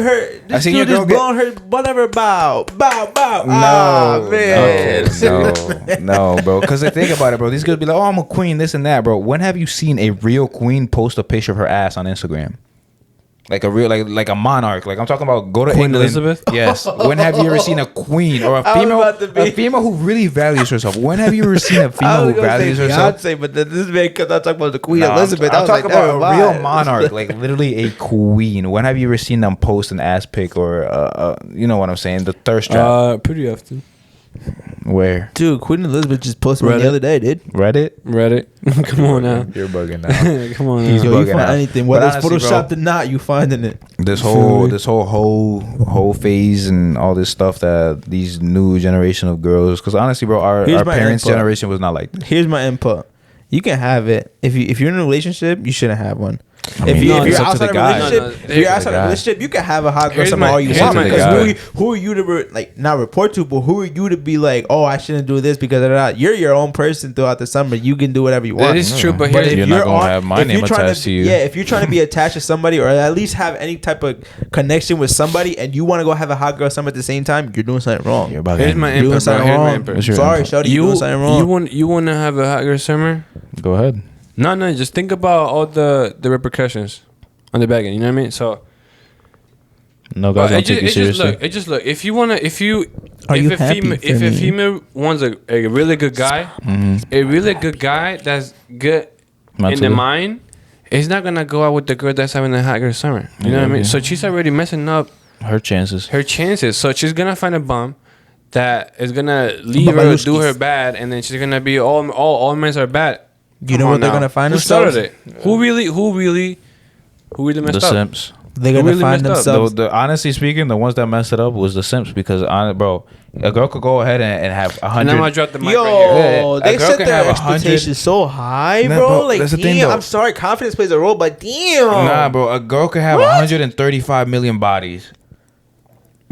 S2: This
S1: seen
S2: dude
S1: your
S2: just
S1: girl get-
S2: blown her whatever bow. Ah man.
S1: No, bro. Because they think about it, bro. These girls be like, "Oh, I'm a queen," this and that, bro. When have you seen a real queen post a picture of her ass on Instagram? Like a real, like a monarch. Like I'm talking about. Go to
S3: Queen
S1: England.
S3: Elizabeth?
S1: Yes. When have you ever seen a queen or a
S2: I was
S1: female?
S2: about to be-
S1: A female who really values herself. When have you ever seen a
S2: I
S1: female
S2: was
S1: who
S2: gonna
S1: values
S2: say
S1: herself?
S2: Beyonce, but then this man kept on talking about the Queen
S1: Nah,
S2: Elizabeth.
S1: I'm
S2: I was
S1: talking
S2: like,
S1: about
S2: never
S1: a real
S2: mind.
S1: monarch, like literally a queen. When have you ever seen them post an ass pic or, you know what I'm saying, the thirst trap?
S3: Pretty often.
S1: Where?
S2: Dude, Queen Elizabeth just posted one
S3: Reddit.
S2: the other day, dude.
S1: Reddit?
S3: Reddit. Come on now.
S1: You're bugging now.
S3: Come on
S1: He's
S3: now.
S2: Yo, you
S1: bugging
S2: find
S1: out.
S2: anything,
S1: But
S2: whether it's
S1: honestly, bro,
S2: photoshopped or not, you finding it.
S1: This
S3: Feel me?
S1: whole phase and all this stuff that these new generation of girls, because honestly, bro, our
S2: Here's my
S1: parents'
S2: input.
S1: generation was not like this.
S2: Here's my input. You can have it if you're in a relationship. You shouldn't have one.
S1: I mean,
S2: If
S1: no,
S2: you're
S1: it's up to
S2: outside
S1: the
S2: a
S1: guy.
S2: relationship,
S3: No,
S2: if
S3: here's
S2: you're
S1: the
S2: outside a
S1: guy.
S2: relationship, you can have a hot girl
S3: Here's
S2: summer
S3: my-
S2: all you
S3: here's
S2: want.
S1: my
S2: Because
S1: guy.
S2: who are you to not report to, but who are you to be like, oh, I shouldn't do this because you're your own person throughout the summer. You can do whatever you want.
S3: That is true, but
S2: But
S3: here's
S2: if
S1: You're not
S2: you're
S1: gonna
S2: on,
S1: have my
S2: if you're
S1: name
S2: trying
S1: attached to you.
S2: Yeah, if you're trying to be attached to somebody or at least have any type of connection with somebody, and you want to go have a hot girl summer at the same time, you're doing something wrong.
S1: You're bugging.
S3: Here's my
S2: You're doing
S3: input, bro.
S2: something
S3: Here's my
S2: wrong.
S3: input.
S1: What's your
S2: Sorry,
S1: input?
S2: Shawty, you doing something wrong.
S3: you want to have a hot girl summer?
S1: Go ahead.
S3: No, just think about all the repercussions on the back end. You know what I mean? So,
S1: No guys
S3: but
S1: don't take you seriously.
S3: it just look. If you wanna, if you,
S2: Are
S3: if
S2: you
S3: a
S2: happy
S3: female,
S2: for
S3: if a
S2: me?
S3: female wants a really good guy, a really good guy that's good in
S1: Mentally.
S3: the mind, is not gonna go out with the girl that's having a hot girl summer. You know what I mean?
S1: Yeah.
S3: So she's already messing up
S1: Her chances.
S3: her chances. So she's gonna find a bum that is gonna leave her, do her bad, and then she's gonna be all men are bad.
S2: You know
S3: Come
S2: what
S3: on
S2: they're
S3: now.
S2: gonna find
S3: Who
S2: themselves?
S3: started it? Who really messed
S1: The
S3: up?
S1: Simps.
S2: They're
S3: Who
S2: gonna
S3: really
S2: find
S3: messed up?
S2: themselves.
S1: Honestly speaking, the ones that messed it up was the Simps because, bro, a girl could go ahead and have
S3: And I'm gonna
S1: 100.
S3: drop the mic
S2: Yo,
S3: right here.
S1: Yeah,
S2: they
S1: a girl
S2: set
S1: can
S2: their
S1: have 100.
S2: expectations so high,
S1: Nah,
S2: bro.
S1: bro,
S2: Like,
S1: that's the thing,
S2: damn,
S1: though.
S2: I'm sorry, confidence plays a role, but damn.
S1: Nah, bro, a girl could have
S2: What?
S1: 135 million bodies.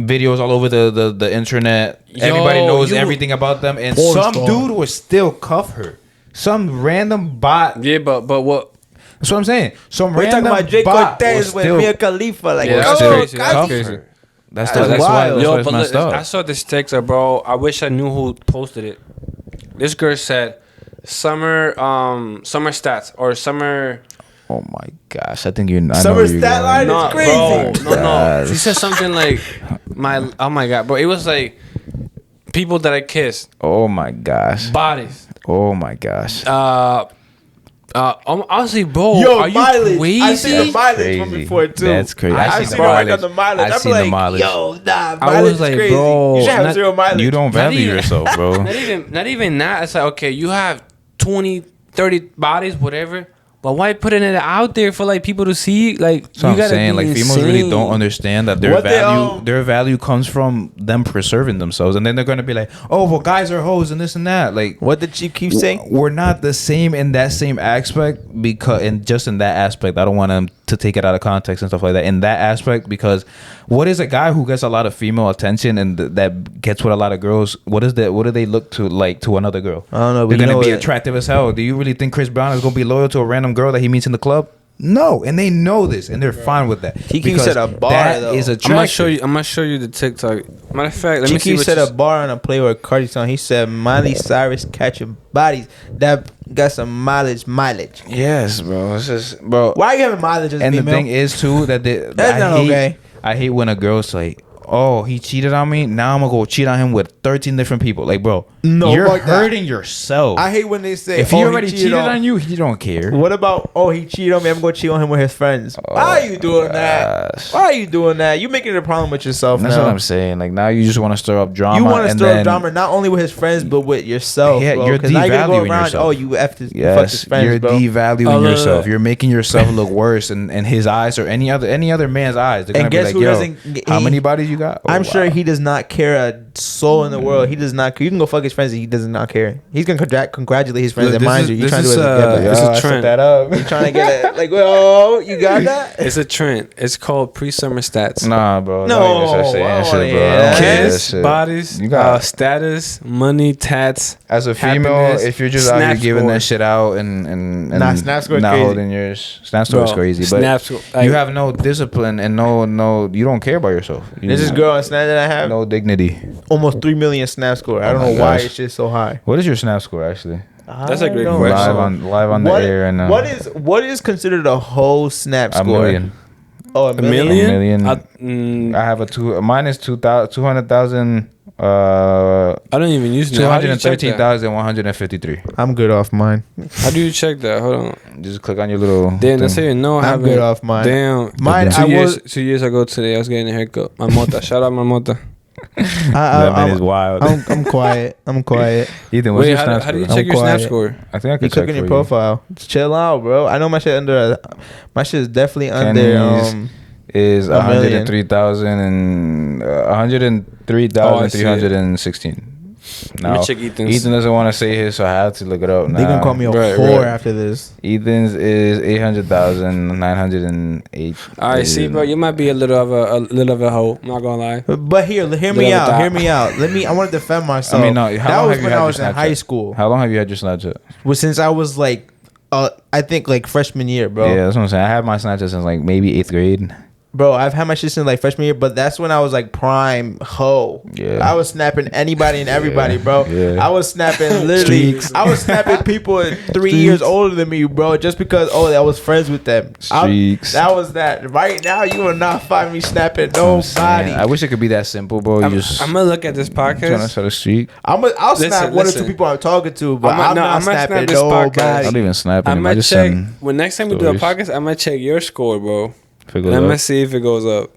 S1: Videos all over the internet.
S3: Yo,
S1: Everybody knows
S3: you-
S1: everything about them, and
S2: Porn
S1: some
S2: star.
S1: dude would still cuff her. Some random bot.
S3: Yeah, but what?
S1: That's what I'm saying. Some
S2: We're talking
S1: random
S2: about Jay
S1: bot
S2: Cortez
S1: will
S2: with
S1: still
S2: Mia Khalifa. Like,
S3: Yeah,
S2: oh,
S3: that's
S1: still
S3: crazy. That's
S1: cuff
S3: crazy.
S1: her. That's
S2: That's
S1: why
S2: wild.
S1: that's
S3: Yo,
S1: why it's
S3: but
S1: messed
S3: look,
S1: up.
S3: I saw this text, bro. I wish I knew who posted it. This girl said, "Summer stats or summer."
S1: Oh my gosh, I think you're. I know
S2: Summer
S1: where you're
S2: stat
S1: going.
S2: line?
S3: No,
S2: It's crazy.
S3: bro. No.
S1: Yes.
S3: She said something like, oh my god, bro. It was like people that I kissed,
S1: Oh my gosh.
S3: bodies.
S1: Oh my gosh.
S3: Honestly, bro,
S2: Yo,
S3: are you
S2: mileage.
S3: crazy?
S2: I seen the mileage from
S1: Crazy.
S2: before too.
S1: That's crazy.
S3: I
S2: I
S3: seen
S2: seen
S3: the
S2: the
S3: mileage.
S2: the mileage.
S1: I
S2: I'm
S1: seen the
S2: like,
S1: mileage.
S2: yo, nah,
S3: I
S2: mileage
S3: was
S2: is
S3: like,
S2: crazy.
S3: bro,
S2: You should have
S3: not-
S2: zero mileage.
S1: You don't value
S3: even-
S1: yourself, bro.
S3: Not even that. It's like, okay, you have 20, 30 bodies, whatever. But why putting it out there for like people to see? Like,
S1: So
S3: you
S1: I'm
S3: gotta
S1: saying,
S3: be
S1: like, females
S3: insane.
S1: really don't understand that their
S2: What they,
S1: value, their value comes from them preserving themselves, and then they're gonna be like, "Oh, well, guys are hoes and this and that." Like,
S2: What did she keep saying?
S1: we're not the same in that same aspect because, and just in that aspect, I don't want them to take it out of context and stuff like that in that aspect. Because what is a guy who gets a lot of female attention and that gets with a lot of girls? What is that? What do they look to like to another girl?
S2: I don't know.
S1: They're
S2: But
S1: gonna be attractive as hell. Do you really think Chris Brown is gonna be loyal to a random girl that he meets in the club? No, and they know this, and they're fine with that.
S2: Tiki set a bar,
S1: that
S2: though.
S1: is
S3: I'm
S1: attractive.
S3: gonna show you the TikTok. Matter of fact, let me see
S2: Tiki
S3: what
S2: set
S3: you
S2: a bar on a Playboy Cardi song. He said Miley Cyrus catching bodies. That got some mileage.
S1: Yes, bro. It's just, bro.
S2: Why are you having mileage as
S1: And
S2: female?
S1: the thing is too that
S2: That's not okay.
S1: I hate when a girl's like, oh, he cheated on me. Now I'm gonna go cheat on him with 13 different people. Like, bro,
S2: No,
S1: you're
S2: fuck that.
S1: hurting yourself.
S2: I hate when they say,
S1: if he
S2: oh,
S1: already cheated on you, he don't care.
S2: What about, oh, he cheated on me, I'm going to cheat on him with his friends. Why are you doing that?
S1: gosh.
S2: Why are you doing that? You making it a problem with yourself
S1: That's
S2: now.
S1: what I'm saying. Like now you just want to stir up drama.
S2: You want to
S1: and
S2: stir up
S1: then-
S2: drama not only with his friends, but with yourself,
S1: Yeah,
S2: bro.
S1: you're
S2: 'Cause now you're gonna go
S1: devaluing
S2: around,
S1: yourself.
S2: oh, you effed his, you fucked his
S1: Yes,
S2: friends,
S1: you're
S2: bro.
S1: devaluing
S3: look,
S1: yourself.
S3: look.
S1: You're making yourself look worse in his eyes or any other man's eyes. They're gonna
S2: And
S1: be
S2: guess
S1: like,
S2: who
S1: yo,
S2: doesn't-
S1: how
S2: he-
S1: many bodies you got? Oh,
S2: I'm sure
S1: wow.
S2: he does not care a soul in the world. He does not care. You can go fuck his friends and he does not care. He's going to congratulate his friends.
S3: Look,
S2: And
S3: this
S2: mind
S3: is-
S2: you, you're
S3: this
S2: trying to
S3: is,
S2: do it as a
S3: uh,
S2: gift.
S3: this is
S1: I set
S3: trend.
S1: that up.
S2: You're trying to get it. Like, oh, you got that?
S3: It's a trend. It's called pre-summer stats.
S1: Nah, bro.
S2: No,
S1: don't even start saying
S2: I
S1: that
S2: don't
S1: shit,
S2: wanna
S1: bro.
S2: hear
S1: I don't wanna hear that
S3: Kids,
S1: shit.
S3: bodies,
S1: You got
S3: status, money, tats.
S1: as a female,
S3: happiness,
S1: if you're just out
S3: Snap
S1: here giving
S3: score.
S1: that shit out and
S2: Nah, Snap score is
S1: not
S2: crazy.
S1: holding yours, Snap score is
S3: Bro,
S1: crazy. But
S3: Snap score, like-
S1: you have no discipline and no, you don't care about yourself.
S2: There's this girl on Snap that I have.
S1: no dignity.
S2: Almost 3 million Snap score. I don't
S1: Oh
S2: know
S1: my
S2: why
S1: gosh.
S2: it's just so high.
S1: What is your Snap score actually?
S3: That's a great
S2: I don't
S3: question.
S2: know.
S1: Live on the air and
S2: what is considered a whole Snap
S1: a
S2: score?
S1: million.
S2: Oh, a
S3: A
S2: million.
S3: million?
S1: million.
S3: I
S1: I have a two. Mine is 200,000.
S3: don't even use that. How do you check that?
S1: 213,153.
S2: I'm good off mine.
S3: How do you check that? Hold on.
S1: Just click on your little.
S3: Damn, that's how
S1: thing.
S3: you know I
S2: I'm
S3: haven't.
S2: good off mine.
S3: Damn.
S2: Mine,
S3: Two
S2: I
S3: years,
S2: was.
S3: 2 years ago today, I was getting a haircut. My mota. Shout out my mota.
S1: That man is wild.
S2: I'm quiet. I'm quiet.
S1: Ethan, what's
S3: Wait,
S1: your
S3: how,
S1: Snap
S3: how do you
S1: score?
S3: check your Snap
S2: quiet.
S3: score?
S1: I think I
S2: You
S1: could
S2: click
S1: check
S2: on your
S1: for
S2: profile. Chill out, bro. I know my shit under. My shit is definitely under.
S1: Kenny's is
S2: a million.
S1: 103,000 and 103,316.
S3: Let me check Ethan's.
S1: Ethan doesn't want to say his, so I have to look it up now.
S2: They gonna call me a
S3: Right,
S2: whore
S3: right.
S2: after this.
S1: Ethan's is 800,908.
S3: Alright, see, bro, you might be a little of a hoe. I'm not gonna lie.
S2: But hear me
S3: Little
S2: out.
S3: dot.
S2: Hear me out. I want to defend myself.
S1: I mean, no. How
S2: that
S1: long
S2: was
S1: have you
S2: when
S1: had
S2: I
S1: your
S2: was in
S1: Snapchat?
S2: high school.
S1: How long have you had your Snapchat?
S2: Well, since I was like, I think like freshman year, bro.
S1: Yeah, that's what I'm saying. I had my Snapchat since like maybe 8th grade.
S2: Bro, I've had my shit since like freshman year, but that's when I was like prime hoe.
S1: Yeah.
S2: I was snapping anybody and everybody, bro.
S1: Yeah.
S2: I was snapping literally.
S1: Streaks.
S2: I was snapping people 3 years older than me, bro, just because I was friends with them.
S1: Streaks.
S2: That was that. Right now, you will not find me snapping
S1: I'm saying,
S2: nobody.
S1: I wish it could be that simple, bro. You
S3: I'm
S1: just
S3: gonna look at this
S1: trying to
S3: podcast.
S1: start a streak.
S2: I'll
S3: Listen,
S2: snap one or
S3: listen.
S2: two people I'm talking to, but
S3: I'ma-
S2: I'm
S3: no,
S2: not
S3: I'ma
S2: snapping
S3: snap this podcast.
S1: I
S2: nobody.
S1: don't even snap
S3: I
S1: him. I
S3: might
S1: just
S3: check
S1: send
S3: when next time we do a
S1: stories.
S3: podcast. I might check your score, bro.
S1: if it
S3: And
S1: goes
S3: I'm gonna
S1: up.
S3: see if it goes up.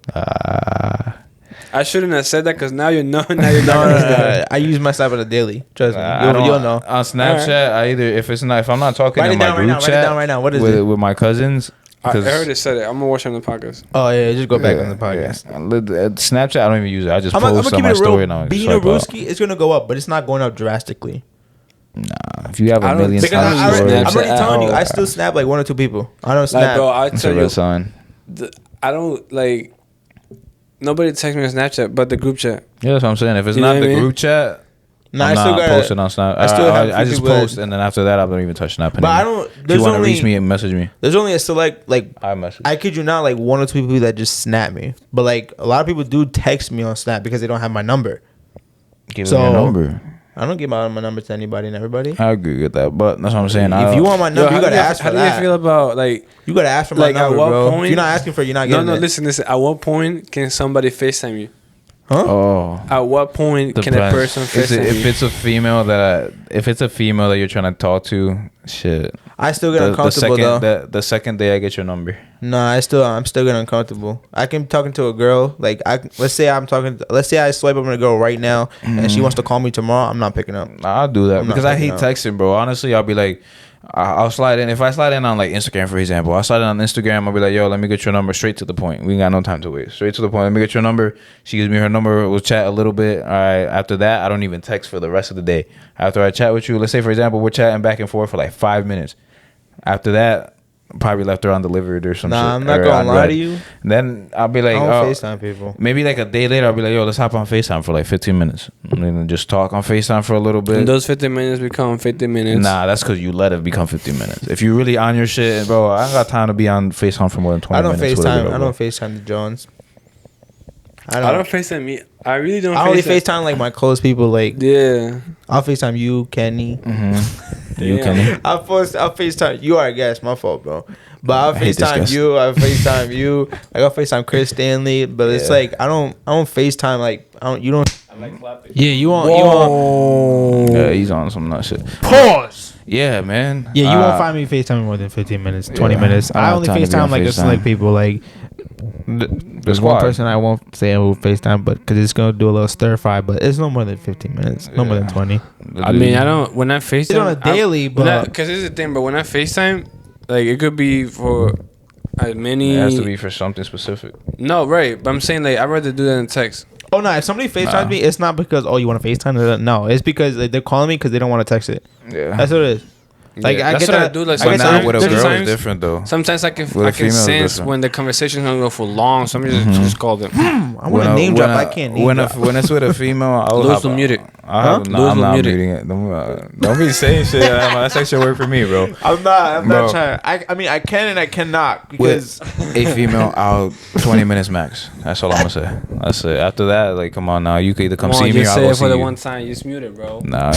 S3: I shouldn't have said that because now you know. Now you're not gonna snap.
S2: I use my snap on a daily. Trust me.
S1: I don't-
S2: You'll know.
S1: On Snapchat, I either if I'm not talking
S2: Write
S1: in
S2: it
S1: my
S2: down right
S1: group
S2: now. Write it
S1: chat
S2: down right now. What is
S1: with
S2: it?
S1: with my cousins.
S3: I
S1: 'cause-
S3: heard it said it. I'm gonna watch on the podcast.
S2: Oh yeah, just go back on the podcast.
S1: Yeah. Snapchat, I don't even use it. I just
S2: I'm
S1: post
S2: gonna
S1: on
S2: keep
S1: my
S2: it
S1: story
S2: real.
S1: and I
S2: Being a
S1: swipe out.
S2: Ruski, it's gonna go up, but it's not going up drastically.
S1: Nah, if you have
S3: I
S1: a
S3: don't
S1: million
S3: think
S2: Because
S3: I
S1: Snap
S3: don't use
S2: I'm
S1: stories,
S3: Snapchat
S2: already telling you,
S3: at all.
S2: I still snap like one or two people. I don't snap.
S3: Like, bro, I
S1: that's
S3: tell
S1: a
S3: you,
S1: red sign.
S3: I don't like. Nobody texts me on Snapchat, but the group chat.
S1: Yeah, that's what I'm saying. If it's
S3: You know
S1: not
S3: what
S1: the
S3: I mean?
S1: group chat,
S2: Nah,
S1: I'm
S2: I still
S1: not
S2: got
S1: posting on Snap.
S2: I still have a
S1: I
S2: few
S1: just
S2: people that-
S1: post, and then after that, I don't even touch Snap
S2: But I
S1: anymore.
S2: don't.
S1: If you
S2: There's
S1: want to
S2: only
S1: reach me, message me.
S2: there's only a select like.
S1: I message.
S2: I kid you not, like one or two people that just snap me. But like a lot of people do text me on Snap because they don't have my number.
S1: Give
S2: So-
S1: me your number.
S2: I don't give my number to anybody and everybody.
S1: I agree with that, but that's what I'm saying.
S2: If you want my number, you gotta ask for
S3: How do
S2: that.
S3: you feel about like?
S2: You gotta ask for my
S3: Like, at
S2: number,
S3: what
S2: bro. If
S3: point-
S2: you're not asking for it, you're not
S3: No,
S2: getting
S3: no.
S2: it.
S3: Listen. At what point can somebody FaceTime you?
S2: Huh?
S1: Oh,
S3: At what point can a
S1: depends.
S3: person
S1: If
S3: FaceTime
S1: if
S3: you?
S1: it's a female if it's a female that you're trying to talk to, shit.
S2: I still get
S1: The
S2: uncomfortable
S1: second
S2: though.
S1: the second day I get your number.
S2: Nah, I'm still getting uncomfortable. I can be talking to a girl. Like let's say I swipe up on a girl right now and she wants to call me tomorrow. I'm not picking up.
S1: I'll do that
S2: I'm not
S1: because I hate
S2: picking up.
S1: texting, bro. Honestly, I'll be like, I'll slide in. If I slide in on like Instagram, for example, I'll slide in on Instagram. I'll be like, yo, let me get your number straight to the point. We ain't got no time to waste. Straight to the point. Let me get your number. She gives me her number. We'll chat a little bit. All right. After that, I don't even text for the rest of the day. After I chat with you, let's say, for example, we're chatting back and forth for like 5 minutes. After that, probably left her undelivered or some shit.
S2: Nah, I'm not
S1: or
S2: gonna lie
S1: unread.
S2: to you.
S1: And then I'll be like,
S2: I don't
S1: oh,
S2: FaceTime people.
S1: maybe like a day later, I'll be like, yo, let's hop on FaceTime for like 15 minutes. And then just talk on FaceTime for a little bit.
S3: And those 15 minutes become 50 minutes.
S1: Nah, that's because you let it become 15 minutes. If you really on your shit, bro, I don't got time to be on FaceTime for more than 20
S2: I don't
S1: minutes.
S2: FaceTime.
S1: whatever,
S2: I
S1: bro.
S2: don't FaceTime the Jones.
S3: I don't FaceTime me. I really don't.
S2: I only FaceTime like my close people. Like
S3: Yeah.
S2: I'll FaceTime you, Kenny.
S1: You
S3: Yeah.
S1: can.
S2: I'll FaceTime you. Are a guest. My fault, bro. But I'll
S1: I hate this
S2: FaceTime
S1: guest.
S2: you. I'll FaceTime you. Like I'll FaceTime Chris Stanley. But it's
S1: Yeah.
S2: like I don't FaceTime like I don't. You don't.
S1: I like clapping.
S2: Yeah, you want.
S1: Yeah, he's on some nut shit.
S2: Pause.
S1: Yeah, man.
S5: Yeah, you won't find me FaceTime more than 15 minutes, 20
S1: Yeah.
S5: minutes.
S1: I don't
S5: I
S1: have
S5: only
S1: time to be on
S5: FaceTime like the
S1: FaceTime.
S5: select people. Like, there's one
S1: squad.
S5: person I won't say I will FaceTime, but because it's gonna do a little stir fry. But it's no more than 15 minutes, no more than 20.
S3: I mean, I don't. When I FaceTime,
S2: It's on a daily, but
S3: because here's the thing. But when I FaceTime, like it could be for as many.
S1: It has to be for something specific.
S3: No, right. But I'm saying like I'd rather do that in text.
S2: oh no, if somebody FaceTimes
S1: Nah.
S2: me, it's not because you want to FaceTime. No, it's because like, they're calling me because they don't want to text it.
S1: Yeah.
S2: That's what it is. Like
S3: Yeah,
S2: I
S3: that's
S2: get
S3: what I
S2: that.
S3: do. Like
S1: But
S2: I get
S1: now
S2: that.
S1: with a
S2: There's
S1: girl,
S2: times-
S1: it's different though.
S3: Sometimes I can
S1: With a
S3: I can
S1: female, it's
S3: sense
S1: different.
S3: when the conversation's gonna go for long. So I'm just call them.
S2: I want to name drop. I can't name
S1: when
S2: drop.
S1: when it's with a female, I'll
S3: Louis
S1: have
S3: will mute it.
S1: I have, no,
S3: Louis
S1: I'm
S3: will
S1: not
S3: mute it.
S1: muting it. Don't be saying shit. That's extra work for me, bro.
S2: I'm not
S1: Bro.
S2: trying. I mean, I can and I cannot
S1: With
S2: because
S1: a female, out 20 minutes max. That's all I'm gonna say. That's it. After that, like, come on now. You can either come see me or
S3: just
S1: I'll
S3: say
S1: go
S3: it
S1: see
S3: for the
S1: you.
S3: one time. You just mute it, bro.
S1: Nah.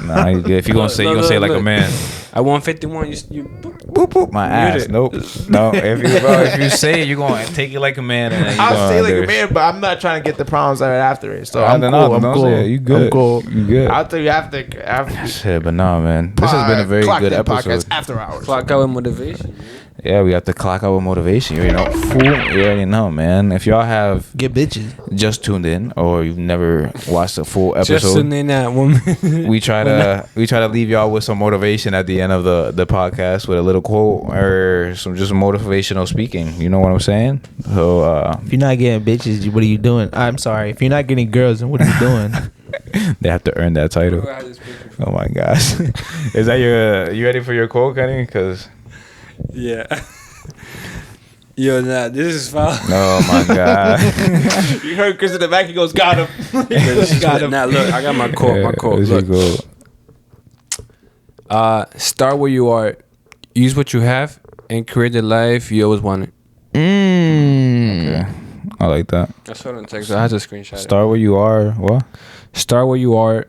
S1: If you gonna say, you
S3: Look,
S1: gonna say it
S3: look,
S1: like a
S3: look.
S1: man.
S3: I want 51. You
S1: Boop boop my ass.
S3: it.
S1: Nope. No. If you say it, you gonna take it like a man. And then you
S2: I'll
S1: gonna
S2: say like a
S1: there's-
S2: man, but I'm not trying to get the problems right after it. So
S1: I
S2: I'm
S1: don't
S2: cool.
S1: know,
S2: I'm
S1: don't
S2: cool.
S1: say it. You good.
S2: I'm cool.
S1: You good.
S2: I'll tell you after.
S1: Shit, but no, man. This has been a very
S2: Clock
S1: good
S2: That
S1: episode.
S2: podcast after hours.
S3: clock out with motivation.
S1: Yeah, we have to clock out with motivation. You already know. Fool. You already know, man. If y'all have
S2: Get bitches.
S1: just tuned in or you've never watched a full
S3: Just
S1: episode,
S3: in that woman.
S1: we try to leave y'all with some motivation at the end of the podcast with a little quote or some just motivational speaking. You know what I'm saying? So
S2: If you're not getting bitches, what are you doing? I'm sorry. If you're not getting girls, then what are you doing?
S1: they have to earn that title. Oh my gosh. Is that you ready for your quote, Kenny? Because
S3: Yeah. Yo, nah, this is foul.
S1: oh my god.
S2: You heard Chris in the back. He goes, got him.
S3: Got him. Nah, look, I got my quote.
S1: Yeah,
S3: My quote.
S1: what's your
S3: Look.
S1: quote?
S3: Start where you are, use what you have, and create the life you always wanted.
S1: Okay. I like that.
S3: That's what I'm texting. I had to screenshot it.
S1: Start where you are. What?
S3: Start where you are,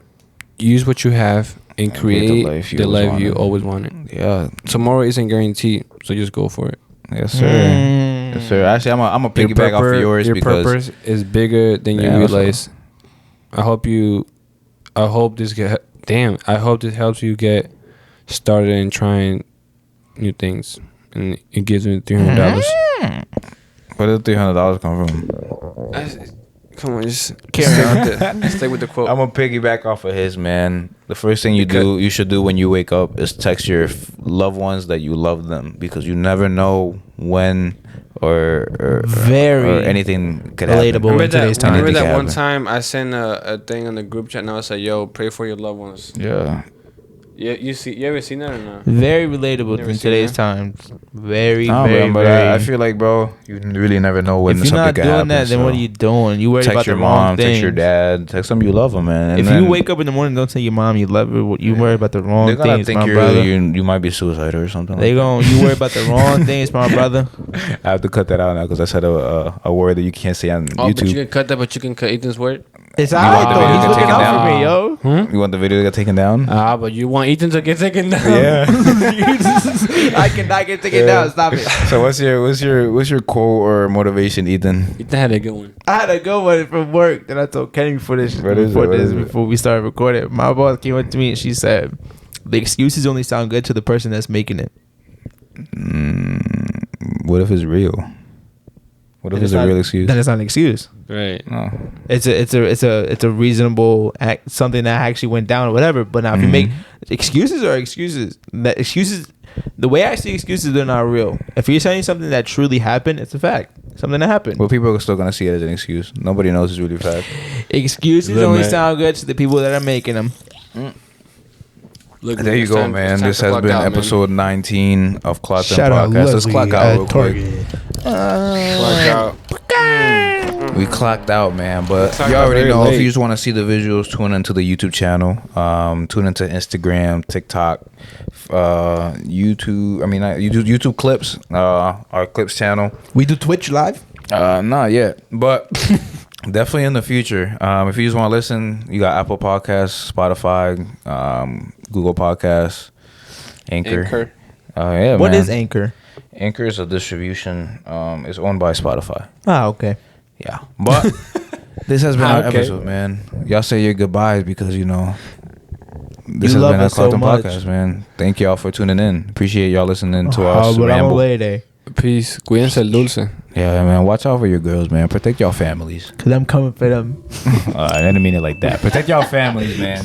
S3: use what you have, and create the life you always wanted.
S1: Yeah.
S3: Tomorrow isn't guaranteed, so just go for it.
S1: Yes, sir. Yes, sir. Actually, I'm a piggyback off of yours
S3: your
S1: because
S3: purpose is bigger than you
S1: Yeah, that's
S3: realize. I hope this helps you get started in trying new things, and it gives me $300.
S1: where did $300 come from?
S3: Come on, just
S2: Carry on.
S3: stay with the quote.
S1: I'm gonna piggyback off of his, man. The first thing you should do when you wake up is text your loved ones that you love them because you never know when or
S2: Very
S1: anything could
S2: relatable.
S1: happen.
S2: in today's time.
S3: Remember
S1: Anything
S3: that
S1: can
S3: one
S1: happen.
S3: time I sent a thing on the group chat and I was like, "Yo, pray for your loved ones."
S1: Yeah.
S3: Yeah, you ever seen that or not?
S2: Very relatable
S3: Never
S2: in
S3: seen
S2: today's
S3: that.
S2: times. Very,
S1: No,
S2: very,
S1: but
S2: very.
S1: I feel like, bro, you really never know when
S2: if you're
S1: something
S2: not
S1: could
S2: doing
S1: happen.
S2: that, then
S1: so
S2: what are you doing? You worried
S1: text
S2: about
S1: your
S2: the wrong
S1: mom,
S2: thing.
S1: text your dad, text them you love them, man. And
S2: If
S1: then
S2: you wake up in the morning, don't tell your mom you love her. You worry about the wrong
S1: they're gonna
S2: things,
S1: think
S2: my brother.
S1: you might be suicidal or something.
S2: They you worry about the wrong things, my brother.
S1: I have to cut that out now because I said a word that you can't say on
S3: Oh, but you
S1: YouTube.
S3: can cut that, but you can cut Ethan's word.
S2: It's
S1: want
S2: alright
S1: the
S2: though.
S1: video
S2: He's
S1: to
S2: looking
S1: take it
S2: out for me,
S1: down?
S2: yo.
S1: You want the video to get taken down?
S3: But you want Ethan to get taken down.
S1: Yeah.
S2: I cannot get taken down. Stop it.
S1: So what's your quote or motivation, Ethan?
S3: Ethan had a good one.
S2: I had a good one from work that I told Kenny before
S1: What is it?
S2: before we started recording. My boss came up to me and she said, "The excuses only sound good to the person that's making it."
S1: What if it's real? What if it's a real excuse?
S2: Then it's not an excuse.
S3: Right.
S1: No.
S2: It's a reasonable act, something that actually went down or whatever. But now if you make excuses are excuses. That excuses, the way I see excuses, they're not real. If you're saying something that truly happened, it's a fact. Something that happened.
S1: Well, people are still gonna see it as an excuse. Nobody knows it's really fact.
S2: Excuses
S3: Look,
S2: only
S3: man.
S2: sound good to the people that are making them.
S3: Look,
S1: There you
S3: it's
S1: go,
S3: time-
S1: man.
S3: it's time
S1: This
S3: to
S1: has
S3: clock
S1: been
S3: out, man.
S1: episode 19 of Clock Them
S2: Shout out
S1: Podcast. Let's
S2: Leslie
S1: clock out real
S2: at
S1: quick.
S2: Target.
S3: Clock out.
S1: We clocked out, man. But
S3: clocked
S1: you
S3: out
S1: already
S3: very
S1: know. If
S3: late.
S1: you just want to see the visuals, tune into the YouTube channel. Tune into Instagram, TikTok, YouTube. I mean, YouTube clips. Our clips channel.
S2: We do Twitch live.
S1: Not yet, but definitely in the future. If you just want to listen, you got Apple Podcasts, Spotify, Google Podcasts, Anchor. Yeah,
S2: What
S1: man.
S2: is Anchor?
S1: Anchor is a distribution. It's owned by Spotify.
S2: Ah, okay.
S1: Yeah, but this has been our
S3: Okay.
S1: episode, man. Y'all say your goodbyes because this
S2: You
S1: has
S2: love
S1: been our
S2: us so
S1: Clothing
S2: much.
S1: Podcast, man. Thank y'all for tuning in. Appreciate y'all listening to us
S2: but I'm
S1: ramble.
S2: away today.
S3: Peace. Cuídense el dulce.
S1: Yeah, man. Watch out for your girls, man. Protect y'all families.
S2: Cause I'm coming for them.
S1: I didn't mean it like that. Protect y'all families, man.